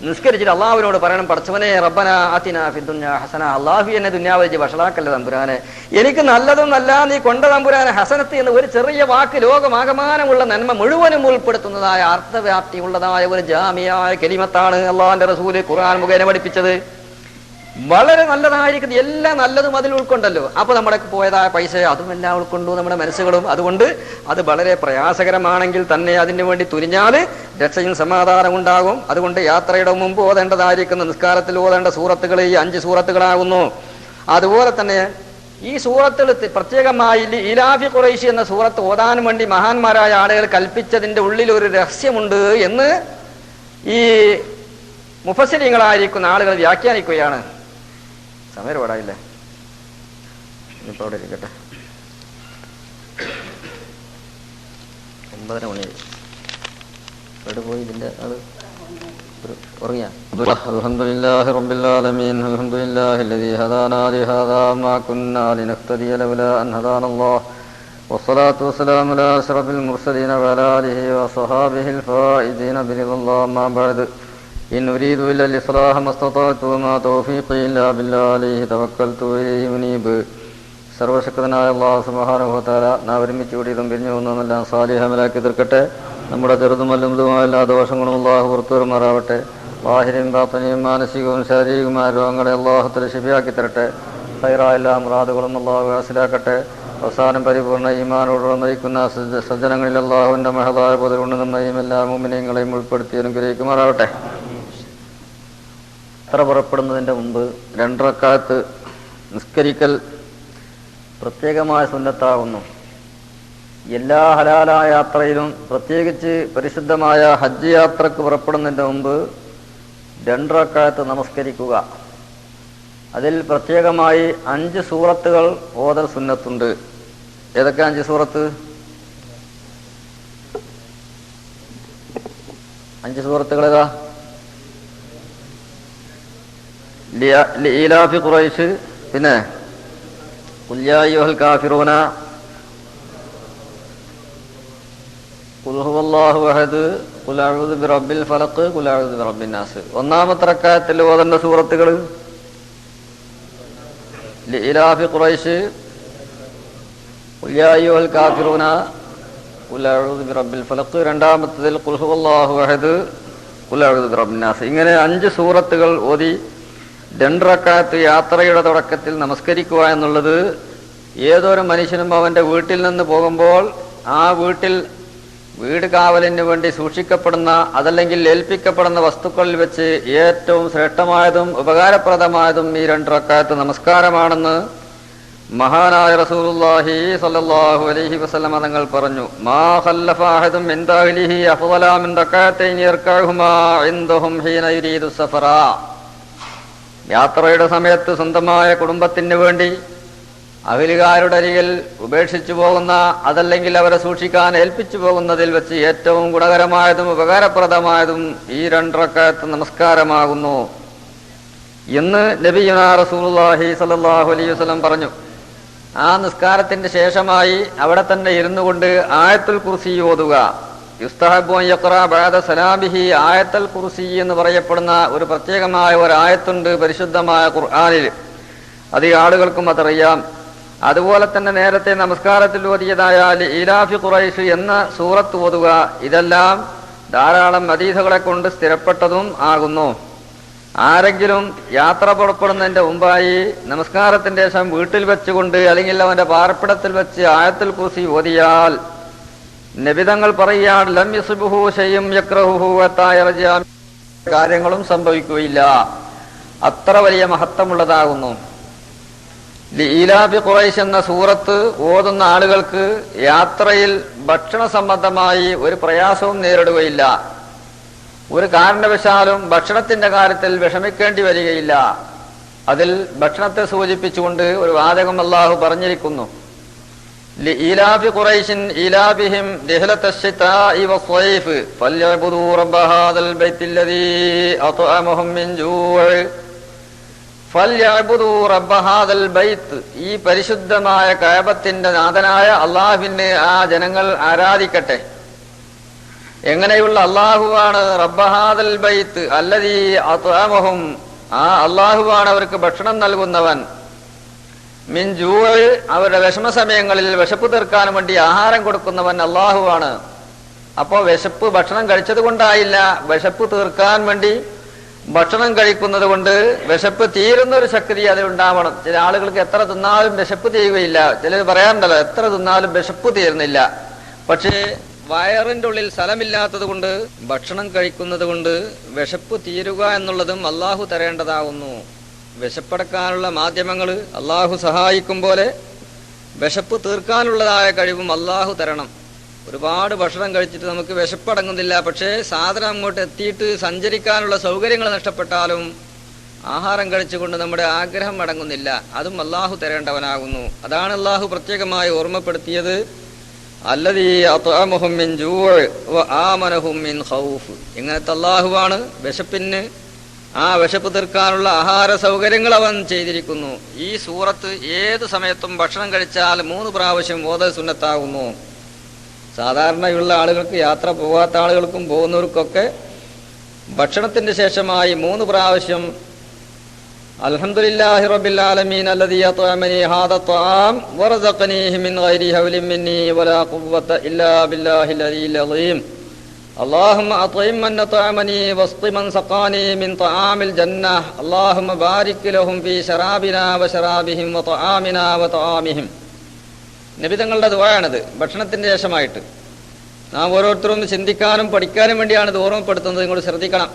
നിസ്കരിച്ചിട്ട് അള്ളാഹുവിനോട് പറയണം, പടച്ചവനെ റബ്ബന ആതിനാ ഫിദ്ദുനിയ ഹസന, അള്ളാഹു എന്നെ ദുനിയാവ് വെച്ച് വഷളാക്കല്ല തമ്പുരാനെ, എനിക്ക് നല്ലതും നല്ല നീ കൊണ്ട തമ്പുരാനെ. ഹസനത്ത് എന്ന ഒരു ചെറിയ വാക്ക് ലോകമാകമാനമുള്ള നന്മ മുഴുവനും ഉൾപ്പെടുത്തുന്നതായ അർത്ഥവ്യാപ്തി ഉള്ളതായ ഒരു ജാമിയായ കലിമത്താണ് അള്ളാഹിന്റെ റസൂല് ഖുർആൻ മുഖേന പഠിപ്പിച്ചത്. വളരെ നല്ലതായിരിക്കും, എല്ലാം നല്ലതും അതിൽ ഉൾക്കൊണ്ടല്ലോ. അപ്പൊ നമ്മുടെ പോയതായ പൈസ അതും എല്ലാം ഉൾക്കൊണ്ടു നമ്മുടെ മനസ്സുകളും. അതുകൊണ്ട് അത് വളരെ പ്രയാസകരമാണെങ്കിൽ തന്നെ അതിനു വേണ്ടി തുനിഞ്ഞാല് രക്ഷയും സമാധാനം ഉണ്ടാകും. അതുകൊണ്ട് യാത്രയുടെ മുമ്പ് ഓതേണ്ടതായിരിക്കുന്ന നിസ്കാരത്തിൽ ഓതേണ്ട സൂറത്തുകൾ ഈ 5 സൂറത്തുകളാകുന്നു. അതുപോലെ തന്നെ ഈ സൂറത്തുകൾ പ്രത്യേകമായി ഇലാഫി ഖുറൈശി എന്ന സൂറത്ത് ഓതാൻ വേണ്ടി മഹാന്മാരായ ആളുകൾ കൽപ്പിച്ചതിന്റെ ഉള്ളിൽ ഒരു രഹസ്യമുണ്ട് എന്ന് ഈ മുഫസ്സിരീങ്ങളായിരിക്കുന്ന ആളുകൾ വ്യാഖ്യാനിക്കുകയാണ്. സമയം പാടായില്ലേ? ഇനിയിപ്പോൾ അവിടെ ഇരിക്കട്ടെ. 9:30 മണി എവിടെ പോയി ഇതിന്റെ ആള് ഉറങ്ങിയ? അൽഹംദുലില്ലാഹി റബ്ബിൽ ആലമീൻ, അൽഹംദുലില്ലാഹി അല്ലദീ ഹദാനാ ലിഹാദാ മാ കുന്നാ ലിനഹ്തദിയ ലൗലാ അൻ ഹദാനല്ലാഹ് വസ്സലാത്തു വസ്സലാമു അലാ അശ്റഫിൽ മുർസലീന വഅലാ ആലിഹി വസഹാബിഹിൽ ഫായിദീന ബിറിദല്ലാഹി മാ ബഅദ്. إن أريد إلا الإصلاح ما استطعت وما توفيقي إلا بالله عليه توكلت وإليه منيب. സർവശക്തനായ അല്ലാഹു സുബ്ഹാനഹു വ തആല നാം ഒരുമിച്ച് കൂടിയതും പിരിഞ്ഞു പോകുന്നതെല്ലാം സാലിഹമലാക്കി തീർക്കട്ടെ. നമ്മുടെ ചെറുതും വലുതുമായ എല്ലാ ദോഷങ്ങളും അല്ലാഹു പുറത്തുവരുമാറാവട്ടെ. വാഹിരും ബാത്തിനും മാനസികവും ശാരീരികവുമായ രോഗങ്ങളെ അല്ലാഹു തആല ശിഫയാക്കി തരട്ടെ. ഖൈറായ എല്ലാ മുറാദുകളും അല്ലാഹു ഹാസിലാക്കട്ടെ. അവസാനം പരിപൂർണ്ണ ഈമാനോട് നയിക്കുന്ന സജ്ജനങ്ങളിൽ അല്ലാഹുവിന്റെ മഹദായ പൊതു കൊണ്ട് നമ്മയും എല്ലാ മുഅ്മിനീങ്ങളെയും ഉൾപ്പെടുത്തി അനുഗ്രഹിക്കുമാറാവട്ടെ. യാത്ര പുറപ്പെടുന്നതിൻ്റെ മുമ്പ് 2 റക്അത്ത് നിസ്കരിക്കൽ പ്രത്യേകമായ സുന്നത്താകുന്നു. എല്ലാ ഹലാലായ യാത്രയിലും പ്രത്യേകിച്ച് പരിശുദ്ധമായ ഹജ്ജ് യാത്രക്ക് പുറപ്പെടുന്നതിൻ്റെ മുമ്പ് 2 റക്അത്ത് നമസ്കരിക്കുക. അതിൽ പ്രത്യേകമായി 5 സൂറത്തുകൾ ഓതൽ സുന്നത്തുണ്ട്. ഏതൊക്കെ 5 സൂറത്ത്? 5 സൂറത്തുകൾ ഏതാ? ലീലാഫി ഖുറൈശ്, പിന്നെ ഖുൽ യാ അയ്യുഹൽ കാഫിറൂന, ഖുൽ ഹുവല്ലാഹു അഹദ്, ഖുൽ അഊദു ബിറബ്ബിൽ ഫലഖ്, ഖുൽ അഊദു ബിറബ്ബിൻ നാസ്. ഒന്നാമത്തെ റക്അത്തിൽ ഓതേണ്ട സൂറത്തുകൾ ലീലാഫി ഖുറൈശ്, ഖുൽ യാ അയ്യുഹൽ കാഫിറൂന, ഖുൽ അഊദു ബിറബ്ബിൽ ഫലഖ്. രണ്ടാമത്തേതിൽ ഖുൽ ഹുവല്ലാഹു അഹദ്, ഖുൽ അഊദു ബിറബ്ബിൻ നാസ്. ഇങ്ങനെ 5 സൂറത്തുകൾ ഓതി 2 റക്അത്ത് യാത്രയുടെ തുടക്കത്തിൽ നമസ്കരിക്കുക എന്നുള്ളത് ഏതൊരു മനുഷ്യനും അവന്റെ വീട്ടിൽ നിന്ന് പോകുമ്പോൾ ആ വീട് കാവലിന് വേണ്ടി സൂക്ഷിക്കപ്പെടുന്ന അതല്ലെങ്കിൽ ഏൽപ്പിക്കപ്പെടുന്ന വസ്തുക്കളിൽ വെച്ച് ഏറ്റവും ശ്രേഷ്ഠമായതും ഉപകാരപ്രദമായതും ഈ 2 റക്അത്ത് നമസ്കാരമാണെന്ന് മഹാനായ റസൂലുള്ളാഹി സ്വല്ലല്ലാഹു അലൈഹി വസല്ലം തങ്ങൾ പറഞ്ഞു. മാ ഖല്ലഫ അഹദും മിൻ ദാഖിലിഹി അഫ്ളല മിൻ റക്അത്തൈനി യർകഉഹുമാ ഇൻദഹും ഹീന യുരീദു സഫറ. യാത്രയുടെ സമയത്ത് സ്വന്തമായ കുടുംബത്തിന് വേണ്ടി അഹലുകാരുടെ അരികിൽ ഉപേക്ഷിച്ചു പോകുന്ന അതല്ലെങ്കിൽ അവരെ സൂക്ഷിക്കാൻ ഏൽപ്പിച്ചു പോകുന്നതിൽ വെച്ച് ഏറ്റവും ഗുണകരമായതും ഉപകാരപ്രദമായതും ഈ 2 റക്അത്ത് നമസ്കാരമാകുന്നു. എന്ന് നബിയുനാ റസൂലുള്ളാഹി സ്വല്ലല്ലാഹു അലൈഹി വസല്ലം പറഞ്ഞു. ആ നിസ്കാരത്തിന്റെ ശേഷമായി അവിടെ തന്നെ ഇരുന്നു കൊണ്ട് ആയത്തുൽ കുർസി ഓതുക. യുസ്തഹബ്ബു അൻ യഖറഅ ബഅദ സലാമിഹി. ആയത്തുൽ കുർസി എന്ന് പറയപ്പെടുന്ന ഒരു പ്രത്യേകമായ ഒരു ആയത്തുണ്ട് പരിശുദ്ധമായ ഖുർആനിൽ. അധികം ആളുകൾക്കും അതറിയാം. അതുപോലെ തന്നെ നേരത്തെ നമസ്കാരത്തിൽ ഓതിയതായ ഇലാഫി ഖുറൈശ് എന്ന സൂറത്ത് ഓതുക. ഇതെല്ലാം ധാരാളം ഹദീസുകളെ കൊണ്ട് സ്ഥിരപ്പെട്ടതും ആകുന്നു. ആരെങ്കിലും യാത്ര പുറപ്പെടുന്നതിന്റെ മുമ്പായി നമസ്കാരത്തിന്റെ ശേഷം വീട്ടിൽ വെച്ചുകൊണ്ട് അല്ലെങ്കിൽ അവന്റെ പാർപ്പിടത്തിൽ വെച്ച് ആയത്തുൽ കുർസി ഓതിയാൽ നബിതങ്ങൾ പറയുകയാണ് ലം യസ്ബുഹു ശൈഉൻ യക്റഹുഹു ഹത്താ യർജിഅ. കാര്യങ്ങളും സംഭവിക്കുകയില്ല. അത്ര വലിയ മഹത്വമുള്ളതാകുന്നു. ലീലാഫി ഖുറൈശ് എന്ന സൂറത്ത് ഓതുന്ന ആളുകൾക്ക് യാത്രയിൽ ഭക്ഷണ സംബന്ധമായി ഒരു പ്രയാസവും നേരിടുകയില്ല. ഒരു കാരണവശാലും ഭക്ഷണത്തിന്റെ കാര്യത്തിൽ വിഷമിക്കേണ്ടി വരികയില്ല. അതിൽ ഭക്ഷണത്തെ സൂചിപ്പിച്ചുകൊണ്ട് ഒരു വാചകം അല്ലാഹു പറഞ്ഞിരിക്കുന്നു. ലീലാഫി ഖുറൈശിൻ ഈലാഫിഹിം റിഹ്ലത്തശ് ശിതാഇ വസ്സൈഫ് ഫൽയഅ്ബുദൂ റബ്ബ ഹാദൽ ബൈത്തില്ലദീ അത്അമഹും മിൻ ജൂഅ് ഫൽയഅ്ബുദൂ റബ്ബ ഹാദൽ ബൈത്ത്. ഈ പരിശുദ്ധമായ കഅബത്തിന്റെ നാഥനായ അല്ലാഹുവിനെ ആ ജനങ്ങൾ ആരാധിക്കട്ടെ. എങ്ങനെയുള്ള അല്ലാഹുവാണ്? റബ്ബ ഹാദൽ ബൈത്ത് അല്ലദീ അത്അമഹും. ആ അല്ലാഹുവാണ് അവർക്ക് ഭക്ഷണം നൽകുന്നവൻ. മിൻ ജൂഅ്, അവരുടെ വിഷമ സമയങ്ങളിൽ വിശപ്പ് തീർക്കാൻ വേണ്ടി ആഹാരം കൊടുക്കുന്നവൻ അല്ലാഹുവാണ്. അപ്പോ വിശപ്പ് ഭക്ഷണം കഴിച്ചത് കൊണ്ടായില്ല, വിശപ്പ് തീർക്കാൻ വേണ്ടി ഭക്ഷണം കഴിക്കുന്നത് കൊണ്ട് വിശപ്പ് തീരുന്ന ഒരു ശക്തി അതിലുണ്ടാവണം. ചില ആളുകൾക്ക് എത്ര തിന്നാലും വിശപ്പ് തീരുകയില്ല. ചിലർ പറയാറുണ്ടല്ലോ എത്ര തിന്നാലും വിശപ്പ് തീരുന്നില്ല. പക്ഷേ വയറിന്റെ ഉള്ളിൽ സ്ഥലമില്ലാത്തത് കൊണ്ട് ഭക്ഷണം കഴിക്കുന്നത് കൊണ്ട് വിശപ്പ് തീരുക എന്നുള്ളതും അള്ളാഹു തരേണ്ടതാവുന്നു. വിശപ്പടക്കാനുള്ള മാധ്യമങ്ങൾ അള്ളാഹു സഹായിക്കും പോലെ വിശപ്പ് തീർക്കാനുള്ളതായ കഴിവും അള്ളാഹു തരണം. ഒരുപാട് ഭക്ഷണം കഴിച്ചിട്ട് നമുക്ക് വിശപ്പടങ്ങുന്നില്ല. പക്ഷേ സാധനം അങ്ങോട്ട് എത്തിയിട്ട് സഞ്ചരിക്കാനുള്ള സൗകര്യങ്ങൾ നഷ്ടപ്പെട്ടാലും ആഹാരം കഴിച്ചുകൊണ്ട് നമ്മുടെ ആഗ്രഹം അടങ്ങുന്നില്ല. അതും അള്ളാഹു തരേണ്ടവനാകുന്നു. അതാണ് അള്ളാഹു പ്രത്യേകമായി ഓർമ്മപ്പെടുത്തിയത്. അല്ലദീ അത്അമഹും മിൻ ജൂഅ് വ ആമനഹും മിൻ ഖൗഫ്. ഇങ്ങനത്തെ അള്ളാഹുവാണ് വിശപ്പിന് ആ വിശപ്പ് തീർക്കാനുള്ള ആഹാര സൗകര്യങ്ങൾ അവൻ ചെയ്തിരിക്കുന്നു. ഈ സൂറത്ത് ഏത് സമയത്തും ഭക്ഷണം കഴിച്ചാൽ 3 പ്രാവശ്യം ഓതൽ സുന്നത്താകുന്നു. സാധാരണയുള്ള ആളുകൾക്ക്, യാത്ര പോകാത്ത ആളുകൾക്കും പോകുന്നവർക്കൊക്കെ ഭക്ഷണത്തിന്റെ ശേഷമായി 3 പ്രാവശ്യം അൽഹംദുലില്ലാഹി റബ്ബിൽ ആലമീൻ അല്ലദീ അത്അമനി ഹാദാ ത്വആം വറസഖനീഹി മിൻ ഗൈരി ഹൗലിൻ മിന്നി വലാ ഖുവ്വത ഇല്ലാ ബില്ലാഹിൽ അലിയിൽ അളീം اللهم أطعم من أطعمني واسق من سقاني من طعام الجنة اللهم بارك لهم في شرابنا وشرابهم وطعامنا وطعامهم. നബി തങ്ങളുടെ ദുആയാണിത് ഭക്ഷണത്തിന്റെ ശേഷമായിട്ട്. നാം ഓരോരുത്തരും ചിന്തിക്കാനും പഠിക്കാനും വേണ്ടിയാണ് ഇത് ഓർമ്മപ്പെടുത്തുന്നത്. നിങ്ങൾ ശ്രദ്ധിക്കണം.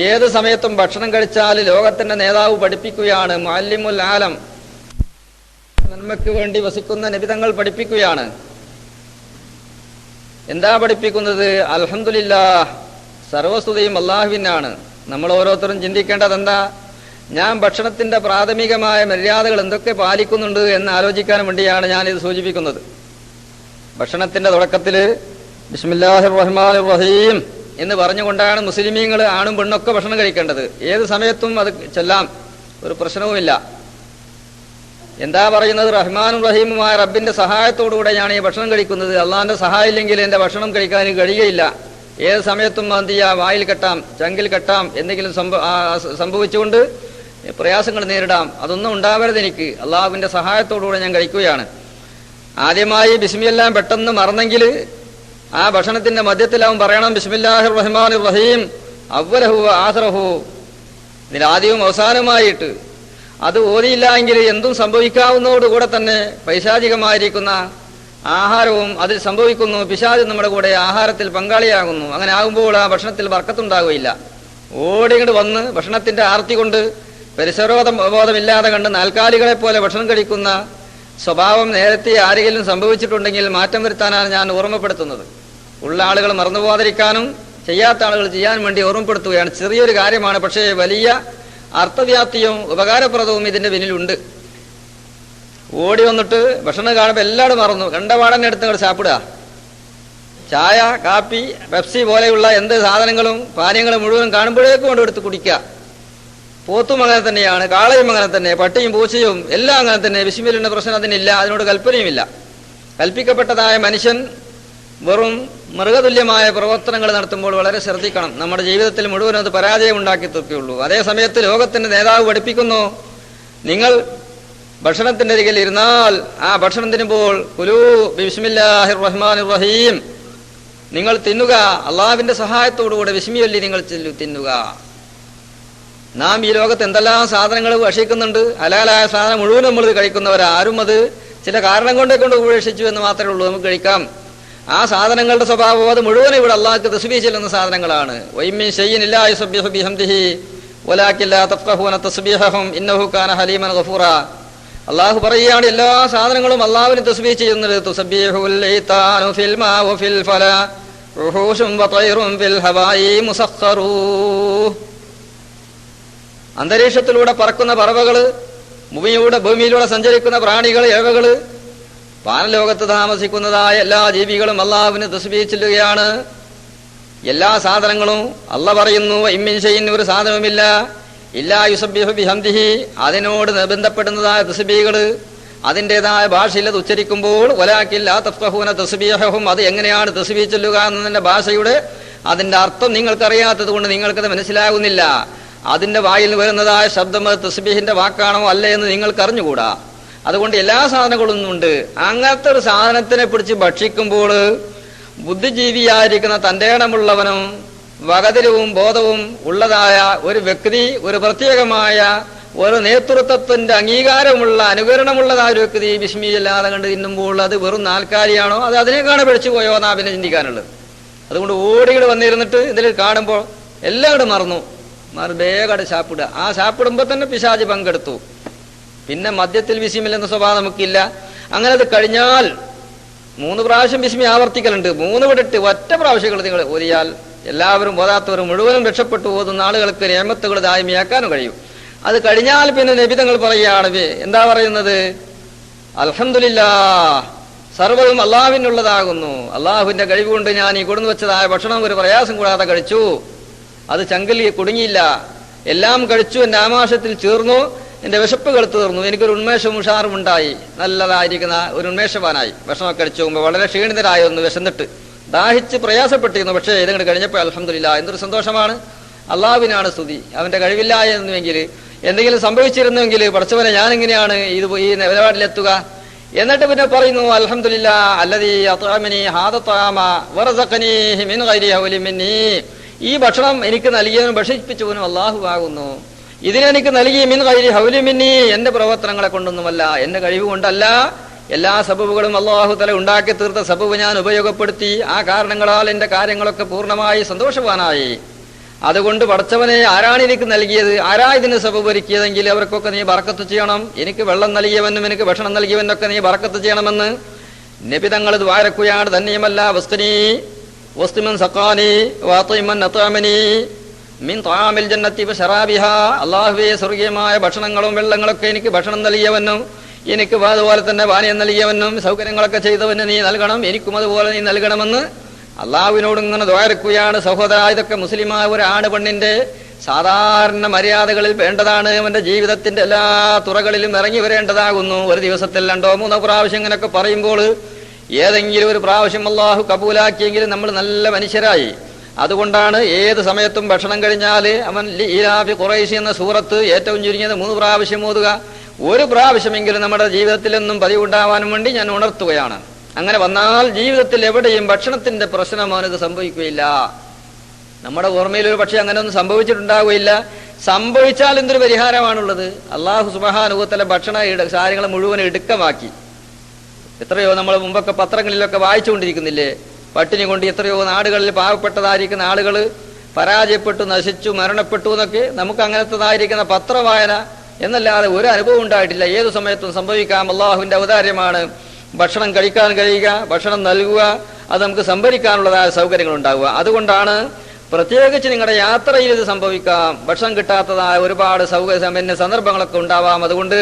ഏത് സമയത്തും ഭക്ഷണം കഴിച്ചാൽ ലോകത്തിന്റെ നേതാവ് പഠിപ്പിക്കുകയാണ്. മുഅല്ലിമുൽ ആലം, നന്മയ്ക്ക് വേണ്ടി വസിക്കുന്ന നബി തങ്ങൾ പഠിപ്പിക്കുകയാണ്. എന്താ പഠിപ്പിക്കുന്നത്? അൽഹംദുലില്ലാഹ്, സർവസ്തുതിയും അല്ലാഹുവിനാണ്. നമ്മൾ ഓരോരുത്തരും ചിന്തിക്കേണ്ടത് എന്താ? ഞാൻ ഭക്ഷണത്തിന്റെ പ്രാഥമികമായ മര്യാദകൾ എന്തൊക്കെ പാലിക്കുന്നുണ്ട് എന്ന് ആലോചിക്കാൻ വേണ്ടിയാണ് ഞാനിത് സൂചിപ്പിക്കുന്നത്. ഭക്ഷണത്തിന്റെ തുടക്കത്തിൽ ബിസ്മില്ലാഹിർ റഹ്മാനിർ റഹീം എന്ന് പറഞ്ഞുകൊണ്ടാണ് മുസ്ലിമീങ്ങൾ ആണും പെണ്ണൊക്കെ ഭക്ഷണം കഴിക്കേണ്ടത്. ഏത് സമയത്തും അത് ചെല്ലാം, ഒരു പ്രശ്നവുമില്ല. എന്താ പറയുന്നത്? റഹ്മാനും റഹീമുമായ റബ്ബിന്റെ സഹായത്തോടുകൂടെയാണ് ഈ ഭക്ഷണം കഴിക്കുന്നത്. അള്ളാഹിന്റെ സഹായം ഇല്ലെങ്കിൽ എന്റെ ഭക്ഷണം കഴിക്കാൻ കഴിയുകയില്ല. ഏത് സമയത്തും എന്ത് ചെയ്യാം? വായിൽ കെട്ടാം, ചങ്കിൽ കെട്ടാം, എന്തെങ്കിലും സംഭവിച്ചുകൊണ്ട് പ്രയാസങ്ങൾ നേരിടാം. അതൊന്നും ഉണ്ടാവരുത് എനിക്ക്. അള്ളാഹുവിന്റെ സഹായത്തോടുകൂടെ ഞാൻ കഴിക്കുകയാണ്. ആദ്യമായി ബിസ്മില്ലാം പെട്ടെന്ന് മറന്നെങ്കിൽ ആ ഭക്ഷണത്തിന്റെ മധ്യത്തിലാവും പറയണം ബിസ്മില്ലാഹിർ റഹ്മാനിർ റഹീം അവ്വലഹു ആഖിറഹു. ഇതിലാദ്യവും അവസാനമായിട്ട് അത് ഓതിയില്ല എങ്കിൽ എന്തും സംഭവിക്കാവുന്നതോടുകൂടെ തന്നെ പൈശാചികമായിരിക്കുന്ന ആഹാരവും അതിൽ സംഭവിക്കുന്നു. പിശാച് നമ്മുടെ കൂടെ ആഹാരത്തിൽ പങ്കാളിയാകുന്നു. അങ്ങനെ ആകുമ്പോൾ ആ ഭക്ഷണത്തിൽ ബർക്കത്തുണ്ടാകുകയില്ല. ഓടിങ്ങോട്ട് വന്ന് ഭക്ഷണത്തിന്റെ ആർത്തി കൊണ്ട് പരിസരബോധമില്ലാതെ കണ്ട് നാൽക്കാലികളെ പോലെ ഭക്ഷണം കഴിക്കുന്ന സ്വഭാവം നേരത്തെ ആരെങ്കിലും സംഭവിച്ചിട്ടുണ്ടെങ്കിൽ മാറ്റം വരുത്താനാണ് ഞാൻ ഓർമ്മപ്പെടുത്തുന്നത്. ഉള്ള ആളുകൾ മറന്നുപോകാതിരിക്കാനും ചെയ്യാത്ത ആളുകൾ ചെയ്യാൻ വേണ്ടി ഓർമ്മപ്പെടുത്തുകയാണ്. ചെറിയൊരു കാര്യമാണ്, പക്ഷേ വലിയ അർത്ഥവ്യാപ്തിയും ഉപകാരപ്രദവും ഇതിന്റെ പിന്നിലുണ്ട്. ഓടി വന്നിട്ട് ഭക്ഷണം കാണുമ്പോൾ എല്ലാവരും മറന്നു, കണ്ടപാടന്നെ എടുത്ത് നിങ്ങൾ സാപ്പിടുക. ചായ, കാപ്പി, പെപ്സി പോലെയുള്ള എന്ത് സാധനങ്ങളും പാനീയങ്ങളും മുഴുവൻ കാണുമ്പോഴേക്കും കൊണ്ട് എടുത്ത് കുടിക്കുക. പോത്തും അങ്ങനെ തന്നെയാണ്, കാളയും അങ്ങനെ തന്നെ, പട്ടിയും പൂച്ചയും എല്ലാം അങ്ങനെ തന്നെ. ബിസ്മില്ലിന്റെ പ്രശ്നം അതിനില്ല, അതിനോട് കൽപ്പനയുമില്ല. കൽപ്പിക്കപ്പെട്ടതായ മനുഷ്യൻ വെറും മൃഗതുല്യമായ പ്രവർത്തനങ്ങൾ നടത്തുമ്പോൾ വളരെ ശ്രദ്ധിക്കണം. നമ്മുടെ ജീവിതത്തിൽ മുഴുവനും അത് പരാജയം ഉണ്ടാക്കി തീർക്കുകയുള്ളൂ. അതേ സമയത്ത് ലോകത്തിന്റെ നേതാവ് പഠിപ്പിക്കുന്നു, നിങ്ങൾ ഭക്ഷണത്തിന്റെ അരികിൽ ഇരുന്നാൽ ആ ഭക്ഷണം തിന്നുമ്പോൾ കുലൂ ബിസ്മില്ലാഹിർ റഹ്മാനിർ റഹീം, നിങ്ങൾ തിന്നുക അള്ളാഹുവിന്റെ സഹായത്തോടുകൂടെ ബിസ്മില്ലി നിങ്ങൾ തിന്നുക. നാം ഈ ലോകത്ത് എന്തെല്ലാം സാധനങ്ങൾ ഭക്ഷിക്കുന്നുണ്ട്, ഹലാലായ സാധനം മുഴുവൻ നമ്മൾ കഴിക്കുന്നവരാരും അത് ചില കാരണം കൊണ്ട് ഉപേക്ഷിച്ചു എന്ന് മാത്രമേ ഉള്ളൂ. നമുക്ക് കഴിക്കാം. ആ സാധനങ്ങളുടെ സ്വഭാവം അത് മുഴുവൻ ഇവിടെ അള്ളാഹ്ക്ക് തസ്ബീഹ് ചെല്ലുന്ന സാധനങ്ങളാണ്. വൈമിൻ ശൈഇൻ ഇല്ലാ യുസബ്ബിഹു ബിഹംദിഹി വലാകിൻ ലാ തഫ്ഖഹൂന തസ്ബീഹഹും ഇന്നഹു കാന ഹലീമൻ ഗഫൂറ. അള്ളാഹു പറയുകയാണ്, എല്ലാ സാധനങ്ങളും അള്ളാഹുവിന് തസ്ബീഹ് ചെയ്യുന്നത്. തുസബ്ബിഹുൽ ലൈതാനു ഫിൽ മാ വഫിൽ ഫലാ റുഹൂശും വതൈറും ഫിൽ ഹവായി മുസഖറൂ. അന്തരീക്ഷത്തിലൂടെ പറക്കുന്ന പറവകള്, ഭൂമിയിലൂടെ സഞ്ചരിക്കുന്ന പ്രാണികൾ, ഏവകള്, വാനലോകത്ത് താമസിക്കുന്നതായ എല്ലാ ജീവികളും അള്ളാഹുവിന് തസ്ബീഹ് ചൊല്ലുകയാണ്. എല്ലാ സാധനങ്ങളും അള്ള പറയുന്നു, ഇമ്മിൻ ഷൈഇൻ, ഒരു സാധനവുമില്ല, ഇല്ലാ യുസബ്ബിഹു ബിഹംദിഹി, അതിനോട് ബന്ധപ്പെടുന്നതായ തസ്ബീഹുകൾ അതിൻ്റെതായ ഭാഷയിൽ അത് ഉച്ചരിക്കുമ്പോൾ വലാകിൻ ലാ തഫ്ഖഹൂന തസ്ബീഹഹും, അത് എങ്ങനെയാണ് തസ്ബീഹ് ചൊല്ലുക എന്നതിന്റെ ഭാഷയുടെ അതിന്റെ അർത്ഥം നിങ്ങൾക്കറിയാത്തത് കൊണ്ട് നിങ്ങൾക്കത് മനസ്സിലാകുന്നില്ല. അതിന്റെ വായിൽ വരുന്നതായ ശബ്ദം അത് തസ്ബീഹിന്റെ വാക്കാണോ അല്ലേ എന്ന് നിങ്ങൾക്ക് അറിഞ്ഞുകൂടാ. അതുകൊണ്ട് എല്ലാ സാധനങ്ങളും ഉണ്ട്. അങ്ങനത്തെ ഒരു സാധനത്തിനെ പിടിച്ച് ഭക്ഷിക്കുമ്പോൾ ബുദ്ധിജീവിയായിരിക്കുന്ന തന്റെ ഇടമുള്ളവനും വകതിരിവും ബോധവും ഉള്ളതായ ഒരു വ്യക്തി, ഒരു പ്രത്യേകമായ ഒരു നേതൃത്വത്തിന്റെ അംഗീകാരമുള്ള അനുകരണമുള്ളതായ ഒരു വ്യക്തി ബിസ്മില്ലാതെ കണ്ട് തിന്നുമ്പോൾ അത് വെറും നാൽക്കാലിയാണോ, അത് അതിനേക്കാണ് പിടിച്ചു പോയോ എന്നാ പിന്നെ ചിന്തിക്കാനുള്ളത്. അതുകൊണ്ട് ഓടികൾ വന്നിരുന്നിട്ട് ഇതിൽ കാണുമ്പോൾ എല്ലാവരും മറന്നു വേഗം ശാപ്പിടുക. ആ ശാപ്പിടുമ്പോൾ തന്നെ പിശാച് പങ്കെടുത്തു. പിന്നെ മദ്യത്തിൽ ബിസ്മില്ല എന്ന സ്വഭാവം നമുക്കില്ല. അങ്ങനെ അത് കഴിഞ്ഞാൽ 3 പ്രാവശ്യം ബിസ്മി ആവർത്തിക്കലുണ്ട്. 3 വിട്ടിട്ട് ഒറ്റ പ്രാവശ്യങ്ങൾ നിങ്ങൾ ഓതിയാൽ എല്ലാവരും ഓതാത്തവരും മുഴുവനും രക്ഷപ്പെട്ടു ഓതുന്ന ആളുകൾക്ക് നിയമത്തുകൾ ദായിമിയാക്കാനും കഴിയും. അത് കഴിഞ്ഞാൽ പിന്നെ നബിതങ്ങൾ പറയുകയാണ്, എന്താ പറയുന്നത്? അൽഹംദുലില്ലാഹ്, സർവ്വവും അള്ളാഹുവിനുള്ളതാകുന്നു. അള്ളാഹുവിന്റെ കഴിവ് കൊണ്ട് ഞാൻ ഈ കൊടുന്നു വെച്ചതായ ഭക്ഷണം ഒരു പ്രയാസം കൂടാതെ കഴിച്ചു. അത് ചങ്കിൽ കുടുങ്ങിയില്ല, എല്ലാം കഴിച്ചു, എന്റെ ആമാശത്തിൽ ചേർന്നു, എന്റെ വിശപ്പുകൾ തീർന്നു, എനിക്കൊരു ഉന്മേഷവും ഉഷാറും ഉണ്ടായി, നല്ലതായിരിക്കുന്ന ഒരു ഉന്മേഷവാനായി. ഭക്ഷണമൊക്കെ കഴിച്ചു പോകുമ്പോൾ വളരെ ക്ഷീണിതരായൊന്ന്, വിശന്നിട്ട് ദാഹിച്ച് പ്രയാസപ്പെട്ടിരുന്നു. പക്ഷേ ഇതങ്ങോട്ട് കഴിഞ്ഞപ്പോൾ അൽഹംദുലില്ലാഹ്, എന്തൊരു സന്തോഷമാണ്. അള്ളാഹുവിനാണ് സ്തുതി. അവന്റെ കഴിവില്ലായിരുന്നുവെങ്കിൽ, എന്തെങ്കിലും സംഭവിച്ചിരുന്നുവെങ്കിൽ പടച്ചവനെ ഞാനിങ്ങനെയാണ് ഈ നിലപാടിലെത്തുക. എന്നിട്ട് പിന്നെ പറയുന്നു, അൽഹംദുലില്ലാഹ് അല്ലദീ അത്അമനി ഹാദ തഅമ വറസഖനീഹി മിൻ ഗൈരി ഹൗലി മിന്നീ, ഈ ഭക്ഷണം എനിക്ക് നൽകിയവനും ഭക്ഷിപ്പിച്ചവനും അള്ളാഹു ആകുന്നു. ഇതിനെനിക്ക് നൽകി മിൻ ഗൈരി ഹൗലി മിന്നീ, എന്റെ പ്രവർത്തനങ്ങളെ കൊണ്ടൊന്നുമല്ല, എന്റെ കഴിവ് കൊണ്ടല്ല. എല്ലാ സബബുകളും അള്ളാഹു തആല ഉണ്ടാക്കി തീർത്ത സബബ് ഞാൻ ഉപയോഗപ്പെടുത്തി. ആ കാരണങ്ങളാൽ എന്റെ കാര്യങ്ങളൊക്കെ പൂർണ്ണമായി സന്തോഷവാനായി. അതുകൊണ്ട് പടച്ചവനെ, ആരാണ് എനിക്ക് നൽകിയത്, ആരാ ഇതിന് സബബ് ഒരുക്കിയതെങ്കിൽ അവർക്കൊക്കെ നീ ബർക്കത്ത് ചെയ്യണം. എനിക്ക് വെള്ളം നൽകിയവനും എനിക്ക് ഭക്ഷണം നൽകിയവനൊക്കെ നീ ബർക്കത്ത് ചെയ്യണമെന്ന് നബി തങ്ങൾ ദ്വാരക്കുകയാണ്. തന്നെയുമല്ല, വസ്തുമൻ സഖാനി വാതിമൻ അത്അമനി മിൻ തആമിൽ ജന്നത്തി വശറാബിഹാ, അല്ലാഹുവേ, സ്വർഗീയമായ ഭക്ഷണങ്ങളും വെള്ളങ്ങളൊക്കെ എനിക്ക് ഭക്ഷണം നൽകിയവനും എനിക്ക് അതുപോലെ തന്നെ പാനീയം നൽകിയവനും സൗകര്യങ്ങളൊക്കെ ചെയ്തവന് നീ നൽകണം, എനിക്കും അതുപോലെ നീ നൽകണമെന്ന് അള്ളാഹുവിനോട് ഇങ്ങനെ ദ്വാരക്കുകയാണ്. സഹോദര, ഇതൊക്കെ മുസ്ലിമായ ഒരു ആണ് പെണ്ണിന്റെ സാധാരണ മര്യാദകളിൽ വേണ്ടതാണ്. അവന്റെ ജീവിതത്തിന്റെ എല്ലാ തുറകളിലും ഇറങ്ങി വരേണ്ടതാകുന്നു. ഒരു ദിവസത്തിൽ 2-3 പ്രാവശ്യം ഇങ്ങനെയൊക്കെ പറയുമ്പോൾ ഏതെങ്കിലും ഒരു പ്രാവശ്യം അള്ളാഹു കബൂലാക്കിയെങ്കിൽ നമ്മൾ നല്ല മനുഷ്യരായി. അതുകൊണ്ടാണ് ഏത് സമയത്തും ഭക്ഷണം കഴിഞ്ഞാൽ അവൻ ലീലാഫി ഖുറൈശി എന്ന സൂറത്ത് ഏറ്റവും ചുരുങ്ങിയത് 3 പ്രാവശ്യം ഓതുക. ഒരു പ്രാവശ്യമെങ്കിലും നമ്മുടെ ജീവിതത്തിൽ നിന്നും പതിവുണ്ടാവാനും വേണ്ടി ഞാൻ ഉണർത്തുകയാണ്. അങ്ങനെ വന്നാൽ ജീവിതത്തിൽ എവിടെയും ഭക്ഷണത്തിന്റെ പ്രശ്നം അവനത് സംഭവിക്കുകയില്ല. നമ്മുടെ ഓർമ്മയിൽ ഒരു പക്ഷേ അങ്ങനെ ഒന്നും സംഭവിച്ചിട്ടുണ്ടാവുകയില്ല. സംഭവിച്ചാൽ എന്തൊരു പരിഹാരമാണുള്ളത്? അല്ലാഹു സുബ്ഹാനഹു വ തആല ഭക്ഷണ കാര്യങ്ങൾ മുഴുവൻ ഇടുക്കമാക്കി. എത്രയോ നമ്മൾ മുമ്പൊക്കെ പത്രങ്ങളിലൊക്കെ വായിച്ചുകൊണ്ടിരിക്കുന്നില്ലേ, പട്ടിണി കൊണ്ട് എത്രയോ നാടുകളിൽ പാവപ്പെട്ടതായിരിക്കുന്ന ആളുകൾ പരാജയപ്പെട്ടു, നശിച്ചു, മരണപ്പെട്ടു എന്നൊക്കെ. നമുക്ക് അങ്ങനത്തതായിരിക്കുന്ന പത്രവായന എന്നല്ലാതെ ഒരു അനുഭവം ഉണ്ടായിട്ടില്ല. ഏതു സമയത്തും സംഭവിക്കാം. അള്ളാഹുവിന്റെ ഔദാര്യമാണ് ഭക്ഷണം കഴിക്കാൻ കഴിയുക, ഭക്ഷണം നൽകുക, അത് നമുക്ക് സംഭരിക്കാനുള്ളതായ സൗകര്യങ്ങൾ ഉണ്ടാവുക. അതുകൊണ്ടാണ് പ്രത്യേകിച്ച് നിങ്ങളുടെ യാത്രയിൽ ഇത് സംഭവിക്കാം. ഭക്ഷണം കിട്ടാത്തതായ ഒരുപാട് സന്ദർഭങ്ങളൊക്കെ ഉണ്ടാവാം. അതുകൊണ്ട്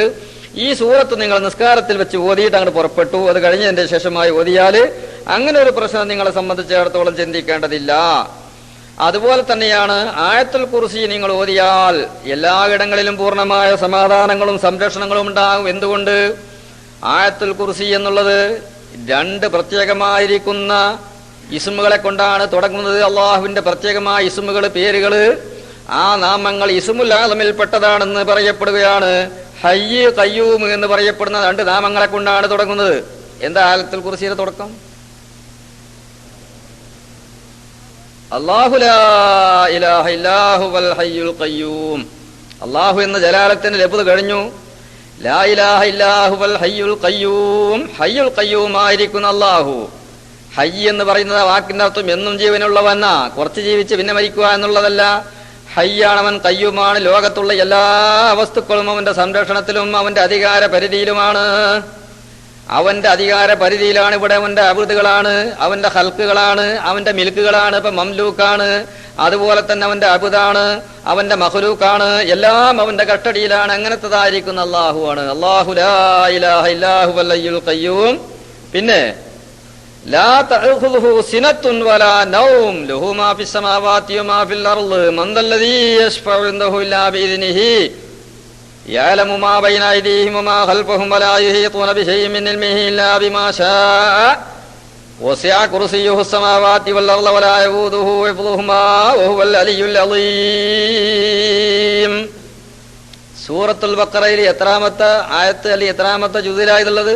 ഈ സൂറത്ത് നിങ്ങൾ നിസ്കാരത്തിൽ വെച്ച് ഓതിയിട്ട് അങ്ങോട്ട് പുറപ്പെട്ടു. അത് കഴിഞ്ഞതിന്റെ ശേഷമായി ഓതിയാൽ അങ്ങനെ ഒരു പ്രശ്നം നിങ്ങളെ സംബന്ധിച്ചിടത്തോളം ചിന്തിക്കേണ്ടതില്ല. അതുപോലെ തന്നെയാണ് ആയത്തുൽ കുർസി നിങ്ങൾ ഓതിയാൽ എല്ലായിടങ്ങളിലും പൂർണ്ണമായ സമാധാനങ്ങളും സംരക്ഷണങ്ങളും ഉണ്ടാകും. എന്തുകൊണ്ട്? ആയത്തുൽ കുർസി എന്നുള്ളത് രണ്ട് പ്രത്യേകമായിരിക്കുന്ന ഇസ്മുകളെ കൊണ്ടാണ് തുടങ്ങുന്നത്. അള്ളാഹുവിന്റെ പ്രത്യേകമായ ഇസ്മുകൾ, പേരുകൾ, ആ നാമങ്ങൾ ഇസ്മുൽ ആസമിൽ പെട്ടതാണെന്ന് പറയപ്പെടുകയാണ്. ഹയ്യ്, ഖയ്യൂം എന്ന് പറയപ്പെടുന്ന രണ്ട് നാമങ്ങളെ കൊണ്ടാണ് തുടങ്ങുന്നത്. എന്താ ആയത്തുൽ കുർസിയുടെ തുടക്കം? അല്ലാഹു ലാ ഇലാഹ ഇല്ലാഹു വൽ ഹയ്യുൽ ഖയ്യൂം. അല്ലാഹു എന്ന ജലാലത്തിന്റെ ലഫ്ദ് കഴിഞ്ഞു. ലാ ഇലാഹ ഇല്ലാഹു വൽ ഹയ്യുൽ ഖയ്യൂം. ഹയ്യുൽ ഖയ്യൂം ആയിരിക്കുന്ന അല്ലാഹു. ഹയ്യ് എന്ന് പറയുന്നത് വാക്കിന്റെ അർത്ഥം എന്നും ജീവനുള്ളവനാ, കുറച്ച് ജീവിച്ച് പിന്നെ മരിക്കുക എന്നുള്ളതല്ല. ഹയ്യാണവൻ, ഖയ്യൂമാണ്. ലോകത്തുള്ള എല്ലാ വസ്തുക്കളും അവന്റെ സംരക്ഷണത്തിലും അവന്റെ അധികാര പരിധിയിലുമാണ്. അവന്റെ അധികാര പരിധിയിലാണ്. ഇവിടെ അവന്റെ അബുദുകളാണ്, അവന്റെ ഹൽക്കുകളാണ്, അവന്റെ മിൽക്കുകളാണ്. ഇപ്പൊ മംലൂക്കാണ്, അതുപോലെ തന്നെ അവന്റെ അബുദാണ്, അവന്റെ മഖ്ലൂക്കാണ്, എല്ലാം അവന്റെ കസ്റ്റഡിയിലാണ്. അങ്ങനത്തതായിരിക്കുന്ന അല്ലാഹുവാണ്. അല്ലാഹു ലാ ഇലാഹ ഇല്ലാഹു വൽ ഹയ്യുൽ ഖയ്യൂം. പിന്നെ ലാ തഅഖുദുഹു സിനത്തുൻ വലാ നൗം ലഹു മാ ഫിസ് സമാവാതി വമാ ഫിൽ അർള് മൻ ദല്ലദീ യശ്ഫഉ ഇൻദഹു ഇല്ലാ ബിഇذനിഹി യഅലമു മാ ബൈന അയ്ദീഹിം വമാ ഖൽഫഹും വലാ യുഹീതുന ബിശൈഇൻ മിൻ ഇൽമിഹി ഇല്ലാ ബിമാ ശാഅ വസിഅ കുർസിയ്യുഹു സമാവാതി വൽ അർള വലാ യഊദുഹു ഹിഫ്ദുഹുമാ വഹുവൽ അലിയ്യുൽ അളീം. സൂറത്തുൽ ബഖറയിൽ എത്രാമത്തെ ആയത്ത് അല്ലെങ്കിൽ എത്രാമത്തെ ജുസിലായതുള്ളത്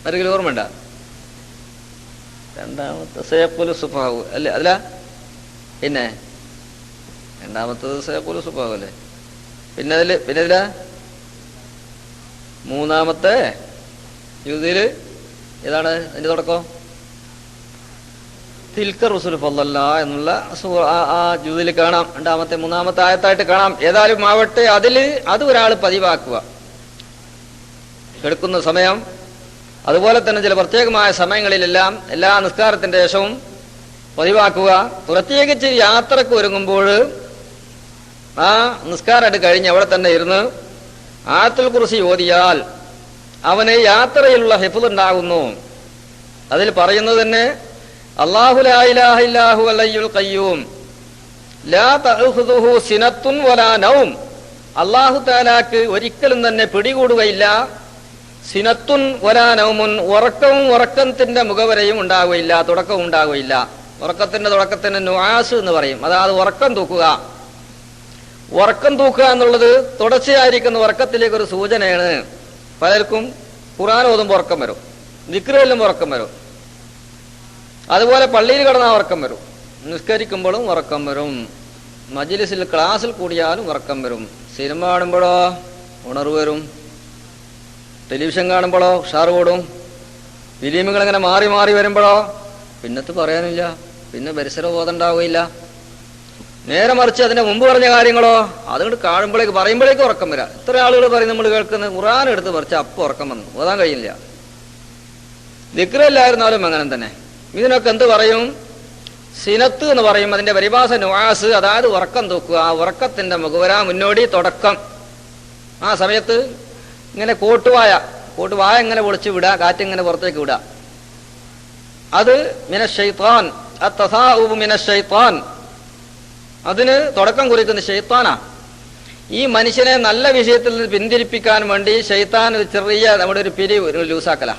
ആരെങ്കിലും ഓർമ്മയുണ്ട? രണ്ടാമത്തെ സയഖുലു സുഫാഹു അല്ലേ? അല്ല, പിന്നെ രണ്ടാമത്തത് സയഖുലു സുഫാഹു അല്ലേ? പിന്നെ ഇതിലാ മൂന്നാമത്തെ ജുസില് ഏതാണ് അതിന്റെ തുടക്കം? തിൽക റുസുൽ ഫളല്ല എന്നുള്ള ആ ജുസിൽ കാണാം. മൂന്നാമത്തെ ആയത്തായിട്ട് കാണാം. ഏതായാലും ആവട്ടെ, അത് ഒരാൾ പതിവാക്കുക. എടുക്കുന്ന സമയം, അതുപോലെ തന്നെ ചില പ്രത്യേകമായ സമയങ്ങളിലെല്ലാം എല്ലാ നിസ്കാരത്തിന്റെ ശേഷവും പതിവാക്കുക. പ്രത്യേകിച്ച് യാത്രക്ക് ഒരുങ്ങുമ്പോൾ ആ നിസ്കാരം കഴിഞ്ഞ് അവിടെ തന്നെ ഇരുന്ന് ആയത്തുൽ കുർസി ഓതിയാൽ അവന് യാത്രയിലുള്ള ഹിഫ്ള് ഉണ്ടാകുന്നു. അതിൽ പറയുന്നത് തന്നെ അല്ലാഹു ലാ ഇലാഹ ഇല്ലാഹു വൽ ഹയ്യുൽ ഖയ്യൂം ലാ തഅഖുദുഹു സിനത്തുൻ വലാ നൗം. അല്ലാഹു തആലാക്ക് ഒരിക്കലും തന്നെ പിടികൂടുകയില്ല. സിനത്തുൻ വലാ നൗമുൻ, ഉറക്കവും ഉറക്കത്തിന്റെ മുഖവരയും ഉണ്ടാവുകയില്ല, തുടക്കവും ഉണ്ടാവുകയില്ല. ഉറക്കത്തിന്റെ തുടക്കത്തിന് നുആസ് എന്ന് പറയും. അതായത് ഉറക്കം തൂക്കുക. ഉറക്കം തൂക്കുക എന്നുള്ളത് തുടർച്ചയായിരിക്കുന്ന ഉറക്കത്തിലേക്ക് ഒരു സൂചനയാണ്. പലർക്കും ഖുർആൻ ഓതുമ്പോൾ ഉറക്കം വരും, ദിക്ർ ചൊല്ലുമ്പോൾ ഉറക്കം വരും, അതുപോലെ പള്ളിയിൽ കിടന്നാൽ ഉറക്കം വരും, നിസ്കരിക്കുമ്പോഴും ഉറക്കം വരും, മജ്ലിസിൽ ക്ലാസ്സിൽ കൂടിയാലും ഉറക്കം വരും, സിനിമ കാണുമ്പോഴോ ഉണർവ് വരും, ടെലിവിഷൻ കാണുമ്പോഴോ ഉഷാറ് കൂടും, ഫിലിമുകൾ ഇങ്ങനെ മാറി മാറി വരുമ്പോഴോ പിന്നത്ത് പറയാനില്ല, പിന്നെ പരിസരബോധം ഉണ്ടാവുകയില്ല. നേരെ മറിച്ച് അതിന്റെ മുമ്പ് പറഞ്ഞ കാര്യങ്ങളോ അതുകൊണ്ട് പറയുമ്പോഴേക്കും ഉറക്കം വരാം. ഇത്ര ആളുകൾ പറയും നമ്മൾ കേൾക്കുന്നത് ഖുർആൻ എടുത്ത് പറിച്ച് അപ്പം ഉറക്കം വന്നു, ഓതാൻ കഴിയില്ല. ദിക്റല്ലായിരുന്നാലും അങ്ങനെ തന്നെ. ഇതിനൊക്കെ എന്ത് പറയും? സിനത്ത് എന്ന് പറയും. അതിന്റെ പരിഭാഷ നുആസ്, അതായത് ഉറക്കം തൂക്കുക. ആ ഉറക്കത്തിന്റെ മുഖവര, മുന്നോടി, തുടക്കം. ആ സമയത്ത് ഇങ്ങനെ കോട്ടുവായ ഇങ്ങനെ പൊളിച്ച് വിടുക, കാറ്റിങ്ങനെ പുറത്തേക്ക് വിടുക. അത് മിനശ്ശൈത്താൻ, അത്തസാഉബു മിനശ്ശൈത്താൻ. അതിന് തുടക്കം കുറിക്കുന്ന ശൈത്താനാ. ഈ മനുഷ്യനെ നല്ല വിഷയത്തിൽ നിന്ന് പിന്തിരിപ്പിക്കാൻ വേണ്ടി ശൈത്താൻ ഒരു ചെറിയ നമ്മുടെ ഒരു ഒരു ലൂസാക്കല.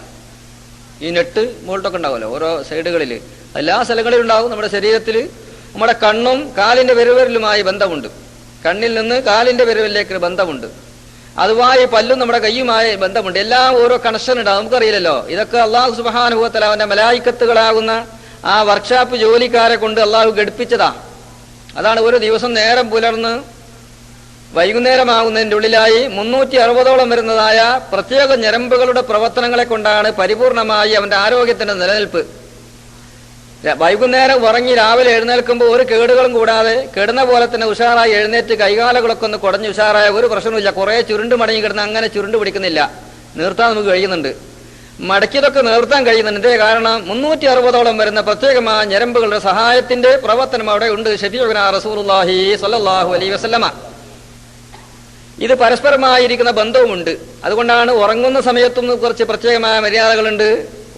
ഈ നെട്ട് മുകളിലൊക്കെ ഉണ്ടാവുമല്ലോ ഓരോ സൈഡുകളിൽ, എല്ലാ സ്ഥലങ്ങളിലും ഉണ്ടാവും. നമ്മുടെ ശരീരത്തിൽ നമ്മുടെ കണ്ണും കാലിന്റെ വിരലുമായി ബന്ധമുണ്ട്. കണ്ണിൽ നിന്ന് കാലിന്റെ വിരലിലേക്ക് ബന്ധമുണ്ട്. അതുമായി പല്ലും നമ്മുടെ കയ്യുമായി ബന്ധമുണ്ട്. എല്ലാം ഓരോ കണക്ഷൻ ഉണ്ടാവും. നമുക്കറിയില്ലല്ലോ. ഇതൊക്കെ അള്ളാഹു സുബ്ഹാനഹു വ തആല അവന്റെ മലായിക്കത്തുകളാകുന്ന ആ വർക്ക്ഷോപ്പ് ജോലിക്കാരെ കൊണ്ട് അള്ളാഹു ഘടിപ്പിച്ചതാ. അതാണ് ഒരു ദിവസം നേരം പുലർന്ന് വൈകുന്നേരമാകുന്നതിൻ്റെ ഉള്ളിലായി 360ഓളം വരുന്നതായ പ്രത്യേക ഞരമ്പുകളുടെ പ്രവർത്തനങ്ങളെ കൊണ്ടാണ് പരിപൂർണമായി അവന്റെ ആരോഗ്യത്തിന്റെ നിലനിൽപ്പ്. വൈകുന്നേരം ഉറങ്ങി രാവിലെ എഴുന്നേൽക്കുമ്പോൾ ഒരു കേടുകളും കൂടാതെ കിടന്ന പോലെ തന്നെ ഉഷാറായി എഴുന്നേറ്റ് കൈകാലുകളൊക്കെ ഒന്ന് കുടഞ്ഞ് ഉഷാറായ ഒരു പ്രശ്നമില്ല. കുറെ ചുരുണ്ട് മടങ്ങി കിടന്ന് അങ്ങനെ ചുരുണ്ട് പിടിക്കുന്നില്ല. നിർത്താൻ നമുക്ക് കഴിയുന്നുണ്ട്. മടക്കിയതൊക്കെ നിർത്താൻ കഴിയുന്നുണ്ട്. ഇതേ കാരണം 360ഓളം വരുന്ന പ്രത്യേകമായ ഞരമ്പുകളുടെ സഹായത്തിന്റെ പ്രവർത്തനം അവിടെ ഉണ്ട്. ശഫീഉനാ റസൂലുള്ളാഹി സ്വല്ലല്ലാഹു അലൈഹി വസല്ലമ. ഇത് പരസ്പരമായിരിക്കുന്ന ബന്ധവുമുണ്ട്. അതുകൊണ്ടാണ് ഉറങ്ങുന്ന സമയത്തും കുറച്ച് പ്രത്യേകമായ മര്യാദകളുണ്ട്.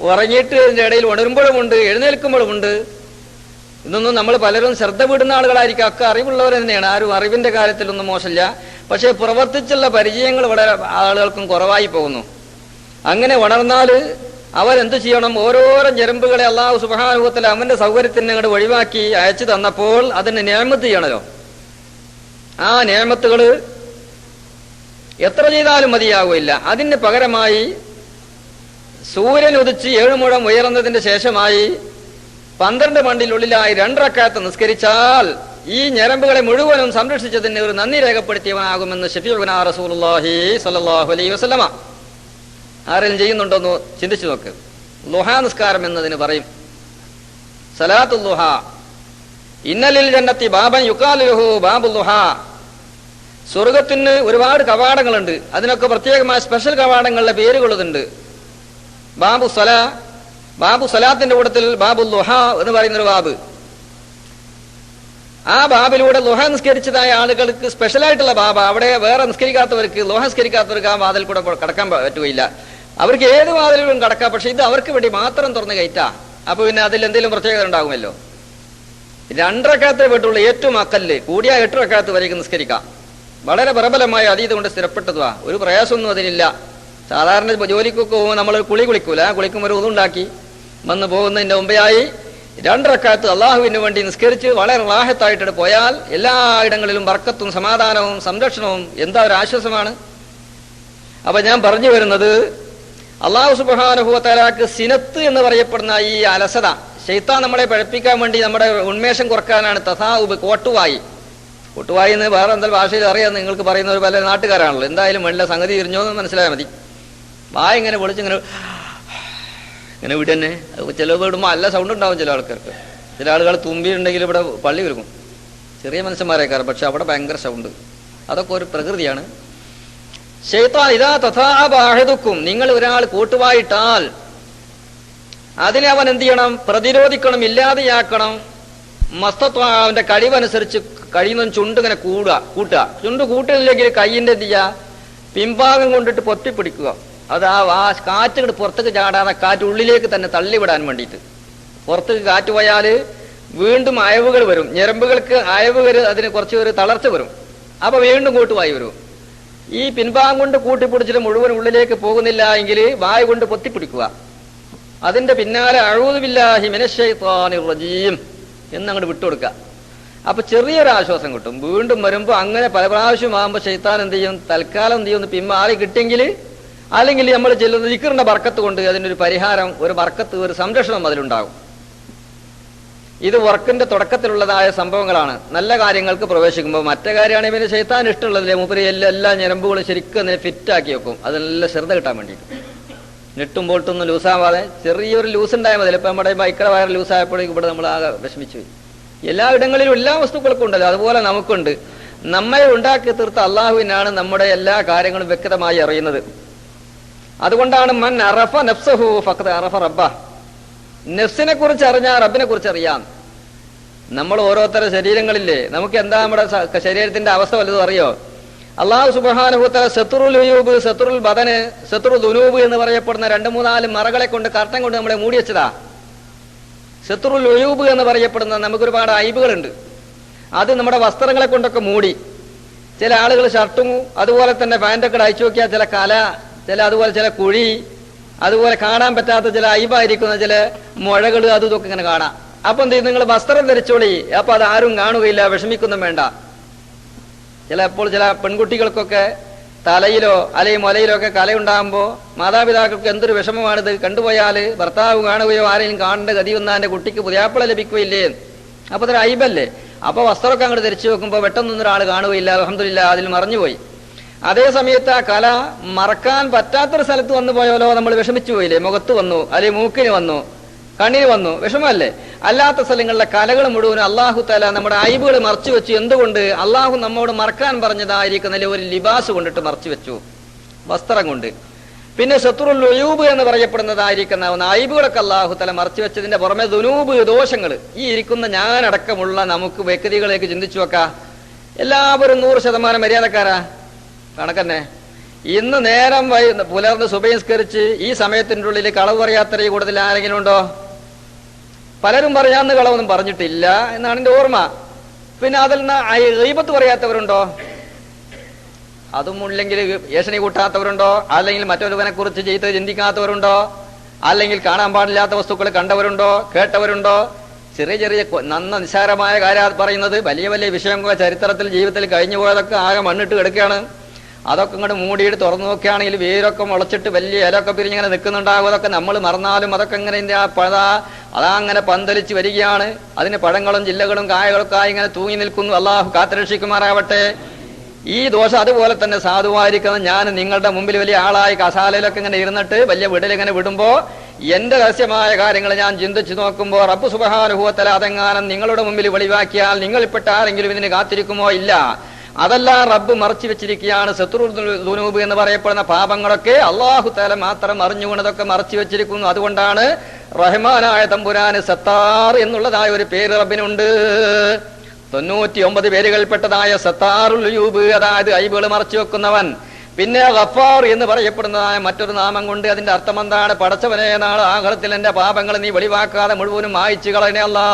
ഉറങ്ങിയിട്ട് ഇതിന്റെ ഇടയിൽ ഉണരുമ്പോഴുമുണ്ട്, എഴുന്നേൽക്കുമ്പോഴുമുണ്ട്. ഇതൊന്നും നമ്മൾ പലരും ശ്രദ്ധ വിടുന്ന ആളുകളായിരിക്കും, ഒക്കെ അറിവുള്ളവർ തന്നെയാണ്, ആരും അറിവിന്റെ കാര്യത്തിലൊന്നും മോശമില്ല. പക്ഷെ പ്രവർത്തിച്ചുള്ള പരിചയങ്ങൾ വളരെ ആളുകൾക്കും കുറവായി പോകുന്നു. അങ്ങനെ ഉണർന്നാൽ അവരെന്ത് ചെയ്യണം? ഓരോരോ ഞരമ്പുകളെ അള്ളാഹു സുബ്ഹാനഹു വ തആല അവന്റെ സൗകര്യത്തിന് അങ്ങോട്ട് ഒഴിവാക്കി അയച്ചു തന്നപ്പോൾ അതിന് നിഅമത്ത് ചെയ്യണല്ലോ. ആ നിഅമത്തുകൾ എത്ര ചെയ്താലും മതിയാകില്ല. അതിന് പകരമായി സൂര്യൻ ഉദിച്ച് 7 മുഴം ഉയർന്നതിന്റെ ശേഷമായി 12 മണ്ടിനുള്ളിലായി 2 റക്അത്ത് നിസ്കരിച്ചാൽ ഈ ഞരമ്പുകളെ മുഴുവനും സംരക്ഷിച്ചതിന് ഒരു നന്ദി രേഖപ്പെടുത്തിയവനാകുമെന്ന് ശഫീഉനാ റസൂലുള്ളാഹി സ്വല്ലല്ലാഹു അലൈഹി വസല്ലമ. ആരെങ്കിലും ചെയ്യുന്നുണ്ടോന്ന് ചിന്തിച്ചു നോക്ക്. ളുഹാ നിസ്കാരം എന്നതിന് പറയും സലാത്തുൽ ളുഹാ. ഇന്നലിൽ ജന്നത്തി ബാബൻ യുഖാലു ലഹു ബാബുൽ ളുഹാ. സ്വർഗത്തിന് ഒരുപാട് കവാടങ്ങളുണ്ട്, അതിനൊക്കെ പ്രത്യേകമായ സ്പെഷ്യൽ കവാടങ്ങളുടെ പേരുകളുണ്ട്. ബാബു സലാ, ബാബു സലാത്തിന്റെ കൂട്ടത്തിൽ ബാബുൽ ളുഹാ എന്ന് പറയുന്നൊരു ബാബ്. ആ ബാബിലൂടെ ളുഹ നിസ്കരിച്ചതായ ആളുകൾക്ക് സ്പെഷ്യലായിട്ടുള്ള ബാബ. അവിടെ വേറെ നിസ്കരിക്കാത്തവർക്ക്, ളുഹ നിസ്കരിക്കാത്തവർക്ക് ആ വാതിൽ കൂടെ കടക്കാൻ പറ്റുകയില്ല. അവർക്ക് ഏത് വാതിലും കടക്കാം, പക്ഷെ ഇത് അവർക്ക് വേണ്ടി മാത്രം തുറന്ന് കയറ്റാ. അപ്പൊ പിന്നെ അതിൽ എന്തെങ്കിലും പ്രത്യേകത ഉണ്ടാകുമല്ലോ. 2 റക്അത്തേ പറ്റുള്ളൂ, ഏറ്റവും അക്കല്ല് കൂടിയ 8 റക്അത്ത് വരെയും നിസ്കരിക്കാം. വളരെ പ്രബലമായ അതീത് കൊണ്ട് സ്ഥിരപ്പെട്ടതുവാ, ഒരു പ്രയാസമൊന്നും അതിനില്ല. സാധാരണ ജോലിക്കൊക്കെ പോകുമ്പോൾ നമ്മൾ കുളിക്കൂല, കുളിക്കുമ്പോൾ ഒരു ഉതുണ്ടാക്കി വന്ന് പോകുന്നതിന്റെ മുമ്പെയായി 2 റക്അത്ത് അള്ളാഹുവിന് വേണ്ടി നിസ്കരിച്ച് വളരെ റാഹത്തായിട്ട് പോയാൽ എല്ലായിടങ്ങളിലും ബർക്കത്തും സമാധാനവും സംരക്ഷണവും എന്താ ഒരു ആശ്വാസമാണ്. അപ്പൊ ഞാൻ പറഞ്ഞു വരുന്നത്, അള്ളാഹു സുബ്ഹാനഹു വ തആലക്ക് സിനത്ത് എന്ന് പറയപ്പെടുന്ന ഈ അലസത, ശൈത്താൻ നമ്മളെ പഴപ്പിക്കാൻ വേണ്ടി നമ്മുടെ ഉന്മേഷം കുറക്കാനാണ് തസാഉബ്, കോട്ടുവായി. കോട്ടുവായി എന്ന് വേറെ എന്തെങ്കിലും ഭാഷയിൽ അറിയാം, നിങ്ങൾക്ക് പറയുന്നവർ പല നാട്ടുകാരാണല്ലോ. എന്തായാലും വേണ്ട, സംഗതി തിരിഞ്ഞോ എന്ന് മനസ്സിലായാൽ മതി. വായ ഇങ്ങനെ പൊളിച്ചിങ്ങനെ ഇങ്ങനെ വീട് തന്നെ. ചില വീടുമ്പോൾ നല്ല സൗണ്ട് ഉണ്ടാവും ചില ആൾക്കാർക്ക്. ചില ആളുകൾ തുമ്പിയുണ്ടെങ്കിൽ ഇവിടെ പള്ളി ഒരുക്കും, ചെറിയ മനുഷ്യന്മാരേക്കാറ്, പക്ഷെ അവിടെ ഭയങ്കര സൗണ്ട്. അതൊക്കെ ഒരു പ്രകൃതിയാണ്. ശൈത്താൻ ഇതാ തഥാഅബ അഹദുക്കും, നിങ്ങൾ ഒരാൾ കൂട്ടുവായിട്ടാൽ അതിനെ അവൻ എന്ത് ചെയ്യണം? പ്രതിരോധിക്കണം, ഇല്ലാതെയാക്കണം. മസ്തത്വ അവന്റെ കഴിവനുസരിച്ച് കഴിയുന്ന ചുണ്ട് ഇങ്ങനെ കൂട്ടുക. ചുണ്ട് കൂട്ടില്ലെങ്കിൽ കയ്യിന്റെ എന്ത് ചെയ്യുക? പിൻഭാഗം കൊണ്ടിട്ട് പൊത്തിപ്പിടിക്കുക. അത് ആ കാറ്റ് ഇങ്ങോട്ട് പുറത്തേക്ക് ചാടാതെ കാറ്റ് ഉള്ളിലേക്ക് തന്നെ തള്ളിവിടാൻ വേണ്ടിയിട്ട്. പുറത്തേക്ക് കാറ്റ് പോയാൽ വീണ്ടും അയവുകൾ വരും, ഞരമ്പുകൾക്ക് അയവ് വരും, അതിന് കുറച്ച് ഒരു തളർച്ച വരും. അപ്പൊ വീണ്ടും കൂട്ടുവായി വരും. ഈ പിൻഭാഗം കൊണ്ട് കൂട്ടിപ്പിടിച്ചിട്ട് മുഴുവൻ ഉള്ളിലേക്ക് പോകുന്നില്ല എങ്കിൽ വായ കൊണ്ട് പൊത്തിപ്പിടിക്കുക. അതിന്റെ പിന്നാലെ അഊദു ബില്ലാഹി മിനശ് ശൈത്വാനിർ റജീം എന്നങ്ങോട്ട് വിട്ടുകൊടുക്കുക. അപ്പൊ ചെറിയൊരു ആശ്വാസം കിട്ടും. വീണ്ടും വരുമ്പോൾ അങ്ങനെ പല പ്രാവശ്യം ആകുമ്പോൾ ശൈത്താൻ എന്ത് ചെയ്യും? തൽക്കാലം എന്ത് ചെയ്യും? പിന്മാറി കിട്ടിയെങ്കിൽ, അല്ലെങ്കിൽ നമ്മൾ ചെല്ലുന്ന ദിക്റിന്റെ ബർക്കത്ത് കൊണ്ട് അതിനൊരു പരിഹാരം, ഒരു ബർക്കത്ത്, ഒരു സംരക്ഷണം അതിലുണ്ടാകും. ഇത് വർക്കിന്റെ തുടക്കത്തിലുള്ളതായ സംഭവങ്ങളാണ്. നല്ല കാര്യങ്ങൾക്ക് പ്രവേശിക്കുമ്പോൾ, മറ്റേ കാര്യമാണെങ്കിൽ പിന്നെ ശൈത്താൻ ഇഷ്ടമുള്ളതില്ലേ, മൂപ്പര് എല്ലാ ഞരമ്പുകളും ശരിക്കും അതിനെ ഫിറ്റാക്കി വെക്കും, അതെല്ലാം ശ്രദ്ധ കിട്ടാൻ വേണ്ടിയിട്ട്. നെട്ടും ബോൾട്ടൊന്നും ലൂസാവാതെ ചെറിയൊരു ലൂസ് ഉണ്ടായാൽ മതി. ഇപ്പം നമ്മുടെ ബൈക്കടെ വയർ ലൂസായപ്പോഴേക്കും ഇവിടെ നമ്മൾ ആകെ വിഷമിച്ചു പോയി. എല്ലായിടങ്ങളിലും എല്ലാ വസ്തുക്കൾക്കും ഉണ്ടല്ലോ, അതുപോലെ നമുക്കുണ്ട്. നമ്മെ ഉണ്ടാക്കി തീർത്ത അള്ളാഹുവിനാണ് നമ്മുടെ എല്ലാ കാര്യങ്ങളും വ്യക്തമായി അറിയുന്നത്. അതുകൊണ്ടാണ് മൻ അറഫ നഫ്സഹു ഫഖദ് അറഫ റബ്ബ. നഫ്സിനെ കുറിച്ച് അറിഞ്ഞാൽ റബ്ബിനെ കുറിച്ച് അറിയാം. നമ്മൾ ഓരോരുത്തരുടെ ശരീരങ്ങളില്ലേ, നമുക്ക് എന്താ നമ്മുടെ ശരീരത്തിന്റെ അവസ്ഥ വല്ലതും അറിയോ? അള്ളാഹു സുബ്ഹാനഹു വ തആല സത്റുൽ ഉയൂബ്, സത്റുൽ ബദന്, സത്റുൽ ദുനൂബ് എന്ന് പറയപ്പെടുന്ന 2-3-4 മറകളെ കൊണ്ട്, കർട്ടൻ കൊണ്ട് നമ്മളെ മൂടി വെച്ചതാ. സത്റുൽ ഉയൂബ് എന്ന് പറയപ്പെടുന്ന നമുക്കൊരുപാട് അയ്ബുകളുണ്ട്. അത് നമ്മുടെ വസ്ത്രങ്ങളെ കൊണ്ടൊക്കെ മൂടി. ചില ആളുകൾ ഷർട്ടും അതുപോലെ തന്നെ പാൻറ്റൊക്കെ അയച്ചു നോക്കിയാൽ ചില കല, അതുപോലെ ചില കുഴി, അതുപോലെ കാണാൻ പറ്റാത്ത ചില അയ്ബായിരിക്കുന്ന ചില മുഴകൾ, അതും ഇതൊക്കെ ഇങ്ങനെ കാണാം. അപ്പൊ എന്ത് ചെയ്യും? നിങ്ങൾ വസ്ത്രം ധരിച്ചോളി, അപ്പൊ അത് ആരും കാണുകയില്ല, വിഷമിക്കൊന്നും വേണ്ട. ചിലപ്പോൾ ചില പെൺകുട്ടികൾക്കൊക്കെ തലയിലോ അല്ലെങ്കിൽ മുലയിലോ ഒക്കെ കലയുണ്ടാകുമ്പോൾ മാതാപിതാക്കൾക്ക് എന്തൊരു വിഷമമാണിത്. കണ്ടുപോയാൽ ഭർത്താവ് കാണുകയോ ആരെങ്കിലും കാണേണ്ട ഗതി വന്നാൽ എൻ്റെ കുട്ടിക്ക് പുതിയാപ്പിള ലഭിക്കുകയില്ലേ? അപ്പൊ അതൊരു അയ്ബല്ലേ. അപ്പൊ വസ്ത്രമൊക്കെ അങ്ങോട്ട് ധരിച്ചു വെക്കുമ്പോൾ പെട്ടെന്നൊന്നും ഒരാൾ കാണുകയില്ല, അൽഹംദുലില്ലാ, അതിൽ മറഞ്ഞുപോയി. അതേ സമയത്ത് ആ കല മറക്കാൻ പറ്റാത്തൊരു സ്ഥലത്ത് വന്നു പോയാലോ നമ്മൾ വിഷമിച്ചു പോയില്ലേ? മുഖത്ത് വന്നു, അല്ലെങ്കിൽ മൂക്കിന് വന്നു, കണ്ണിന് വന്നു, വിഷമല്ലേ? അല്ലാത്ത സ്ഥലങ്ങളിലെ കലകൾ മുഴുവനും അള്ളാഹു തആല നമ്മുടെ അയ്ബുകൾ മറച്ചു വെച്ചു. എന്തുകൊണ്ട്? അള്ളാഹു നമ്മോട് മറക്കാൻ പറഞ്ഞതായിരിക്കുന്ന ഒരു ലിബാസ് കൊണ്ടിട്ട് മറച്ചു വെച്ചു, വസ്ത്രം കൊണ്ട്. പിന്നെ സത്റുൽ ഉയൂബ് എന്ന് പറയപ്പെടുന്നതായിരിക്കുന്ന അയ്ബുകളൊക്കെ അള്ളാഹു തആല മറച്ചു വെച്ചതിന്റെ പുറമെ ദുനൂബ്, ദോഷങ്ങൾ. ഈ ഇരിക്കുന്ന ഞാനടക്കമുള്ള നമുക്ക് വ്യക്തികളിലേക്ക് ചിന്തിച്ചു വെക്കാം. എല്ലാവരും 100% മര്യാദക്കാരാ, കണക്കന്നെ. ഇന്ന് നേരം പുലർന്ന് സുബഹി നിസ്കരിച്ച് ഈ സമയത്തിൻ്റെ ഉള്ളിൽ കളവ് പറയാത്തവരെ കൂടുതൽ ആരെങ്കിലും ഉണ്ടോ? പലരും പറയാന്ന് കളവൊന്നും പറഞ്ഞിട്ടില്ല എന്നാണ് എൻ്റെ ഓർമ്മ. പിന്നെ അതിൽ നിന്ന് ഗീബത്ത് പറയാത്തവരുണ്ടോ? അതും ഇല്ലെങ്കിൽ ഏഷണി കൂട്ടാത്തവരുണ്ടോ? അല്ലെങ്കിൽ മറ്റൊരുവനെ കുറിച്ച് ചെയ്ത് ചിന്തിക്കാത്തവരുണ്ടോ? അല്ലെങ്കിൽ കാണാൻ പാടില്ലാത്ത വസ്തുക്കൾ കണ്ടവരുണ്ടോ, കേട്ടവരുണ്ടോ? ചെറിയ ചെറിയ നിസ്സാരമായ കാര്യം പറയുന്നത്. വലിയ വലിയ വിഷയങ്ങൾ ചരിത്രത്തിൽ ജീവിതത്തിൽ കഴിഞ്ഞു പോയതൊക്കെ ആകെ മണ്ണിട്ട് കിടക്കുകയാണ്. അതൊക്കെ ഇങ്ങോട്ട് മൂടിയിട്ട് തുറന്നു നോക്കുകയാണെങ്കിൽ വേരൊക്കെ മുളച്ചിട്ട് വലിയ ഇലൊക്കെ പിരിഞ്ഞിങ്ങനെ നിൽക്കുന്നുണ്ടാകും. അതൊക്കെ നമ്മൾ മറന്നാലും അതൊക്കെ ഇങ്ങനെ അതങ്ങനെ പന്തലിച്ച് വരികയാണ്. അതിന് പഴങ്ങളും ജില്ലകളും കായകളൊക്കെ ആയി ഇങ്ങനെ തൂങ്ങി നിൽക്കുന്നു. അള്ളാഹു കാത്തുരക്ഷിക്കുമാറാവട്ടെ. ഈ ദോഷം അതുപോലെ തന്നെ സാധുവായിരിക്കുന്ന ഞാൻ നിങ്ങളുടെ മുമ്പിൽ വലിയ ആളായി കസാലയിലൊക്കെ ഇങ്ങനെ ഇരുന്നിട്ട് വലിയ വിടലിങ്ങനെ വിടുമ്പോ എന്റെ രഹസ്യമായ കാര്യങ്ങൾ ഞാൻ ചിന്തിച്ചു നോക്കുമ്പോൾ റബ്ബ് സുബ്ഹാനഹു വ തആല അതെങ്ങാനും നിങ്ങളുടെ മുമ്പിൽ വെളിവാക്കിയാൽ നിങ്ങളിൽപ്പെട്ട ആരെങ്കിലും ഇതിന് കാത്തിരിക്കുമോ? ഇല്ല. അതെല്ലാം റബ്ബ് മറച്ചു വെച്ചിരിക്കുകയാണ്. സത്റുൽ ദുനൂബ് എന്ന് പറയപ്പെടുന്ന പാപങ്ങളൊക്കെ അല്ലാഹു തആല മാത്രം അറിഞ്ഞുകൊണ്ടതൊക്കെ മറച്ചു വെച്ചിരിക്കുന്നു. അതുകൊണ്ടാണ് റഹ്മാനായ തമ്പുരാന് സത്താർ എന്നുള്ളതായ ഒരു പേര് റബ്ബിനുണ്ട്. 99 പേരുകൾപ്പെട്ടതായ സത്താറുൽ ഉയൂബ്, അതായത് ഐബുകൾ മറച്ചു വെക്കുന്നവൻ. പിന്നെ ഗഫാർ എന്ന് പറയപ്പെടുന്നതായ മറ്റൊരു നാമം കൊണ്ട് അതിന്റെ അർത്ഥം എന്താണ്? പടച്ചവനെ, നാളെ ആഖിറത്തിൽ എന്റെ പാപങ്ങൾ നീ വെളിവാക്കാതെ മുഴുവനും മായിച്ചു കളയണേ അല്ലാ,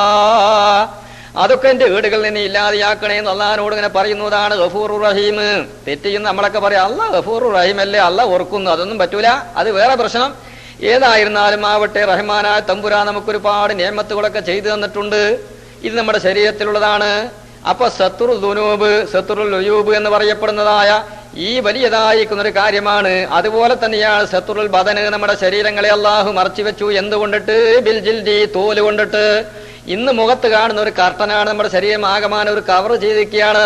അതൊക്കെ എന്റെ വീടുകളിൽ നിന്ന് ഇല്ലാതെയാക്കണേ എന്ന് അള്ളാഹിനോട് ഇങ്ങനെ പറയുന്നതാണ് ഗഫൂറുർ റഹീം. തെറ്റിയും നമ്മളൊക്കെ പറയാം അല്ലാഹ് ഗഫൂറുർ റഹീം അല്ലേ, അല്ലാഹ് ഓർക്കുന്നു. അതൊന്നും പറ്റൂല, അത് വേറെ പ്രശ്നം. ഏതായിരുന്നാലും ആവട്ടെ, റഹ്മാനായ തമ്പുരാൻ നമുക്കൊരുപാട് നിയമത്തുകളൊക്കെ ചെയ്തു തന്നിട്ടുണ്ട്. ഇത് നമ്മുടെ ശരീരത്തിലുള്ളതാണ്. അപ്പൊ സത്റുൽ ദുനൂബ്, സത്റുൽ ഉയൂബ് എന്ന് പറയപ്പെടുന്നതായ ഈ വലിയതായിരിക്കുന്ന ഒരു കാര്യമാണ്. അതുപോലെ തന്നെയാണ് സത്റുൽ ബദന്, നമ്മുടെ ശരീരങ്ങളെ അള്ളാഹു മറച്ചു വെച്ചു. എന്തുകൊണ്ടിട്ട്? ബിൽ ജിൽദി, തോല് കൊണ്ടിട്ട്. ഇന്ന് മുഖത്ത് കാണുന്ന ഒരു കർട്ടനാണ് നമ്മുടെ ശരീരം ആകമാനം ഒരു കവർ ചെയ്തിരിക്കുകയാണ്.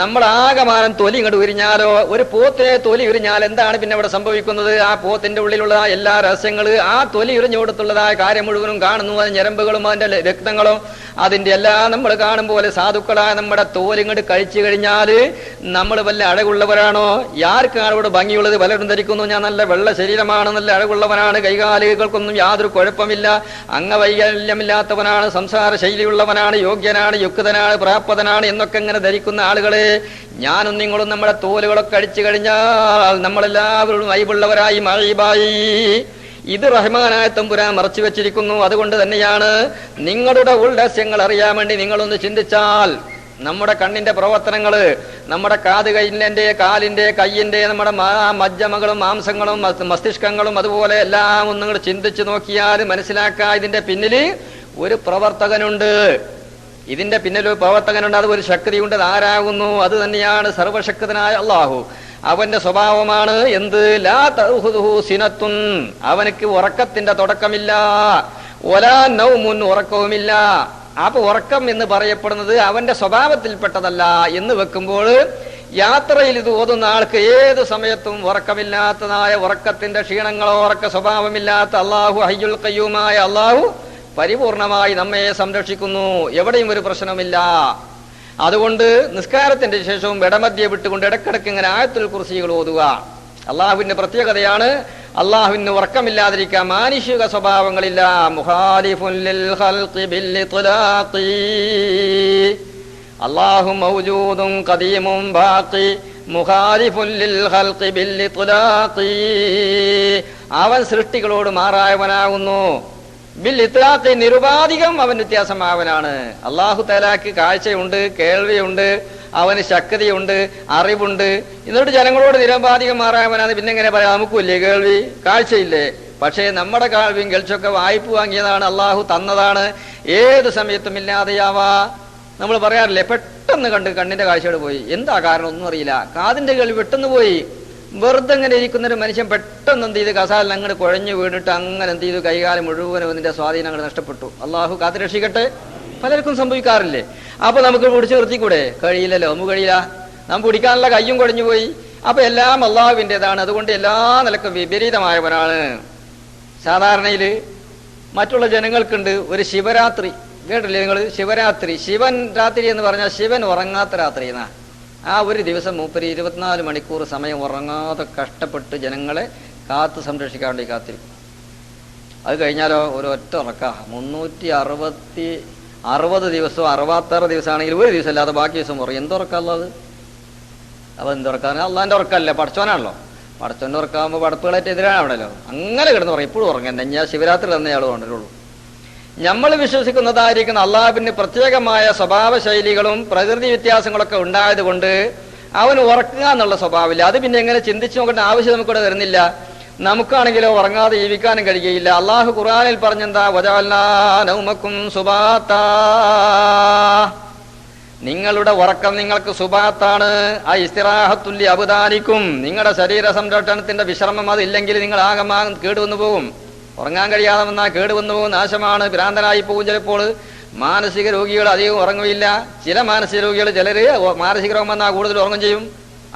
നമ്മൾ ആകമാനം തൊലി ഇങ്ങോട്ട് ഉരിഞ്ഞാലോ, ഒരു പോത്തിനെ തൊലി ഉരിഞ്ഞാൽ എന്താണ് പിന്നെ ഇവിടെ സംഭവിക്കുന്നത്? ആ പോത്തിന്റെ ഉള്ളിലുള്ള എല്ലാ രഹസ്യങ്ങള് ആ തൊലി ഉരിഞ്ഞു കൊടുത്തുള്ളതായ കാര്യം മുഴുവനും കാണുന്നു. അതിന്റെ ഞരമ്പുകളും അതിന്റെ രക്തങ്ങളും അതിന്റെ എല്ലാം നമ്മൾ കാണും പോലെ സാധുക്കളായ നമ്മുടെ തോലിങ്ങോട്ട് കഴിച്ചു കഴിഞ്ഞാല് നമ്മൾ വല്ല അഴകുള്ളവരാണോ? ആർക്കാണ് ഇവിടെ ഭംഗിയുള്ളത്? പലരും ധരിക്കുന്നു ഞാൻ നല്ല വെള്ള ശരീരമാണ്, നല്ല അഴകുള്ളവനാണ്, കൈകാലുകൾക്കൊന്നും യാതൊരു കുഴപ്പമില്ല, അംഗവൈകല്യമില്ലാത്തവനാണ്, സംസാര ശൈലിയുള്ളവനാണ്, യോഗ്യനാണ്, യുക്തനാണ്, പ്രാപ്തനാണ് എന്നൊക്കെ ഇങ്ങനെ ധരിക്കുന്ന ആളുകളെ ഞാനും നിങ്ങളും നമ്മുടെ തോലുകളൊക്കെ അടിച്ചു കഴിഞ്ഞാൽ നമ്മളെല്ലാവരും ഐബുള്ളവരായി മഴീബായി. ഇത് റഹ്മാനായ തമ്പുരാൻ മറച്ചു വെച്ചിരിക്കുന്നു. അതുകൊണ്ട് തന്നെയാണ് നിങ്ങളുടെ ഉൾരഹസ്യങ്ങൾ അറിയാൻ വേണ്ടി നിങ്ങളൊന്ന് ചിന്തിച്ചാൽ നമ്മുടെ കണ്ണിന്റെ പ്രവർത്തനങ്ങള്, നമ്മുടെ കൈയിന്റെ, കാലിന്റെ, കയ്യിന്റെ, നമ്മുടെ മജ്ജമകളും മാംസങ്ങളും മസ്തിഷ്കങ്ങളും അതുപോലെ എല്ലാം ഒന്നും ചിന്തിച്ചു നോക്കിയാൽ മനസ്സിലാക്കാം ഇതിന്റെ പിന്നില് ഒരു പ്രവർത്തകനുണ്ട്. ഇതിന്റെ പിന്നിൽ ഒരു പ്രവർത്തകനുണ്ട്, അത് ഒരു ശക്തിയുണ്ട്. ആരാകുന്നു? അത് തന്നെയാണ് സർവശക്തനായ അല്ലാഹു. അവന്റെ സ്വഭാവമാണ് എന്ത്? ലാ തഅഖുദുഹു സിനത്തുൻ, അവനക്ക് ഉറക്കത്തിന്റെ തുടക്കമില്ല, വലാ നൗമുൻ, ഉറക്കവുമില്ല. അപ്പൊ ഉറക്കം എന്ന് പറയപ്പെടുന്നത് അവന്റെ സ്വഭാവത്തിൽപ്പെട്ടതല്ല എന്ന് വെക്കുമ്പോൾ യാത്രയിൽ ഇത് ഓതുന്ന ആൾക്ക് ഏത് സമയത്തും ഉറക്കമില്ലാത്തതായ, ഉറക്കത്തിന്റെ ക്ഷീണങ്ങളോ ഉറക്ക സ്വഭാവമില്ലാത്ത അല്ലാഹു ഹയ്യുൽ ഖയ്യൂമായ അല്ലാഹു പരിപൂർണമായി നമ്മെ സംരക്ഷിക്കുന്നു. എവിടെയും ഒരു പ്രശ്നമില്ല. അതുകൊണ്ട് നിസ്കാരത്തിന്റെ ശേഷവും ഇടമധ്യെ വിട്ടുകൊണ്ട് ഇടക്കിടക്ക് ഇങ്ങനെ ആയത്തുൽ കുർസികൾ ഓതുക. അള്ളാഹുവിന്റെ പ്രത്യേകതയാണ്. അള്ളാഹുവിന് ഉറക്കമില്ലാതിരിക്കുക, മാനുഷിക സ്വഭാവങ്ങളില്ല. മുഖാലിഫുൻ ലിൽ ഖൽഖി ബിൽ ഇത്ലാഖി, അല്ലാഹു മൗജൂദുൻ ഖദീമുൻ ബാഖി, മുഖാലിഫുൻ ലിൽ ഖൽഖി ബിൽ ഇത്ലാഖി, അവൻ സൃഷ്ടികളോട് മാറായവനാകുന്നു. ബിൽ ഇത്ലാഖി, നിരുപാധികം അവൻ വ്യത്യാസമാവനാണ്. അല്ലാഹു തആലാക്ക് കാഴ്ചയുണ്ട്, കേൾവിയുണ്ട്, അവന് ശക്തിയുണ്ട്, അറിവുണ്ട്. എന്നിട്ട് ജനങ്ങളോട് നിരുപാധികം മാറായവനാണ്. പിന്നെ എങ്ങനെ പറയാം? നമുക്കില്ലേ കേൾവി, കാഴ്ചയില്ലേ? പക്ഷേ നമ്മുടെ കാഴ്വിയും കേൾച്ചൊക്കെ വായ്പ വാങ്ങിയതാണ്, അള്ളാഹു തന്നതാണ്. ഏത് സമയത്തും ഇല്ലാതെയാവാ. നമ്മൾ പറയാറില്ലേ, പെട്ടെന്ന് കണ്ട് കണ്ണിന്റെ കാഴ്ചയോട് പോയി. എന്താ കാരണം ഒന്നും അറിയില്ല. കാതിന്റെ കേൾവി പെട്ടെന്ന് പോയി. വെറുതെ ഇങ്ങനെ ഇരിക്കുന്നൊരു മനുഷ്യൻ പെട്ടെന്ന് എന്ത് ചെയ്ത് കസാലിൽ അങ്ങോട്ട് കുഴഞ്ഞു വീണിട്ട് അങ്ങനെ എന്ത് ചെയ്തു, കൈകാലം മുഴുവനും അതിന്റെ സ്വാധീനം അങ്ങോട്ട് നഷ്ടപ്പെട്ടു. അള്ളാഹു കാത്തുരക്ഷിക്കട്ടെ. പലർക്കും സംഭവിക്കാറില്ലേ? അപ്പൊ നമുക്ക് പിടിച്ചു നിർത്തിക്കൂടെ? കഴിയില്ലല്ലോ, നമുക്ക് കഴിയില്ല. നാം പിടിക്കാനുള്ള കയ്യും കുഴഞ്ഞു പോയി. അപ്പൊ എല്ലാം അള്ളാഹുവിൻ്റെതാണ്. അതുകൊണ്ട് എല്ലാ നിലക്കും വിപരീതമായവനാണ്. സാധാരണയില് മറ്റുള്ള ജനങ്ങൾക്കുണ്ട് ഒരു ശിവരാത്രി, കേട്ടില്ലേ നിങ്ങൾ? ശിവരാത്രി, ശിവൻ രാത്രി എന്ന് പറഞ്ഞാൽ ശിവൻ ഉറങ്ങാത്ത രാത്രി എന്നാ. ആ ഒരു ദിവസം മൂപ്പര് 24 മണിക്കൂർ സമയം ഉറങ്ങാതെ കഷ്ടപ്പെട്ട് ജനങ്ങളെ കാത്തു സംരക്ഷിക്കാൻ വേണ്ടി കാത്തിരിക്കും. അത് കഴിഞ്ഞാലോ ഒരു ഒറ്റ ഉറക്ക 360 ദിവസവും 66 ദിവസമാണെങ്കിൽ ഒരു ദിവസം അല്ലാതെ ബാക്കി ദിവസം ഉറങ്ങും. എന്തുറക്കാനുള്ളത്? അപ്പൊ എന്തുറക്കാൻ? അള്ളാന്റെ ഉറക്കല്ല, പടച്ചോനാണല്ലോ. പടച്ചോന്റെ ഉറക്കാകുമ്പോൾ പടപ്പുകളായിട്ട് എതിരാണ് അവിടെയല്ലോ. അങ്ങനെ കിടന്ന് പറയും, ഇപ്പോഴും ഉറങ്ങാൻ ഞാൻ ശിവരാത്രി തന്നെയാൾ കൊണ്ടുവരുള്ളൂ. നമ്മൾ വിശ്വസിക്കുന്നതായിരിക്കുന്ന അള്ളാഹുവിന് പ്രത്യേകമായ സ്വഭാവ ശൈലികളും പ്രകൃതി വ്യത്യാസങ്ങളൊക്കെ ഉണ്ടായത് കൊണ്ട് അവന് ഉറക്കുക എന്നുള്ള സ്വഭാവമില്ല. അത് പിന്നെ എങ്ങനെ ചിന്തിച്ചു നോക്കേണ്ട ആവശ്യം നമുക്കിവിടെ വരുന്നില്ല. നമുക്കാണെങ്കിലോ ഉറങ്ങാതെ ജീവിക്കാനും കഴിയുകയില്ല. അള്ളാഹു ഖുർആനിൽ പറഞ്ഞെന്താ, വജഅൽനാ നൗമക്കും സുബാത്താ, നിങ്ങളുടെ ഉറക്കം നിങ്ങൾക്ക് സുബാത്താണ്. ആ ഇസ്തിറാഹത്തുൽ ലി അബ്ദാനിക്കും, നിങ്ങളുടെ ശരീര സംരക്ഷണത്തിന്റെ വിശ്രമം അതില്ലെങ്കിൽ നിങ്ങൾ ആകമാകം കേടുവന്നു പോകും. ഉറങ്ങാൻ കഴിയാതെ വന്നാൽ കേടുവന്നു പോകും, നാശമാണ്, ഭ്രാന്തനായി പോകും. ചിലപ്പോൾ മാനസിക രോഗികൾ അധികം ഉറങ്ങുകയില്ല. ചില മാനസിക രോഗികൾ, ചിലര് മാനസിക രോഗം വന്നാൽ കൂടുതൽ ഉറങ്ങും ചെയ്യും.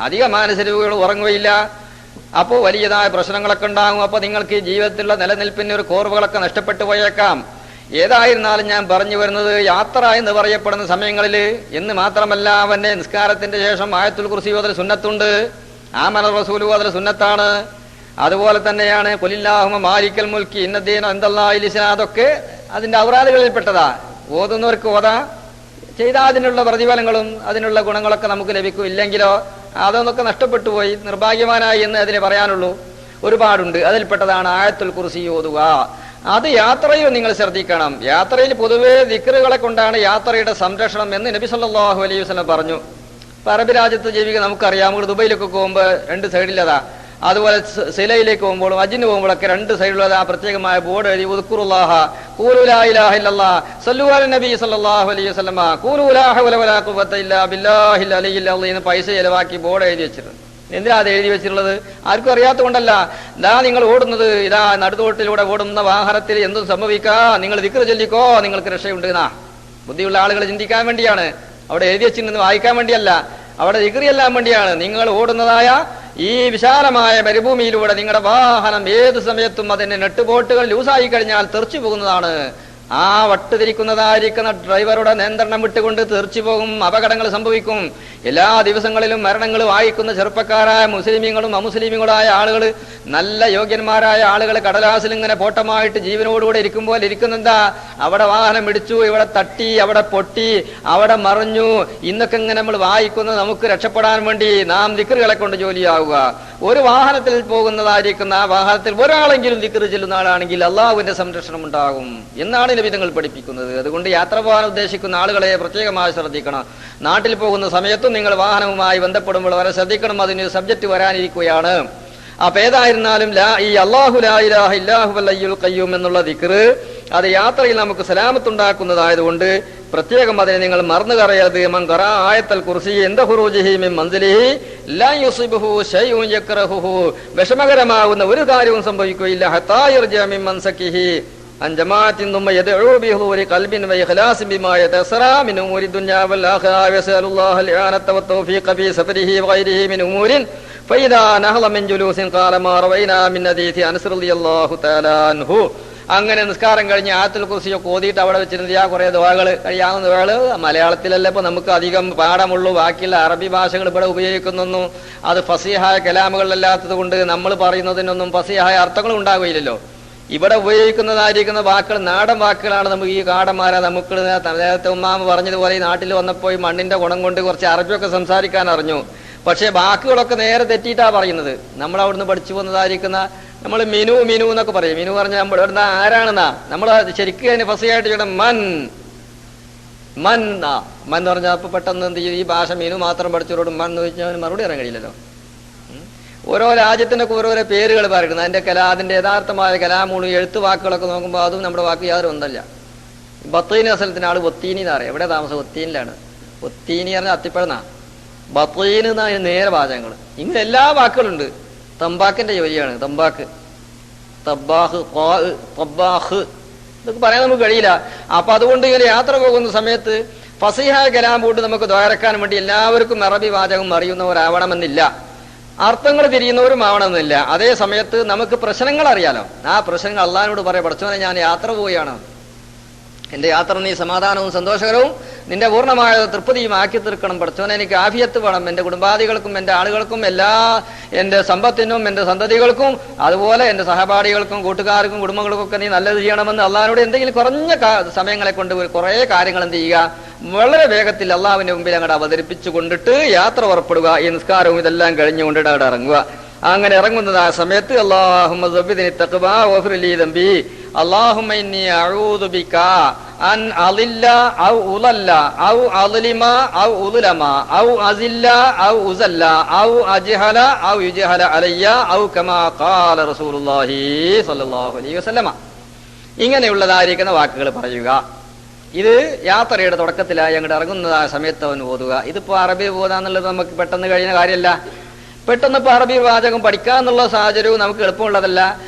അധിക മാനസിക രോഗികൾ ഉറങ്ങുകയില്ല. അപ്പോൾ വലിയതായ പ്രശ്നങ്ങളൊക്കെ ഉണ്ടാകും. അപ്പോൾ നിങ്ങൾക്ക് ജീവിതത്തിലുള്ള നിലനിൽപ്പിന് ഒരു കോർവുകളൊക്കെ നഷ്ടപ്പെട്ടു പോയേക്കാം. ഏതായിരുന്നാലും ഞാൻ പറഞ്ഞു വരുന്നത്, യാത്ര എന്ന് പറയപ്പെടുന്ന സമയങ്ങളിൽ എന്ന് മാത്രമല്ല, അവന്റെ നിസ്കാരത്തിന്റെ ശേഷം ആയത്തുൽ കുർസി ഓതൽ സുന്നത്തുണ്ട്, ആമന റസൂലു ഓതൽ സുന്നത്താണ്. അതുപോലെ തന്നെയാണ് ഖുലില്ലാഹുമ്മ മാലിക്കൽ മുൽക്കി ഇന്നദ്ദീന ഇൻദല്ലാഹിൽ ഇസ്ലാം, അതൊക്കെ അതിന്റെ ഔറാദുകളിൽപ്പെട്ടതാ. ഓതുന്നവർക്ക് ഓതാ, ചെയ്താൽ അതിനുള്ള പ്രതിഫലങ്ങളും അതിനുള്ള ഗുണങ്ങളൊക്കെ നമുക്ക് ലഭിക്കും. ഇല്ലെങ്കിലോ അതൊന്നൊക്കെ നഷ്ടപ്പെട്ടു പോയി, നിർഭാഗ്യവാനായി എന്ന് അതിനെ പറയാനുള്ളൂ. ഒരുപാടുണ്ട്. അതിൽപ്പെട്ടതാണ് ആയത്തുൽ കുർസി ഓതുക. അത് യാത്രയിൽ നിങ്ങൾ ശ്രദ്ധിക്കണം. യാത്രയിൽ പൊതുവെ ദിക്റുകളെ കൊണ്ടാണ് യാത്രയുടെ സംരക്ഷണം എന്ന് നബി സല്ലല്ലാഹു അലൈഹി വസല്ലം പറഞ്ഞു. അറബി രാജ്യത്ത് ജീവിക്കുന്ന നമുക്കറിയാം. നമ്മൾ ദുബൈയിലൊക്കെ പോകുമ്പോൾ രണ്ട് സൈഡിലതാ. അതുപോലെ സിലയിലേക്ക് പോകുമ്പോഴും ഹജ്ജിന് പോകുമ്പോഴൊക്കെ രണ്ട് സൈഡിലുള്ള ആ പ്രത്യേകമായ ബോർഡ് എഴുതി, ഉദ്കുറുല്ലാഹ ഖൂലു ലാ ഇലാഹ ഇല്ലല്ലാഹ് സല്ലു അലൻ നബി സല്ലല്ലാഹു അലൈഹി വസല്ലം ഖൂലു ലാ ഹൗല വലാ ഖുവത ഇല്ലാ ബില്ലാഹിൽ അലിയിൽ അളീം, പൈസ ചെലവാക്കി ബോർഡ് എഴുതി വെച്ചിട്ടുണ്ട്. എന്തിനാ അത് എഴുതി വെച്ചിട്ടുള്ളത്? ആർക്കും അറിയാത്ത കൊണ്ടല്ല. ഇതാ നിങ്ങൾ ഓടുന്നത്, ഇതാ നടുതോട്ടിലൂടെ ഓടുന്ന വാഹനത്തിൽ എന്തും സംഭവിക്കാ, നിങ്ങൾ ദിക്ർ ചൊല്ലിക്കോ, നിങ്ങൾക്ക് രക്ഷയുണ്ട് എന്നാ ബുദ്ധിയുള്ള ആളുകൾ ചിന്തിക്കാൻ വേണ്ടിയാണ്. അവിടെ എഴുതി വെച്ചിരുന്നത് വായിക്കാൻ വേണ്ടിയല്ല, അവിടെ ദിക്ർ ചെല്ലാൻ വേണ്ടിയാണ്. നിങ്ങൾ ഓടുന്നതായ ഈ വിശാലമായ മരുഭൂമിയിലൂടെ നിങ്ങളുടെ വാഹനം ഏത് സമയത്തും അതിന്റെ നെട്ടുബോട്ടുകൾ ലൂസായി കഴിഞ്ഞാൽ തെറിച്ചു പോകുന്നതാണ്. ആ വട്ടുതിരിക്കുന്നതായിരിക്കുന്ന ഡ്രൈവറുടെ നിയന്ത്രണം വിട്ടുകൊണ്ട് തെറിച്ചു പോകും, അപകടങ്ങൾ സംഭവിക്കും. എല്ലാ ദിവസങ്ങളിലും മരണങ്ങൾ വായിക്കുന്ന ചെറുപ്പക്കാരായ മുസ്ലിമീങ്ങളും അമുസ്ലിമീങ്ങളായ ആളുകൾ, നല്ല യോഗ്യന്മാരായ ആളുകൾ കടലാസിൽ ഇങ്ങനെ പോട്ടമായിട്ട് ജീവനോടുകൂടെ ഇരിക്കുമ്പോൾ ഇരിക്കുന്നെന്താ, അവിടെ വാഹനം ഇടിച്ചു, ഇവിടെ തട്ടി, അവിടെ പൊട്ടി, അവിടെ മറിഞ്ഞു. ഇന്നൊക്കെ ഇങ്ങനെ നമ്മൾ വായിക്കുന്നത് നമുക്ക് രക്ഷപ്പെടാൻ വേണ്ടി നാം ദിക്റുകളെ കൊണ്ട് ജോലിയാവുക. ഒരു വാഹനത്തിൽ പോകുന്നതായിരിക്കുന്ന ആ വാഹനത്തിൽ ഒരാളെങ്കിലും ദിക്ർ ചെല്ലുന്ന ആളാണെങ്കിൽ അള്ളാഹുവിന്റെ സംരക്ഷണം ഉണ്ടാകും എന്നാണ് നബിതങ്ങൾ പഠിപ്പിക്കുന്നത്. അതുകൊണ്ട് യാത്ര പോകാൻ ഉദ്ദേശിക്കുന്ന ആളുകളെ പ്രത്യേകമായി ശ്രദ്ധിക്കണം. നാട്ടിൽ പോകുന്ന സമയത്തും നിങ്ങൾ വാഹനവുമായി ബന്ധപ്പെടുമ്പോൾ വളരെ ശ്രദ്ധിക്കണം. അതിന് സബ്ജക്റ്റ് വരാനിരിക്കുകയാണ്. അപ്പൊ ഏതായിരുന്നാലും ഈ അല്ലാഹു ലാ ഇലാഹ ഇല്ലാഹു വൽ ഹയ്യുൽ ഖയ്യൂം എന്നുള്ള ദിക്ർ അത് യാത്രയിൽ നമുക്ക് സലാമത്തുണ്ടാക്കുന്നതായതുകൊണ്ട് പ്രത്യേകം അതിനെ നിങ്ങൾ മറന്നു കളയരുത്. മൻ ഖറഅ ആയത്തുൽ കുർസി ഇൻദ ഖുറൂജിഹി മിൻ മൻസിലിഹി ലാ യുസിബുഹു ശൈഉൻ യക്റഹുഹു, വിഷമകരമാകുന്ന ഒരു കാര്യവും സംഭവിക്കുകയില്ല. ഹത്താ യർജഅ മിൻ മൻസകിഹി അൻ ജമാഅത്തിൻ തുമ്മ യദ്ഉ ബിഹുദൂരി ഖൽബിൻ വ ഇഖ്ലാസിൻ ബിമാ യതസറാ മിൻ ഉമൂരി ദുനിയാ വൽ ആഖിറ വയസഅലുല്ലാഹു അൽ ഇആനത വത്തൗഫീഖ ഫീ സഫരിഹി വഗൈരിഹി മിൻ ഉമൂരിൻ ഫഇദാ നഹള മിൻ ജുലൂസിൻ ഖാല മാ റവൈനാ മിൻ ഹദീഥി അനസ് റളിയല്ലാഹു തആല അൻഹു. അങ്ങനെ നിസ്കാരം കഴിഞ്ഞ് ആയത്തുൽ കുർസിയൊക്കെ ഓതിയിട്ട് അവിടെ വെച്ചിരുന്ന കുറെ ദുആകൾ, കഴിയാവുന്ന ദുആകൾ മലയാളത്തിലല്ല ഇപ്പൊ നമുക്ക് അധികം പാഠമുള്ളൂ. ബാക്കിയുള്ള അറബി ഭാഷകൾ ഇവിടെ ഉപയോഗിക്കുന്നൊന്നും അത് ഫസീഹായ കലാമുകളിലല്ലാത്തത് കൊണ്ട് നമ്മൾ പറയുന്നതിനൊന്നും ഫസീഹായ അർത്ഥങ്ങളും ഉണ്ടാവുകയില്ലല്ലോ. ഇവിടെ ഉപയോഗിക്കുന്നതായിരിക്കുന്ന വാക്കുകൾ നാടൻ വാക്കുകളാണ്. നമുക്ക് ഈ കാടന്മാരാ നമുക്ക് നേരത്തെ ഉമ്മാമ പറഞ്ഞതുപോലെ ഈ നാട്ടിൽ വന്നപ്പോൾ ഈ മണ്ണിന്റെ ഗുണം കൊണ്ട് കുറച്ച് അറബിയൊക്കെ സംസാരിക്കാൻ അറിഞ്ഞു. പക്ഷെ വാക്കുകളൊക്കെ നേരെ തെറ്റിയിട്ടാ പറയുന്നത്. നമ്മൾ അവിടുന്ന് പഠിച്ചു വന്നതായിരിക്കുന്ന നമ്മൾ മിനു മിനു എന്നൊക്കെ പറയും. മിനു പറഞ്ഞാൽ നമ്മൾ ഇവിടുന്ന് ആരാണെന്നാ നമ്മൾ ശരിക്കും അതിന് ഫസിയായിട്ട് ചെയ്യണം. മൻ മൻ മൻ എന്ന് പറഞ്ഞാൽ അപ്പൊ പെട്ടെന്ന് എന്ത് ചെയ്യും, ഈ ഭാഷ മിനു മാത്രം പഠിച്ചവരോട് മൻ എന്ന് ചോദിച്ചാൽ അവന് മറുപടി അറിയാൻ കഴിയില്ലല്ലോ. ഓരോ രാജ്യത്തിനൊക്കെ ഓരോരോ പേരുകൾ പറയുന്നത് അതിന്റെ യഥാർത്ഥമായ കലാമൂണ് എഴുത്ത് വാക്കുകളൊക്കെ നോക്കുമ്പോൾ അതും നമ്മുടെ വാക്ക് യാതൊരു ഒന്നല്ല. ബത്തീനി അസലത്തിന് ആള് ഒത്തീനി എന്ന് അറിയാം. എവിടെ താമസം? ഒത്തീനിലാണ്. ഒത്തീനി പറഞ്ഞാൽ അത്തിപ്പഴന്നാ. ബത്തീന് എന്നാ നേരെ വാചകങ്ങൾ. ഇങ്ങനെ എല്ലാ വാക്കുകളുണ്ട്. തമ്പാക്കിന്റെ ജോലിയാണ് തമ്പാക്ക്, തബ്ബാഹ്, തബ്ബാഹ് ഇതൊക്കെ പറയാൻ നമുക്ക് കഴിയില്ല. അപ്പൊ അതുകൊണ്ട് ഇങ്ങനെ യാത്ര പോകുന്ന സമയത്ത് ഫസീഹായ കലാം പോയിട്ട് നമുക്ക് ദ്വാരക്കാൻ വേണ്ടി എല്ലാവർക്കും അറബി വാചകം അറിയുന്നവരാവണമെന്നില്ല, അർത്ഥങ്ങൾ തിരിയുന്നവരും ആവണമെന്നില്ല. അതേ സമയത്ത് നമുക്ക് പ്രശ്നങ്ങൾ അറിയാലോ. ആ പ്രശ്നങ്ങൾ അള്ളാഹിനോട് പറയാം, പഠിച്ചവനെ ഞാൻ യാത്ര പോവുകയാണ്, എന്റെ യാത്ര നീ സമാധാനവും സന്തോഷകരവും നിന്റെ പൂർണ്ണമായ തൃപ്തിയും ആക്കി തീർക്കണം. പഠിച്ചവനെ എനിക്ക് ആഫിയത്ത് വേണം, എന്റെ കുടുംബാദികൾക്കും എന്റെ ആളുകൾക്കും എല്ലാ എന്റെ സമ്പത്തിനും എന്റെ സന്തതികൾക്കും അതുപോലെ എന്റെ സഹപാഠികൾക്കും കൂട്ടുകാർക്കും കുടുംബങ്ങൾക്കും ഒക്കെ നീ നല്ലത് ചെയ്യണമെന്ന് അള്ളാഹിനോട് എന്തെങ്കിലും കുറഞ്ഞ സമയങ്ങളെ കൊണ്ട് കുറെ കാര്യങ്ങൾ എന്ത് ചെയ്യുക, വളരെ വേഗത്തിൽ അള്ളാഹുവിന്റെ മുമ്പിൽ അങ്ങോട്ട് അവതരിപ്പിച്ചു കൊണ്ടിട്ട് യാത്ര പുറപ്പെടുക. ഈ നിസ്കാരവും ഇതെല്ലാം കഴിഞ്ഞുകൊണ്ടിട്ട് അവിടെ ഇറങ്ങുക. അങ്ങനെ ഇറങ്ങുന്നത് ആ സമയത്ത് അല്ലാഹുമ്മ സബ്ബിത്നി തഖ്വാ വഗ്ഫിർ ലീ ദംബി അല്ലാഹുമ്മ ഇന്നി അഊദു ബിക അൻ അളില്ല ഔ ഉളല്ല ഔ അളിമ ഔ ഉളലമ ഔ അസില്ല ഔ ഉസല്ല ഔ അജ്ഹല ഔ യുജ്ഹല അലയ്യ ഔ കമാ ഖാല റസൂലുള്ളാഹി സ്വല്ലല്ലാഹു അലൈഹി വസല്ലമ. ഇങ്ങനെയുള്ളതായിരിക്കുന്ന വാക്കുകൾ പറയുക. ഇത് യാത്രയുടെ തുടക്കത്തിലായി അങ്ങോട്ട് ഇറങ്ങുന്നതായ സമയത്ത് അവൻ ഓതുക. ഇതിപ്പോ അറബി ഓതാന്നുള്ളത് നമുക്ക് പെട്ടെന്ന് കഴിയുന്ന കാര്യമല്ല. പെട്ടെന്ന് ഇപ്പൊ അറബി വാചകം പഠിക്കാന്നുള്ള സാഹചര്യവും നമുക്ക് എളുപ്പമുള്ളതല്ല.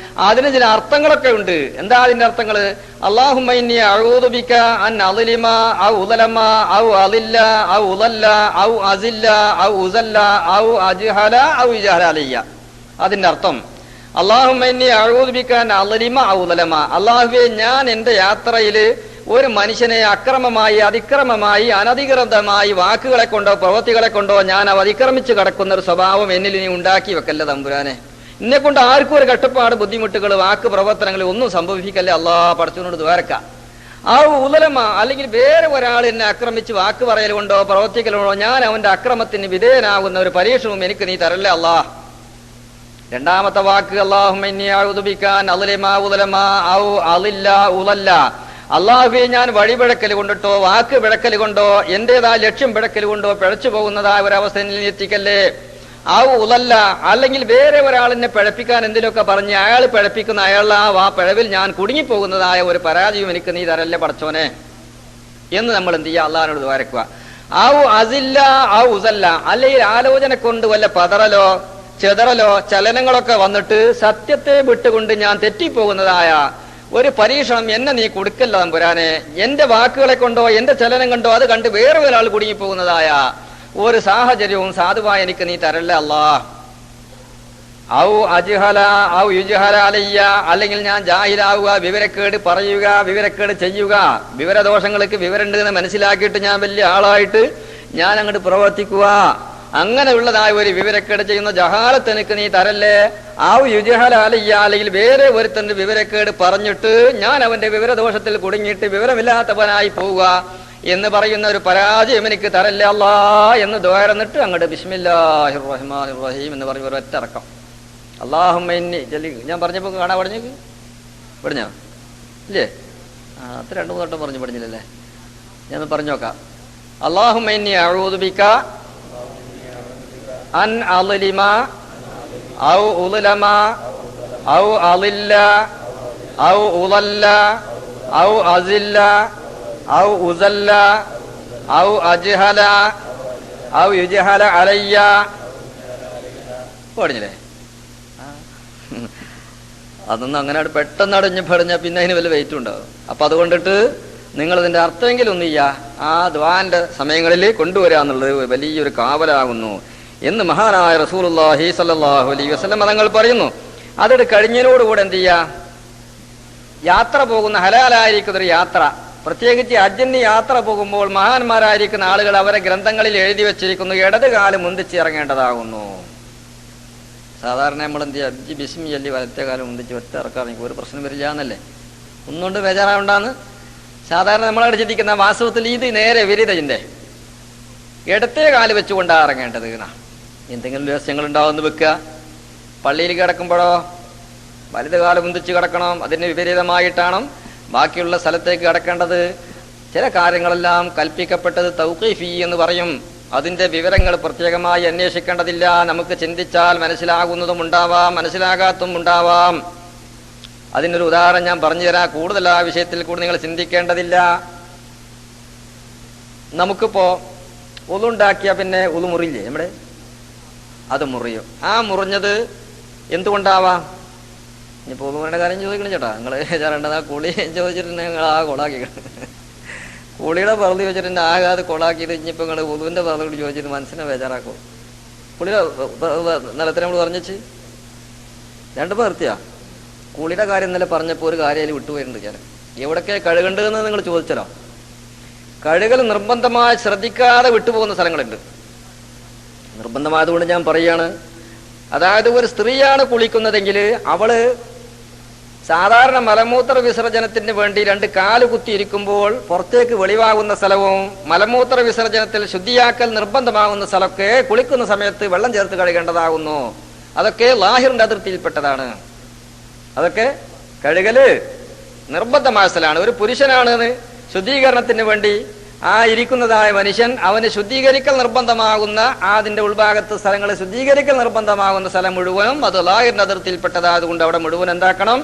അതിന് ചില അർത്ഥങ്ങളൊക്കെ ഉണ്ട്. എന്താ അതിന്റെ അർത്ഥങ്ങള്? അല്ലാഹുമ്മ ഇന്നി അഊദു ബിക അൻ അളിമ ഔ ഉളലമ ഔ അളില്ല ഔ ഉളല്ല ഔ അസില്ല ഔ ഉസല്ല ഔ അജ്ഹല ഔ യുജ്ഹല അലയ്യ. അതിന്റെ അർത്ഥം അല്ലാഹുമ്മ ഇന്നി അഊദു ബിക അൻ അളിമ ഔ ഉളലമ, അല്ലാഹുവേ ഞാൻ എന്റെ യാത്രയില് ഒരു മനുഷ്യനെ അക്രമമായി അതിക്രമമായി അനധികൃതമായി വാക്കുകളെ കൊണ്ടോ പ്രവൃത്തികളെ കൊണ്ടോ ഞാൻ അതിക്രമിച്ച് കിടക്കുന്ന ഒരു സ്വഭാവം എന്നിൽ നീ ഉണ്ടാക്കി വെക്കല്ല തമ്പുരാനെ. എന്നെ കൊണ്ട് ആർക്കും ഒരു കഷ്ടപ്പാട് ബുദ്ധിമുട്ടുകൾ വാക്ക് പ്രവർത്തനങ്ങൾ ഒന്നും സംഭവിക്കല്ലേ അല്ലാഹ് പടച്ചവനോട് ദ്വാരക്ക. ആ ഉലമ അല്ലെങ്കിൽ വേറെ ഒരാൾ എന്നെ ആക്രമിച്ച് വാക്ക് പറയൽ കൊണ്ടോ പ്രവർത്തിക്കലുകൊണ്ടോ ഞാൻ അവന്റെ അക്രമത്തിന് വിധേയനാകുന്ന ഒരു പരീക്ഷണവും എനിക്ക് നീ തരല്ലേ അല്ലാഹ്. രണ്ടാമത്തെ വാക്ക് അല്ലാഹുമ്മ ഇന്നി അഊദു ബിക അൻ അളിമ ഉലമ ഔ അളില്ല ഉളല്ല, അള്ളാഹുവേ ഞാൻ വഴിപിഴക്കൽ കൊണ്ടിട്ടോ വാക്ക് പിഴക്കൽ കൊണ്ടോ എന്റേതായ ലക്ഷ്യം പിഴക്കൽ കൊണ്ടോ പിഴച്ചു പോകുന്നതായ ഒരവസ്ഥ എന്നിൽ എത്തിക്കല്ലേ. ആ ഉളല്ല അല്ലെങ്കിൽ വേറെ ഒരാളിനെ പിഴപ്പിക്കാൻ എന്തിലൊക്കെ പറഞ്ഞ് അയാൾ പിഴപ്പിക്കുന്ന അയാൾ ആ പിഴവിൽ ഞാൻ കുടുങ്ങിപ്പോകുന്നതായ ഒരു പരാജയം എനിക്ക് നീ തരല്ലേ പടച്ചോനെ എന്ന് നമ്മൾ എന്ത് ചെയ്യുക? അള്ളാഹിനോട് ദ്വാരക്കുക. ആ അസില്ല ആ ഉസല്ല, അല്ലെങ്കിൽ ആലോചന കൊണ്ട് വല്ല പതറലോ ചെതറലോ ചലനങ്ങളൊക്കെ വന്നിട്ട് സത്യത്തെ വിട്ടുകൊണ്ട് ഞാൻ തെറ്റിപ്പോകുന്നതായ ഒരു പരീക്ഷണം എന്നെ നീ കൊടുക്കല്ല തമ്പുരാനെ. എന്റെ വാക്കുകളെ കൊണ്ടോ എന്റെ ചലനം കൊണ്ടോ അത് കണ്ട് വേറെ ഒരാൾ കുടുങ്ങിപ്പോകുന്നതായ ഒരു സാഹചര്യവും സാധുവായി എനിക്ക് നീ തരല്ലേ അല്ലാഹ്. ഔ അജ്ഹല ഔ യുജ്ഹല അലയ്യ, അല്ലെങ്കിൽ ഞാൻ ജാഹിലാവുക, വിവരക്കേട് പറയുക, വിവരക്കേട് ചെയ്യുക, വിവരദോഷങ്ങൾക്ക് വിവരമുണ്ട് എന്ന് മനസ്സിലാക്കിയിട്ട് ഞാൻ വലിയ ആളായിട്ട് ഞാൻ അങ്ങോട്ട് പ്രവർത്തിക്കുക, അങ്ങനെയുള്ളതായ ഒരു വിവരക്കേട് ചെയ്യുന്ന ജഹാലത്ത് എനിക്ക് നീ തരല്ലേ. ആ യുജ്ഹല അലയ്യ, അല്ലെങ്കിൽ വേറെ ഒരുത്തന്റെ വിവരക്കേട് പറഞ്ഞിട്ട് ഞാൻ അവന്റെ വിവരദോഷത്തിൽ കുടുങ്ങിയിട്ട് വിവരമില്ലാത്തവനായി പോവുക എന്ന് പറയുന്ന ഒരു പരാജയം എനിക്ക് തരല്ലേ അല്ലാ എന്ന് ദ്വാരന്നിട്ട് അങ്ങോട്ട് ബിസ്മില്ലാഹിർ റഹ്മാനിർ റഹീം എന്ന് പറയുന്ന ഒരൊറ്റ ഇറക്കം. അല്ലാഹുമ്മ ഇന്നി ജലി ഞാൻ പറഞ്ഞപ്പോ കാണാൻ പഠിഞ്ഞേക്ക് പഠിഞ്ഞോ ഇല്ലേ? അത്ര 2-3 വട്ടം പറഞ്ഞു പഠിഞ്ഞില്ലല്ലേ? ഞാൻ പറഞ്ഞു നോക്കാം. അല്ലാഹുമ്മ ഇന്നി അഊദു ബിക അൻ അളിമ ഔ ഉളലമ ഔ അളില്ല ഔ ഉളല്ല ഔ അസില്ല ഔ ഉസല്ല ഔ അജ്ഹല ഔ യുജ്ഹല അലയ്യ. പഠിഞ്ഞില്ലേ? അതൊന്നും അങ്ങനെ പെട്ടെന്ന് അടഞ്ഞ് പഠിഞ്ഞ പിന്നെ അതിന് വല്ല വെയിറ്റ് ഉണ്ടാവും. അപ്പൊ അതുകൊണ്ടിട്ട് നിങ്ങൾ ഇതിന്റെ അർത്ഥമെങ്കിലും ഒന്നും ചെയ്യാ ആ ദ്വാന്റെ സമയങ്ങളിൽ കൊണ്ടുവരാന്നുള്ളത് വലിയൊരു കാവലാകുന്നു എന്ന് മഹാനായ റസൂലുള്ളാഹി സ്വല്ലല്ലാഹു അലൈഹി വസല്ലം തങ്ങൾ പറയുന്നു. അതൊരു കഴിഞ്ഞതിനോടുകൂടെ എന്ത് ചെയ്യാ? യാത്ര പോകുന്ന ഹലാലായിരിക്കുന്ന ഒരു യാത്ര, പ്രത്യേകിച്ച് ഹജ്ജിന് യാത്ര പോകുമ്പോൾ മഹാന്മാരായിരിക്കുന്ന ആളുകൾ അവരെ ഗ്രന്ഥങ്ങളിൽ എഴുതി വെച്ചിരിക്കുന്നു ഇടത് കാലം മുന്തിച്ച് ഇറങ്ങേണ്ടതാകുന്നു. സാധാരണ നമ്മൾ എന്ത് ചെയ്യുക? ഹജ്ജ് ബിസ്മി ചൊല്ലി വലത്തെ കാലം മുന്തിച്ച് ഒറ്റ ഇറക്കാറെങ്കിൽ ഒരു പ്രശ്നം വരില്ല എന്നല്ലേ, ഒന്നുകൊണ്ട് ബേജാറാവണ്ടാന്ന് സാധാരണ നമ്മളവിടെ ചിന്തിക്കുന്ന. വാസ്തവത്തിൽ ഇത് നേരെ വിപരീതത്തിന്റെ ഇടത്തെ കാല് വെച്ചുകൊണ്ടാണ് ഇറങ്ങേണ്ടത്. എന്തെങ്കിലും രഹസ്യങ്ങൾ ഉണ്ടാവുമെന്ന് വെക്കുക. പള്ളിയിൽ കിടക്കുമ്പോഴോ വലത് കാലം മുന്തിച്ച് കിടക്കണം, അതിന് വിപരീതമായിട്ടാണ് ബാക്കിയുള്ള സ്ഥലത്തേക്ക് കിടക്കേണ്ടത്. ചില കാര്യങ്ങളെല്ലാം കൽപ്പിക്കപ്പെട്ടത് തൗഖീഫി എന്ന് പറയും. അതിന്റെ വിവരങ്ങൾ പ്രത്യേകമായി അന്വേഷിക്കേണ്ടതില്ല. നമുക്ക് ചിന്തിച്ചാൽ മനസ്സിലാകുന്നതും ഉണ്ടാവാം, മനസ്സിലാകാത്തതും ഉണ്ടാവാം. അതിനൊരു ഉദാഹരണം ഞാൻ പറഞ്ഞുതരാം. കൂടുതൽ ആ വിഷയത്തിൽ കൂടി നിങ്ങൾ ചിന്തിക്കേണ്ടതില്ല. നമുക്കിപ്പോ ഉളുണ്ടാക്കിയ പിന്നെ ഉളു മുറിയില്ലേ നമ്മുടെ, അത് മുറിയും. ആ മുറിഞ്ഞത് എന്തുകൊണ്ടാവാം? ഇനിയിപ്പോ ഉളുമുറിയുടെ കാര്യം ചോദിക്കണം ചേട്ടാ, നിങ്ങൾ ചേരേണ്ടത് ആ കുളി ചോദിച്ചിട്ടുണ്ട് നിങ്ങൾ ആ കൊളാക്കി, കുളിയുടെ പറതി വെച്ചിട്ടുണ്ട് ആകാതെ കൊളാക്കിയത്. ഇനിയിപ്പോ നിങ്ങൾ ഉളുവിന്റെ പറതി ചോദിച്ചിട്ട് മനസ്സിനെ ബേജാറാക്കും. കുളിയുടെ നിലത്തിന് നമ്മൾ പറഞ്ഞിച്ച് 2 നിർത്തിയാ. കുളിയുടെ കാര്യം ഇന്നലെ പറഞ്ഞപ്പോൾ ഒരു കാര്യം അതിൽ വിട്ടുപോയിട്ടുണ്ട്. ഞാൻ എവിടൊക്കെ കഴുകേണ്ടതെന്ന് നിങ്ങൾ ചോദിച്ചല്ലോ. കഴുകൽ നിർബന്ധമായി ശ്രദ്ധിക്കാതെ വിട്ടുപോകുന്ന സ്ഥലങ്ങളുണ്ട്. നിർബന്ധമായതുകൊണ്ട് ഞാൻ പറയുകയാണ്. അതായത് ഒരു സ്ത്രീയാണ് കുളിക്കുന്നതെങ്കിൽ അവള് സാധാരണ മലമൂത്ര വിസർജനത്തിന് വേണ്ടി 2 കാല് കുത്തിയിരിക്കുമ്പോൾ പുറത്തേക്ക് വെളിവാകുന്ന സ്ഥലവും മലമൂത്ര വിസർജനത്തിൽ ശുദ്ധിയാക്കൽ നിർബന്ധമാകുന്ന സ്ഥലമൊക്കെ കുളിക്കുന്ന സമയത്ത് വെള്ളം ചേർത്ത് കഴുകേണ്ടതാകുന്നു. അതൊക്കെ ലാഹിറിന്റെ അതിർത്തിയിൽപ്പെട്ടതാണ്. അതൊക്കെ കഴുകല് നിർബന്ധമായ സ്ഥലമാണ്. ഒരു പുരുഷനാണ് ശുദ്ധീകരണത്തിന് വേണ്ടി ആ ഇരിക്കുന്നതായ മനുഷ്യൻ, അവന് ശുദ്ധീകരിക്കൽ നിർബന്ധമാകുന്ന അതിന്റെ ഉൾഭാഗത്ത് സ്ഥലങ്ങൾ ശുദ്ധീകരിക്കൽ നിർബന്ധമാകുന്ന സ്ഥലം മുഴുവനും അത് ലാഹിറിന്റെ അതിർത്തിയിൽപ്പെട്ടതായതുകൊണ്ട് അവിടെ മുഴുവൻ എന്താക്കണം?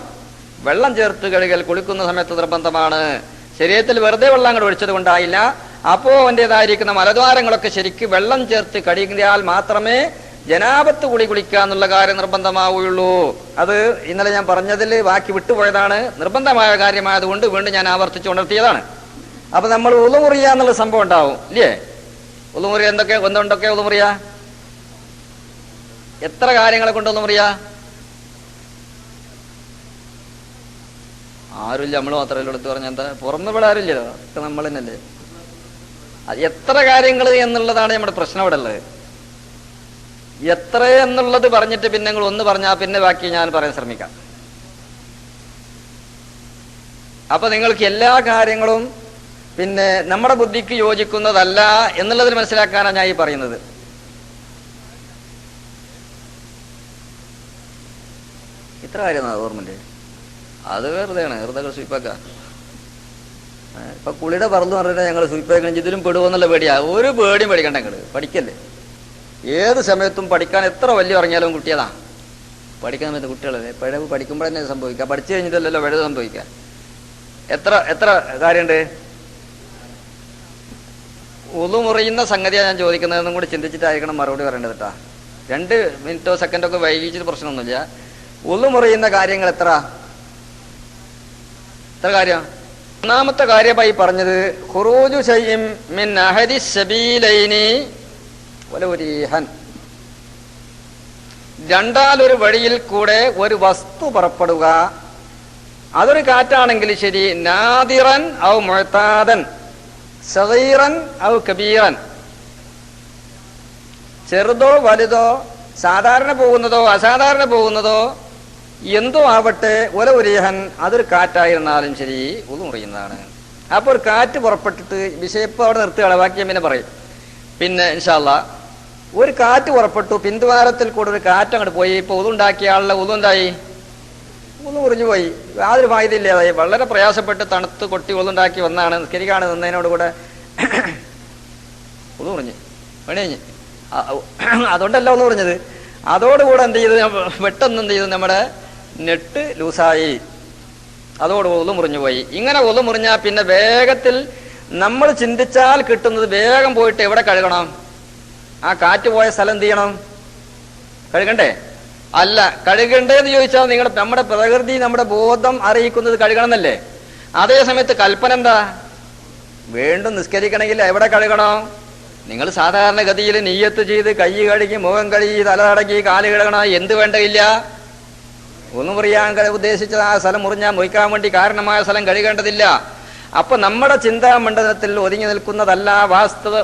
വെള്ളം ചേർത്ത് കഴുകൽ കുളിക്കുന്ന സമയത്ത് നിർബന്ധമാണ്. ശരീരത്തിൽ വെറുതെ വെള്ളം അങ്ങോട്ട് ഒഴിച്ചത് കൊണ്ടായില്ല. അപ്പോ അവൻ്റെതായിരിക്കുന്ന മലദ്വാരങ്ങളൊക്കെ ശരിക്ക് വെള്ളം ചേർത്ത് കഴുകിയാൽ മാത്രമേ ജനാപത്ത് കുളിക്കുക എന്നുള്ള കാര്യം നിർബന്ധമാവുകയുള്ളൂ. അത് ഇന്നലെ ഞാൻ പറഞ്ഞതിൽ ബാക്കി വിട്ടുപോയതാണ്. നിർബന്ധമായ കാര്യമായതുകൊണ്ട് വീണ്ടും ഞാൻ ആവർത്തിച്ച് ഉണർത്തിയതാണ്. അപ്പൊ നമ്മൾ ഉളുമുറിയ എന്നുള്ള സംഭവം ഉണ്ടാവും ഇല്ലേ? ഉളുമുറിയ എന്തുകൊണ്ടൊക്കെ ഉളുമുറിയ? എത്ര കാര്യങ്ങളെ കൊണ്ട് ഉളുമുറിയ? ആരുമില്ല, നമ്മൾ മാത്രമല്ല എടുത്ത് പറഞ്ഞ എന്താ പുറമെ ഇവിടെ ആരുമില്ലല്ലോ, ഒക്കെ നമ്മൾ തന്നെയല്ലേ. എത്ര കാര്യങ്ങൾ എന്നുള്ളതാണ് നമ്മുടെ പ്രശ്നം ഇവിടെ ഉള്ളത്. എത്ര എന്നുള്ളത് പറഞ്ഞിട്ട് പിന്നെ നിങ്ങൾ ഒന്ന് പറഞ്ഞാൽ പിന്നെ ബാക്കി ഞാൻ പറയാൻ ശ്രമിക്കാം. അപ്പൊ നിങ്ങൾക്ക് എല്ലാ കാര്യങ്ങളും പിന്നെ നമ്മുടെ ബുദ്ധിക്ക് യോജിക്കുന്നതല്ല എന്നുള്ളതിൽ മനസ്സിലാക്കാനാണ് ഞാൻ ഈ പറയുന്നത്. ഇത്ര കാര്യം ഓർമ്മല്ലേ? അത് വെറുതെയാണ്, വെറുതെ സ്വീപ്പാക്ക. ഇപ്പൊ കുളിയുടെ പറന്ന് പറഞ്ഞിട്ട് ഞങ്ങൾ സ്വീപ്പാക്കണം ഇതിലും പെടുവെന്നുള്ള പേടിയാ. ഒരു പേടിയും പേടിക്കണ്ട, ഞങ്ങള് പഠിക്കല്ലേ. ഏത് സമയത്തും പഠിക്കാൻ എത്ര വലിയ ഇറങ്ങിയാലും കുട്ടിയതാ പഠിക്കാൻ പറ്റുന്ന കുട്ടികളല്ലേ. പിഴവ് പഠിക്കുമ്പോൾ തന്നെ സംഭവിക്കാം, പഠിച്ചു കഴിഞ്ഞിട്ടല്ലല്ലോ പിഴവ് സംഭവിക്കാം. എത്ര കാര്യമുണ്ട്. ഉളു മുറിയുന്ന സംഗതിയാണ് ഞാൻ ചോദിക്കുന്നതെന്നും കൂടി ചിന്തിച്ചിട്ടായിരിക്കണം മറുപടി പറയേണ്ടത് കേട്ടാ. 2 മിനിറ്റോ സെക്കൻഡോ ഒക്കെ വൈകിച്ചിട്ട് പ്രശ്നമൊന്നുമില്ല. ഉളു മുറിയുന്ന കാര്യങ്ങൾ എത്ര കാര്യം? ഒന്നാമത്തെ കാര്യമായി പറഞ്ഞത് ഖുറൂജു ശൈഇൻ മിൻ അഹദി സബീലൈനി വലൗരീഹൻ, രണ്ടാലൊരു വഴിയിൽ കൂടെ ഒരു വസ്തു പുറപ്പെടുക. അതൊരു കാറ്റാണെങ്കിൽ ശരി, നാദിറൻ ഔ മുഅ്താദൻ, സഗീറൻ ഔ കബീറൻ, ചെറുതോ വലുതോ, സാധാരണ പോകുന്നതോ അസാധാരണ പോകുന്നതോ എന്തോ ആവട്ടെ, ഒലൗരീഹൻ, അതൊരു കാറ്റായിരുന്നാലും ശരി ഉളു മുറിയുന്നതാണ്. അപ്പൊ ഒരു കാറ്റ് പുറപ്പെട്ടിട്ട് വിഷയം ഇപ്പൊ അവിടെ നിർത്തുകയാണ്, ബാക്കി പിന്നെ പറയും. പിന്നെ ഇൻഷാ അല്ലാഹ് ഒരു കാറ്റ് പുറപ്പെട്ടു, പിന്തുവാരത്തിൽ കൂടെ ഒരു കാറ്റ് അങ്ങോട്ട് പോയി. ഇപ്പൊ ഉളുണ്ടാക്കിയ ആളുടെ ഉളു എന്തായി? ഉളു മുറിഞ്ഞു പോയി, യാതൊരു ഫായിദയില്ലാതായി. വളരെ പ്രയാസപ്പെട്ട് തണുത്ത് കൊട്ടി ഉളുണ്ടാക്കി വന്നാണ്, നിസ്കരിക്കാണ് നിന്നതിനോട് കൂടെ ഉളു മുറിഞ്ഞ് പണി കഴിഞ്ഞ്. അതുകൊണ്ടല്ല ഉളു മുറിഞ്ഞത്, അതോടുകൂടെ എന്ത് ചെയ്ത് പെട്ടെന്ന് എന്ത് ചെയ്തു, നമ്മുടെ നെട്ട് ലൂസായി, അതോട് ഉളു മുറിഞ്ഞു പോയി. ഇങ്ങനെ ഉളു മുറിഞ്ഞാൽ പിന്നെ വേഗത്തിൽ നമ്മൾ ചിന്തിച്ചാൽ കിട്ടുന്നത് വേഗം പോയിട്ട് എവിടെ കഴുകണം? ആ കാറ്റ് പോയ സ്ഥലം എന്ത് ചെയ്യണം? കഴുകണ്ടേ? അല്ല, കഴുകണ്ടേന്ന് ചോദിച്ചാൽ നമ്മുടെ പ്രകൃതി, നമ്മുടെ ബോധം അറിയിക്കുന്നത് കഴുകണം എന്നല്ലേ. അതേ സമയത്ത് കൽപ്പന എന്താ? വീണ്ടും നിസ്കരിക്കണമെങ്കിൽ എവിടെ കഴുകണം? നിങ്ങൾ സാധാരണ ഗതിയിൽ നിയ്യത്ത് ചെയ്ത് കൈ കഴുകി, മുഖം കഴുകി, തല തടക്കി, കാല് കഴുകണം, എന്ത് വേണ്ടയില്ല. ഒന്ന് മുറിയാൻ ഉദ്ദേശിച്ച ആ സ്ഥലം മുറിഞ്ഞാൽ മുറിക്കാൻ വേണ്ടി കാരണമായ സ്ഥലം കഴുകേണ്ടതില്ല. അപ്പൊ നമ്മുടെ ചിന്താമണ്ഡലത്തിൽ ഒതുങ്ങി നിൽക്കുന്നതല്ല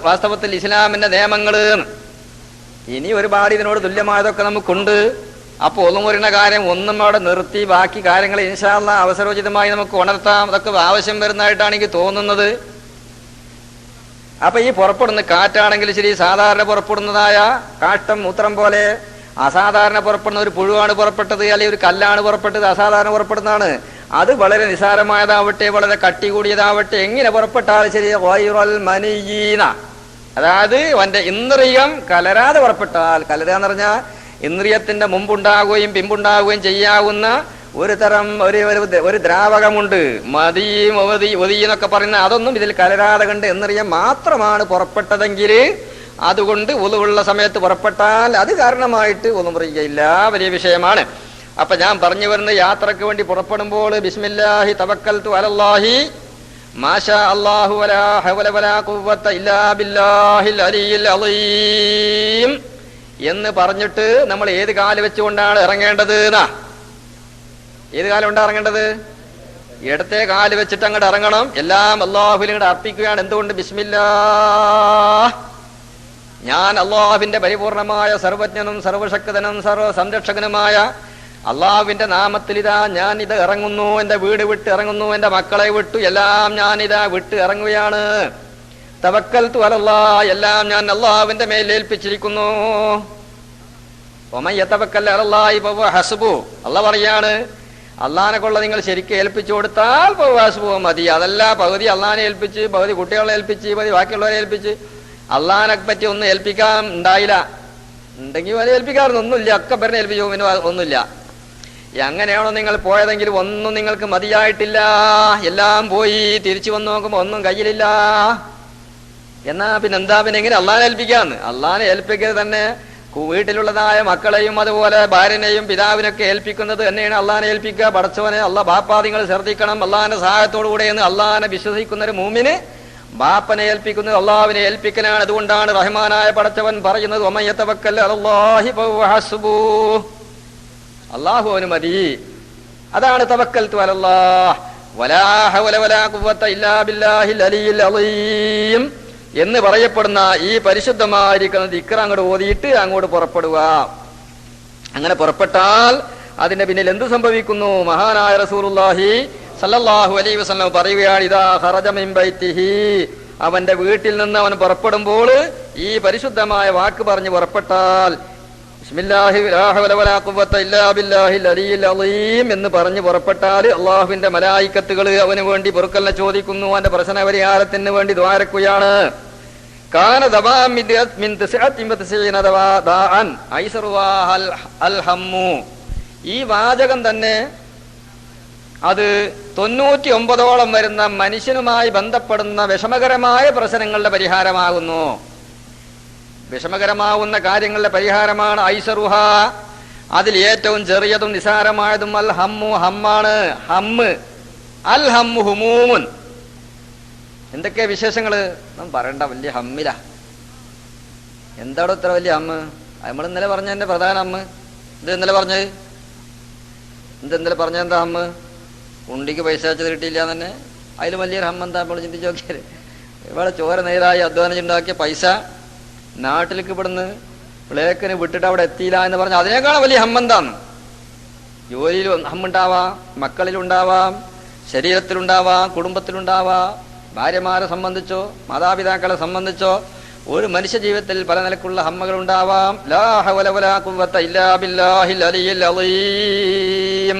വാസ്തവത്തിൽ ഇസ്ലാമിന്റെ നിയമങ്ങൾ. ഇനി ഒരുപാട് ഇതിനോട് തുല്യമായതൊക്കെ നമുക്കുണ്ട്. അപ്പൊ ഒന്നുമുറിയുന്ന കാര്യം ഒന്നും അവിടെ നിർത്തി ബാക്കി കാര്യങ്ങൾ ഇൻഷാ അല്ലാഹ് അവസരോചിതമായി നമുക്ക് ഉണർത്താം. അതൊക്കെ ആവശ്യം വരുന്നതായിട്ടാണ് എനിക്ക് തോന്നുന്നത്. അപ്പൊ ഈ പുറപ്പെടുന്ന കാറ്റാണെങ്കിൽ ശരി, സാധാരണ പുറപ്പെടുന്നതായ കാഷ്ടം മൂത്രം പോലെ, അസാധാരണ പുറപ്പെടുന്ന ഒരു പുഴുവാണ് പുറപ്പെട്ടത്, അല്ലെങ്കിൽ ഒരു കല്ലാണ് പുറപ്പെട്ടത്, അസാധാരണ പുറപ്പെടുന്നതാണ്. അത് വളരെ നിസാരമായതാവട്ടെ, വളരെ കട്ടി കൂടിയതാവട്ടെ, എങ്ങനെ പുറപ്പെട്ടാൽ ശരി, ഗൈറുൽ മനീന, അതായത് അവന്റെ ഇന്ദ്രിയം കലരാതെ പുറപ്പെട്ടാൽ, കലരാന്ന് പറഞ്ഞാൽ ഇന്ദ്രിയത്തിന്റെ മുമ്പുണ്ടാകുകയും പിമ്പുണ്ടാകുകയും ചെയ്യാവുന്ന ഒരു തരം ഒരു ദ്രാവകമുണ്ട്, മതിയും ഒതി എന്നൊക്കെ പറയുന്ന, അതൊന്നും ഇതിൽ കലരാതെ കണ്ട് ഇന്ദ്രിയം മാത്രമാണ് പുറപ്പെട്ടതെങ്കിൽ അതുകൊണ്ട് ഉളുവുള്ള സമയത്ത് പുറപ്പെട്ടാൽ അത് കാരണമായിട്ട് ഉളു മുറിയുകയില്ല. വലിയ വിഷയമാണ്. അപ്പൊ ഞാൻ പറഞ്ഞു വരുന്ന യാത്രക്ക് വേണ്ടി പുറപ്പെടുമ്പോൾ ബിസ്മില്ലാഹി തവക്കൽതു അലല്ലാഹി മാഷാ അല്ലാഹു വലാ ഹൗല വലാ ഖുവ്വത ഇല്ലാ ബില്ലാഹിൽ അലിയിൽ അളീം എന്ന് പറഞ്ഞിട്ട് നമ്മൾ ഏത് കാല് വെച്ചുകൊണ്ടാണ് ഇറങ്ങേണ്ടത്? ഏത് കാലം കൊണ്ടാണ് ഇറങ്ങേണ്ടത്? ഇടത്തെ കാല് വെച്ചിട്ട് അങ്ങോട്ട് ഇറങ്ങണം. എല്ലാം അല്ലാഹുവിൽ ഇങ്ങോട്ട് അർപ്പിക്കുകയാണ്. എന്തുകൊണ്ട്? ബിസ്മില്ലാഹ്, ഞാൻ അല്ലാഹുവിന്റെ പരിപൂർണമായ സർവജ്ഞനും സർവശക്തനും സർവ സംരക്ഷകനുമായ അള്ളാഹുവിന്റെ നാമത്തിൽ ഇതാ ഞാൻ ഇത് ഇറങ്ങുന്നു, എന്റെ വീട് വിട്ട് ഇറങ്ങുന്നു, എന്റെ മക്കളെ വിട്ടു എല്ലാം ഞാൻ ഇതാ വിട്ട് ഇറങ്ങുകയാണ്. തവക്കൽതു അലല്ലാഹ്, എല്ലാം ഞാൻ അള്ളാഹുവിന്റെ മേൽ ഏൽപ്പിച്ചിരിക്കുന്നു. വമൻ യതവക്കൽ അലല്ലാഹി ഫഹുവ ഹസ്ബു. അല്ലാഹ് പറയാണ്, അള്ളാഹിനെ കൊള്ള നിങ്ങൾ ശരിക്കും ഏൽപ്പിച്ചു കൊടുത്താൽ ഫഹുവ ഹസ്ബു മതി. അതല്ല പകുതി അള്ളാഹിനെ ഏൽപ്പിച്ച്, പകുതി കുട്ടികളെ ഏൽപ്പിച്ച്, പകുതി ബാക്കിയുള്ളവരെ ഏൽപ്പിച്ച്, അള്ളാഹിനെ പറ്റി ഒന്നും ഏൽപ്പിക്കാൻ ഉണ്ടായില്ല. ഉണ്ടെങ്കിൽ വരെ ഏൽപ്പിക്കാറൊന്നുമില്ല, ഒക്കെ പേരെ ഏൽപ്പിച്ചു പിന്നെ ഒന്നുമില്ല. അങ്ങനെയാണോ നിങ്ങൾ പോയതെങ്കിലും ഒന്നും നിങ്ങൾക്ക് മതിയായിട്ടില്ല. എല്ലാം പോയി തിരിച്ചു വന്ന് നോക്കുമ്പോ ഒന്നും കയ്യിലില്ല. എന്നാ പിന്നെന്താ പിന്നെ എങ്ങനെ അള്ളാഹിനെ ഏൽപ്പിക്കാന്ന്? അള്ളാഹിനെ ഏൽപ്പിക്കുന്നത് തന്നെ വീട്ടിലുള്ളതായ മക്കളെയും അതുപോലെ ഭാര്യനെയും പിതാവിനൊക്കെ ഏൽപ്പിക്കുന്നത് തന്നെയാണ് അള്ളാഹിനെ ഏൽപ്പിക്കുക. പടച്ചവനെ ബാപ്പാദിങ്ങൾ ശ്രദ്ധിക്കണം, അള്ളാഹിന്റെ സഹായത്തോടു കൂടെയെന്ന് അള്ളാഹിനെ വിശ്വസിക്കുന്ന ഒരു മൂമിന് ബാപ്പനെ ഏൽപ്പിക്കുന്നത് അള്ളാഹുവിനെ ഏൽപ്പിക്കലാണ്. അതുകൊണ്ടാണ് റഹ്മാനായ പടച്ചവൻ പറയുന്നത്, വമൻ യതവക്കൽ അലല്ലാഹി ഫഹുവ ഹസ്ബു. അള്ളാഹു അവന് മതി. അതാണ് തവക്കൽതു അലല്ലാഹ് വലാ ഹൗല വലാ ഖുവത ഇല്ലാ ബില്ലാഹിൽ അലിയിൽ അളീം എന്ന് പറയപ്പെടുന്ന ഈ പരിശുദ്ധമായിരിക്കുന്ന ദിക്ർ അങ്ങോട്ട് ഓതിയിട്ട് അങ്ങോട്ട് പുറപ്പെടുക. അങ്ങനെ പുറപ്പെട്ടാൽ അതിന്റെ പിന്നിൽ എന്ത് സംഭവിക്കുന്നു? മഹാനായ റസൂലുള്ളാഹി സല്ലല്ലാഹു അലൈഹി വസല്ലം പറയുകയാണ്, ഇദാ ഖറജ മിൻ ബൈതിഹി, അവന്റെ വീട്ടിൽ നിന്ന് അവൻ പുറപ്പെടുമ്പോൾ ഈ പരിശുദ്ധമായ വാക്ക് പറഞ്ഞ് പുറപ്പെട്ടാൽ ബിസ്മില്ലാഹി ലാ ഹൗല വലാ ഖുവത ഇല്ലാ ബില്ലാഹിൽ അലിയിൽ അളീം എന്ന് പറഞ്ഞ് പുറപ്പെട്ടാൽ അള്ളാഹുവിന്റെ മലായിക്കത്തുകൾ അവന് വേണ്ടി പൊറുക്കലിനെ ചോദിക്കുന്നു. അവന്റെ പ്രശ്ന പരിഹാരത്തിന് വേണ്ടി ദ്വാരക്കുകയാണ്. കാന ദവാ മിൻ 99 ദാഅൻ ഐസറുഹാ അൽ ഹമ്മു. ഈ വാചകം തന്നെ അത് 99ഓളം വരുന്ന മനുഷ്യനുമായി ബന്ധപ്പെടുന്ന വിഷമകരമായ പ്രശ്നങ്ങളുടെ പരിഹാരമാകുന്നു. വിഷമകരമാവുന്ന കാര്യങ്ങളുടെ പരിഹാരമാണ് ഐസറുഹ. അതിൽ ഏറ്റവും ചെറിയതും നിസാരമായതും അൽ ഹമ്മു, ഹമ്മാണ്. ഹമ്മ് അൽ ഹമ്മു ഹുമൂമുൻ. എന്തൊക്കെ വിശേഷങ്ങള് നാം പറയണ്ട, വലിയ ഹമ്മില. എന്താടോ ഇത്ര വലിയ ഹമ്മ്? നമ്മൾ ഇന്നലെ പറഞ്ഞ എന്റെ പ്രധാന ഹമ്മ് ഇത് ഇന്നലെ പറഞ്ഞത് ഇന്നലെ പറഞ്ഞ എന്താ ഹമ്മ്? ഉണ്ടിക്ക് പൈസ വെച്ചത് കിട്ടിയില്ല തന്നെ. അതിൽ വലിയൊരു ഹമ്മ എന്താ നമ്മൾ ചിന്തിച്ചു നോക്കിയാല്? ഇവിടെ ചോര നേരായി അധ്വാനിച്ചുണ്ടാക്കിയ പൈസ നാട്ടിലേക്ക് ഇവിടുന്ന് പ്ലേക്കിന് വിട്ടിട്ട് അവിടെ എത്തിയില്ല എന്ന് പറഞ്ഞാൽ അതിനേക്കാളും വലിയ ഹമ്മെന്താന്ന്? ജോലിയിൽ ഹമ്മുണ്ടാവാം, മക്കളിലുണ്ടാവാം, ശരീരത്തിലുണ്ടാവാം, കുടുംബത്തിലുണ്ടാവാം, ഭാര്യമാരെ സംബന്ധിച്ചോ മാതാപിതാക്കളെ സംബന്ധിച്ചോ ഒരു മനുഷ്യ ജീവിതത്തിൽ പല നിലക്കുള്ള ഹമ്മകൾ ഉണ്ടാവാം. ലാ ഹൗല വലാ ഖുവത ഇല്ലാ ബില്ലാഹിൽ അലിയിൽ അളീം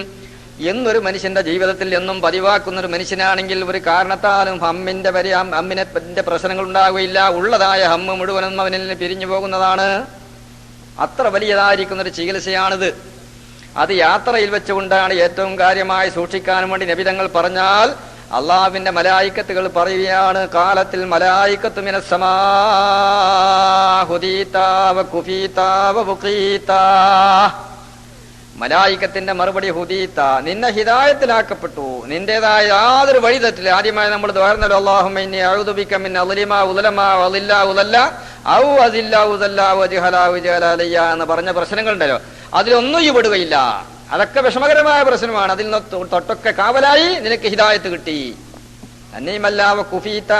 എന്നൊരു മനുഷ്യന്റെ ജീവിതത്തിൽ എന്നും പതിവാക്കുന്ന ഒരു മനുഷ്യനാണെങ്കിൽ ഒരു കാരണത്താലും ഹമ്മിന്റെ പ്രശ്നങ്ങൾ ഉണ്ടാവുകയില്ല. ഉള്ളതായ ഹമ്മ് മുഴുവനും അവനിൽ പിരിഞ്ഞു പോകുന്നതാണ്. അത്ര വലിയതായിരിക്കുന്ന ഒരു ചികിത്സയാണിത്. അത് യാത്രയിൽ വെച്ചുകൊണ്ടാണ് ഏറ്റവും കാര്യമായി സൂക്ഷിക്കാൻ വേണ്ടി നബിതങ്ങൾ പറഞ്ഞാൽ അള്ളാഹുവിന്റെ മലായിക്കത്തുകൾ പറയുകയാണ്, കാലത്തിൽ മലായിക്കത്തു മിനസ് സമാ ഹുദീതാ വ കുഫീതാ വ ബുഖീതാ. മലായിക്കത്തിന്റെ മറുപടി ഹുദീത, നിന്നെ ഹിദായത്തിലാക്കപ്പെട്ടു, നിന്റേതായ യാതൊരു വഴി തെറ്റില്ല. ആദ്യമായി നമ്മൾ ദ്വാരന്നല്ലോ, അല്ലാഹുമ്മ ഇന്നി അഊദു ബിക മിൻ അളിമാ ഉദലമാ വളില്ലാ ഉദല്ല ഔ അസില്ലാ ഉദല്ല വജഹലാ വജഹല അലയ്യ എന്ന് പറഞ്ഞ പ്രശ്നങ്ങളുണ്ടല്ലോ, അതിലൊന്നും ഇവിടുകയില്ല. അതൊക്കെ വിഷമകരമായ പ്രശ്നമാണ്. അതിൽ നിന്ന് തൊട്ടൊക്കെ കാവലായി നിനക്ക് ഹിദായത്ത് കിട്ടി. അന്നീമല്ലാവ കുഫീത,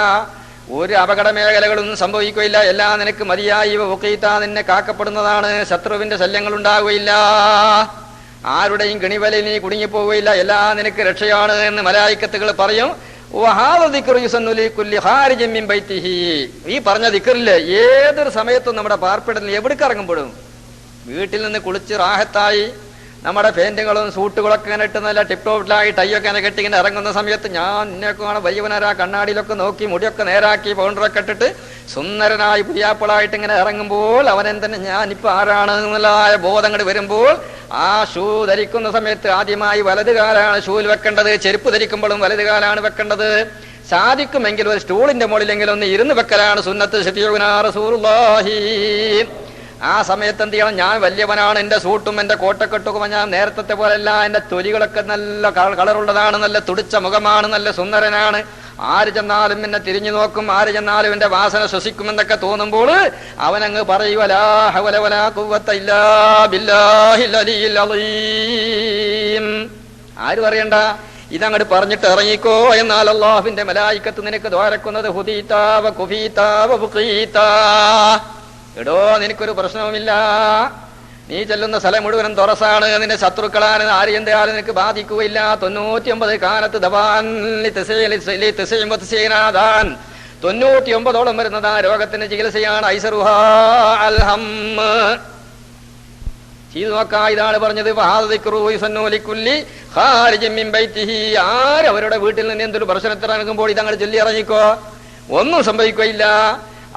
ഒരു അപകട മേഖലകളൊന്നും സംഭവിക്കുകയില്ല, എല്ലാം നിനക്ക് മതിയായി. വഖീത, നിന്നെ കാക്കപ്പെടുന്നതാണ്, ശത്രുവിന്റെ ശല്യങ്ങൾ ഉണ്ടാവുകയില്ല, ആരുടെയും കെണിവലയിൽ നീ കുടുങ്ങിപ്പോവുകയില്ല, എല്ലാം നിനക്ക് രക്ഷയാണ് എന്ന് മലായിക്കത്തുകൾ പറയും. ഈ പറഞ്ഞ ദിക്റില്ലേ ഏതൊരു സമയത്തും നമ്മുടെ പാർപ്പിടത്തിൽ എവിടേക്ക് ഇറങ്ങുമ്പോഴും വീട്ടിൽ നിന്ന് കുളിച്ച് റാഹത്തായി നമ്മുടെ പെയിന്റുകളും സൂട്ടുകളൊക്കെ ഇങ്ങനെ ഇട്ട് നല്ല ടിപ് ടോപ്പിലായി ടൈയൊക്കെ ഇങ്ങനെ കെട്ടി ഇങ്ങനെ ഇറങ്ങുന്ന സമയത്ത് ഞാൻ ഇന്നൊക്കെ വലിയവനാരാ കണ്ണാടിയിലൊക്കെ നോക്കി മുടിയൊക്കെ നേരാക്കി പൗണ്ടറൊക്കെ ഇട്ടിട്ട് സുന്ദരനായി പുതിയാപ്പിളായിട്ട് ഇങ്ങനെ ഇറങ്ങുമ്പോൾ അവനെ തന്നെ ഞാനിപ്പോ ആരാണ് എന്നുള്ളതായ ബോധങ്ങൾ വരുമ്പോൾ ആ ഷൂ ധരിക്കുന്ന സമയത്ത് ആദ്യമായി വലതുകാലാണ് ഷൂവിൽ വെക്കേണ്ടത്. ചെരുപ്പ് ധരിക്കുമ്പോഴും വലതുകാലാണ് വെക്കേണ്ടത്. സാധിക്കുമെങ്കിൽ ഒരു സ്റ്റൂളിന്റെ മുകളിലെങ്കിലും ഒന്ന് ഇരുന്ന് വെക്കലാണ് സുന്നത്ത് ശഫീഉനാ റസൂലുള്ളാഹി. ആ സമയത്ത് എന്ത് ചെയ്യണം? ഞാൻ വലിയവനാണ്, എന്റെ സൂട്ടും എന്റെ കോട്ടക്കെട്ടും ഞാൻ നേരത്തെ പോലെയല്ല, എന്റെ തൊലികളൊക്കെ നല്ല കളറുള്ളതാണ്, നല്ല തുടിച്ച മുഖമാണ്, നല്ല സുന്ദരനാണ്, ആര് ചെന്നാലും എന്നെ തിരിഞ്ഞു നോക്കും, ആര് ചെന്നാലും എന്റെ വാസന ശ്വസിക്കുമെന്നൊക്കെ തോന്നുമ്പോൾ അവനങ്ങ് പറയുക, ലാ ഹൗല വലാ ഖുവത ഇല്ലാ ബില്ലാഹിൽ അലിയിൽ അളീം. ആര് പറയണ്ട, ഇതങ്ങോട്ട് പറഞ്ഞിട്ട് ഇറങ്ങിക്കോ. എന്നാൽ അല്ലാഹുവിന്റെ മലായിക്കത്ത് നിനക്ക് ദ്വാരക്കുന്നത് ഹുദീതാ വ കുഫീതാ വ ബുഖീതാ. എടോ, നിനക്കൊരു പ്രശ്നവുമില്ല, നീ ചെല്ലുന്ന സ്ഥലം മുഴുവനും തുറസാണ്, നിന്റെ ശത്രുക്കളാണ്, ആര് എന്തായാലും നിനക്ക് ബാധിക്കുകയില്ല. 99 കാലത്ത് ദവാൻ 99ഓളം വരുന്നത് ആ രോഗത്തിന്റെ ചികിത്സയാണ്. ഐസറുഹാ അൽ ഹമ്മ്. ചെയ്തു നോക്കാം. ഇതാണ് പറഞ്ഞത് ആരവരുടെ വീട്ടിൽ നിന്ന് എന്തൊരു പ്രശ്നത്തിനിറങ്ങുമ്പോൾ ഇതങ്ങൾ ചൊല്ലി ഇറങ്ങിക്കോ, ഒന്നും സംഭവിക്കുകയില്ല.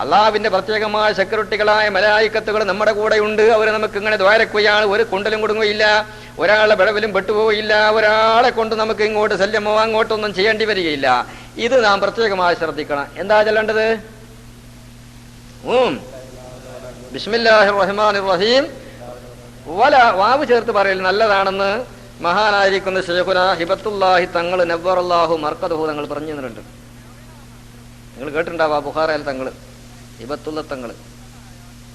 അള്ളാഹുവിന്റെ പ്രത്യേകമായ സെക്യൂരിറ്റികളായ മലായിക്കത്തുകൾ നമ്മുടെ കൂടെ ഉണ്ട്. അവർ നമുക്ക് ഇങ്ങനെ ദ്വാരക്കുകയാണ്. ഒരു കുണ്ടലും കൊടുങ്ങുകയില്ല, ഒരാളെ വിടവിലും പെട്ടുപോയില്ല, ഒരാളെ കൊണ്ട് നമുക്ക് ഇങ്ങോട്ട് ശല്യമോ അങ്ങോട്ടൊന്നും ചെയ്യേണ്ടി വരികയില്ല. ഇത് നാം പ്രത്യേകമായി ശ്രദ്ധിക്കണം. എന്താ ചൊല്ലേണ്ടത്? ബിസ്മില്ലാഹിർ റഹ്മാനിർ റഹീം. വാവ് ചേർത്ത് പറയൽ നല്ലതാണെന്ന് മഹാനായിരിക്കുന്ന ശൈഖുന ഹിബത്തുല്ലാഹി തങ്ങൾ നവ്വറല്ലാഹു മർക്കദഹു തങ്ങൾ പറഞ്ഞു തന്നിട്ടുണ്ട്. നിങ്ങൾ കേട്ടിട്ടുണ്ടാവാ ബുഖാറയിൽ തങ്ങൾ ഹിബത്തുള്ള തങ്ങൾ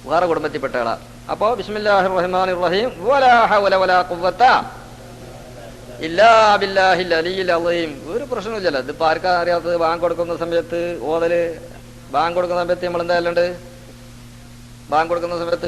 ബുഖാറ കുടുംബത്തിൽപ്പെട്ട ആളാ. അപ്പോ ബിസ്മില്ലാഹിർ റഹ്മാനിർ റഹീം വലാ ഹൗല വലാ ഖുവത ഇല്ലാ ബില്ലാഹിൽ അലിയിൽ അളീം. ഒരു പ്രശ്നമില്ലല്ലോ. ഇതിപ്പോ ആർക്കാ അറിയാത്തത്? ബാങ്ക് കൊടുക്കുന്ന സമയത്ത് ഓതല്, ബാങ്ക് കൊടുക്കുന്ന സമയത്ത് നമ്മൾ എന്താ അല്ലണ്ട്, ബാങ്ക് കൊടുക്കുന്ന സമയത്ത്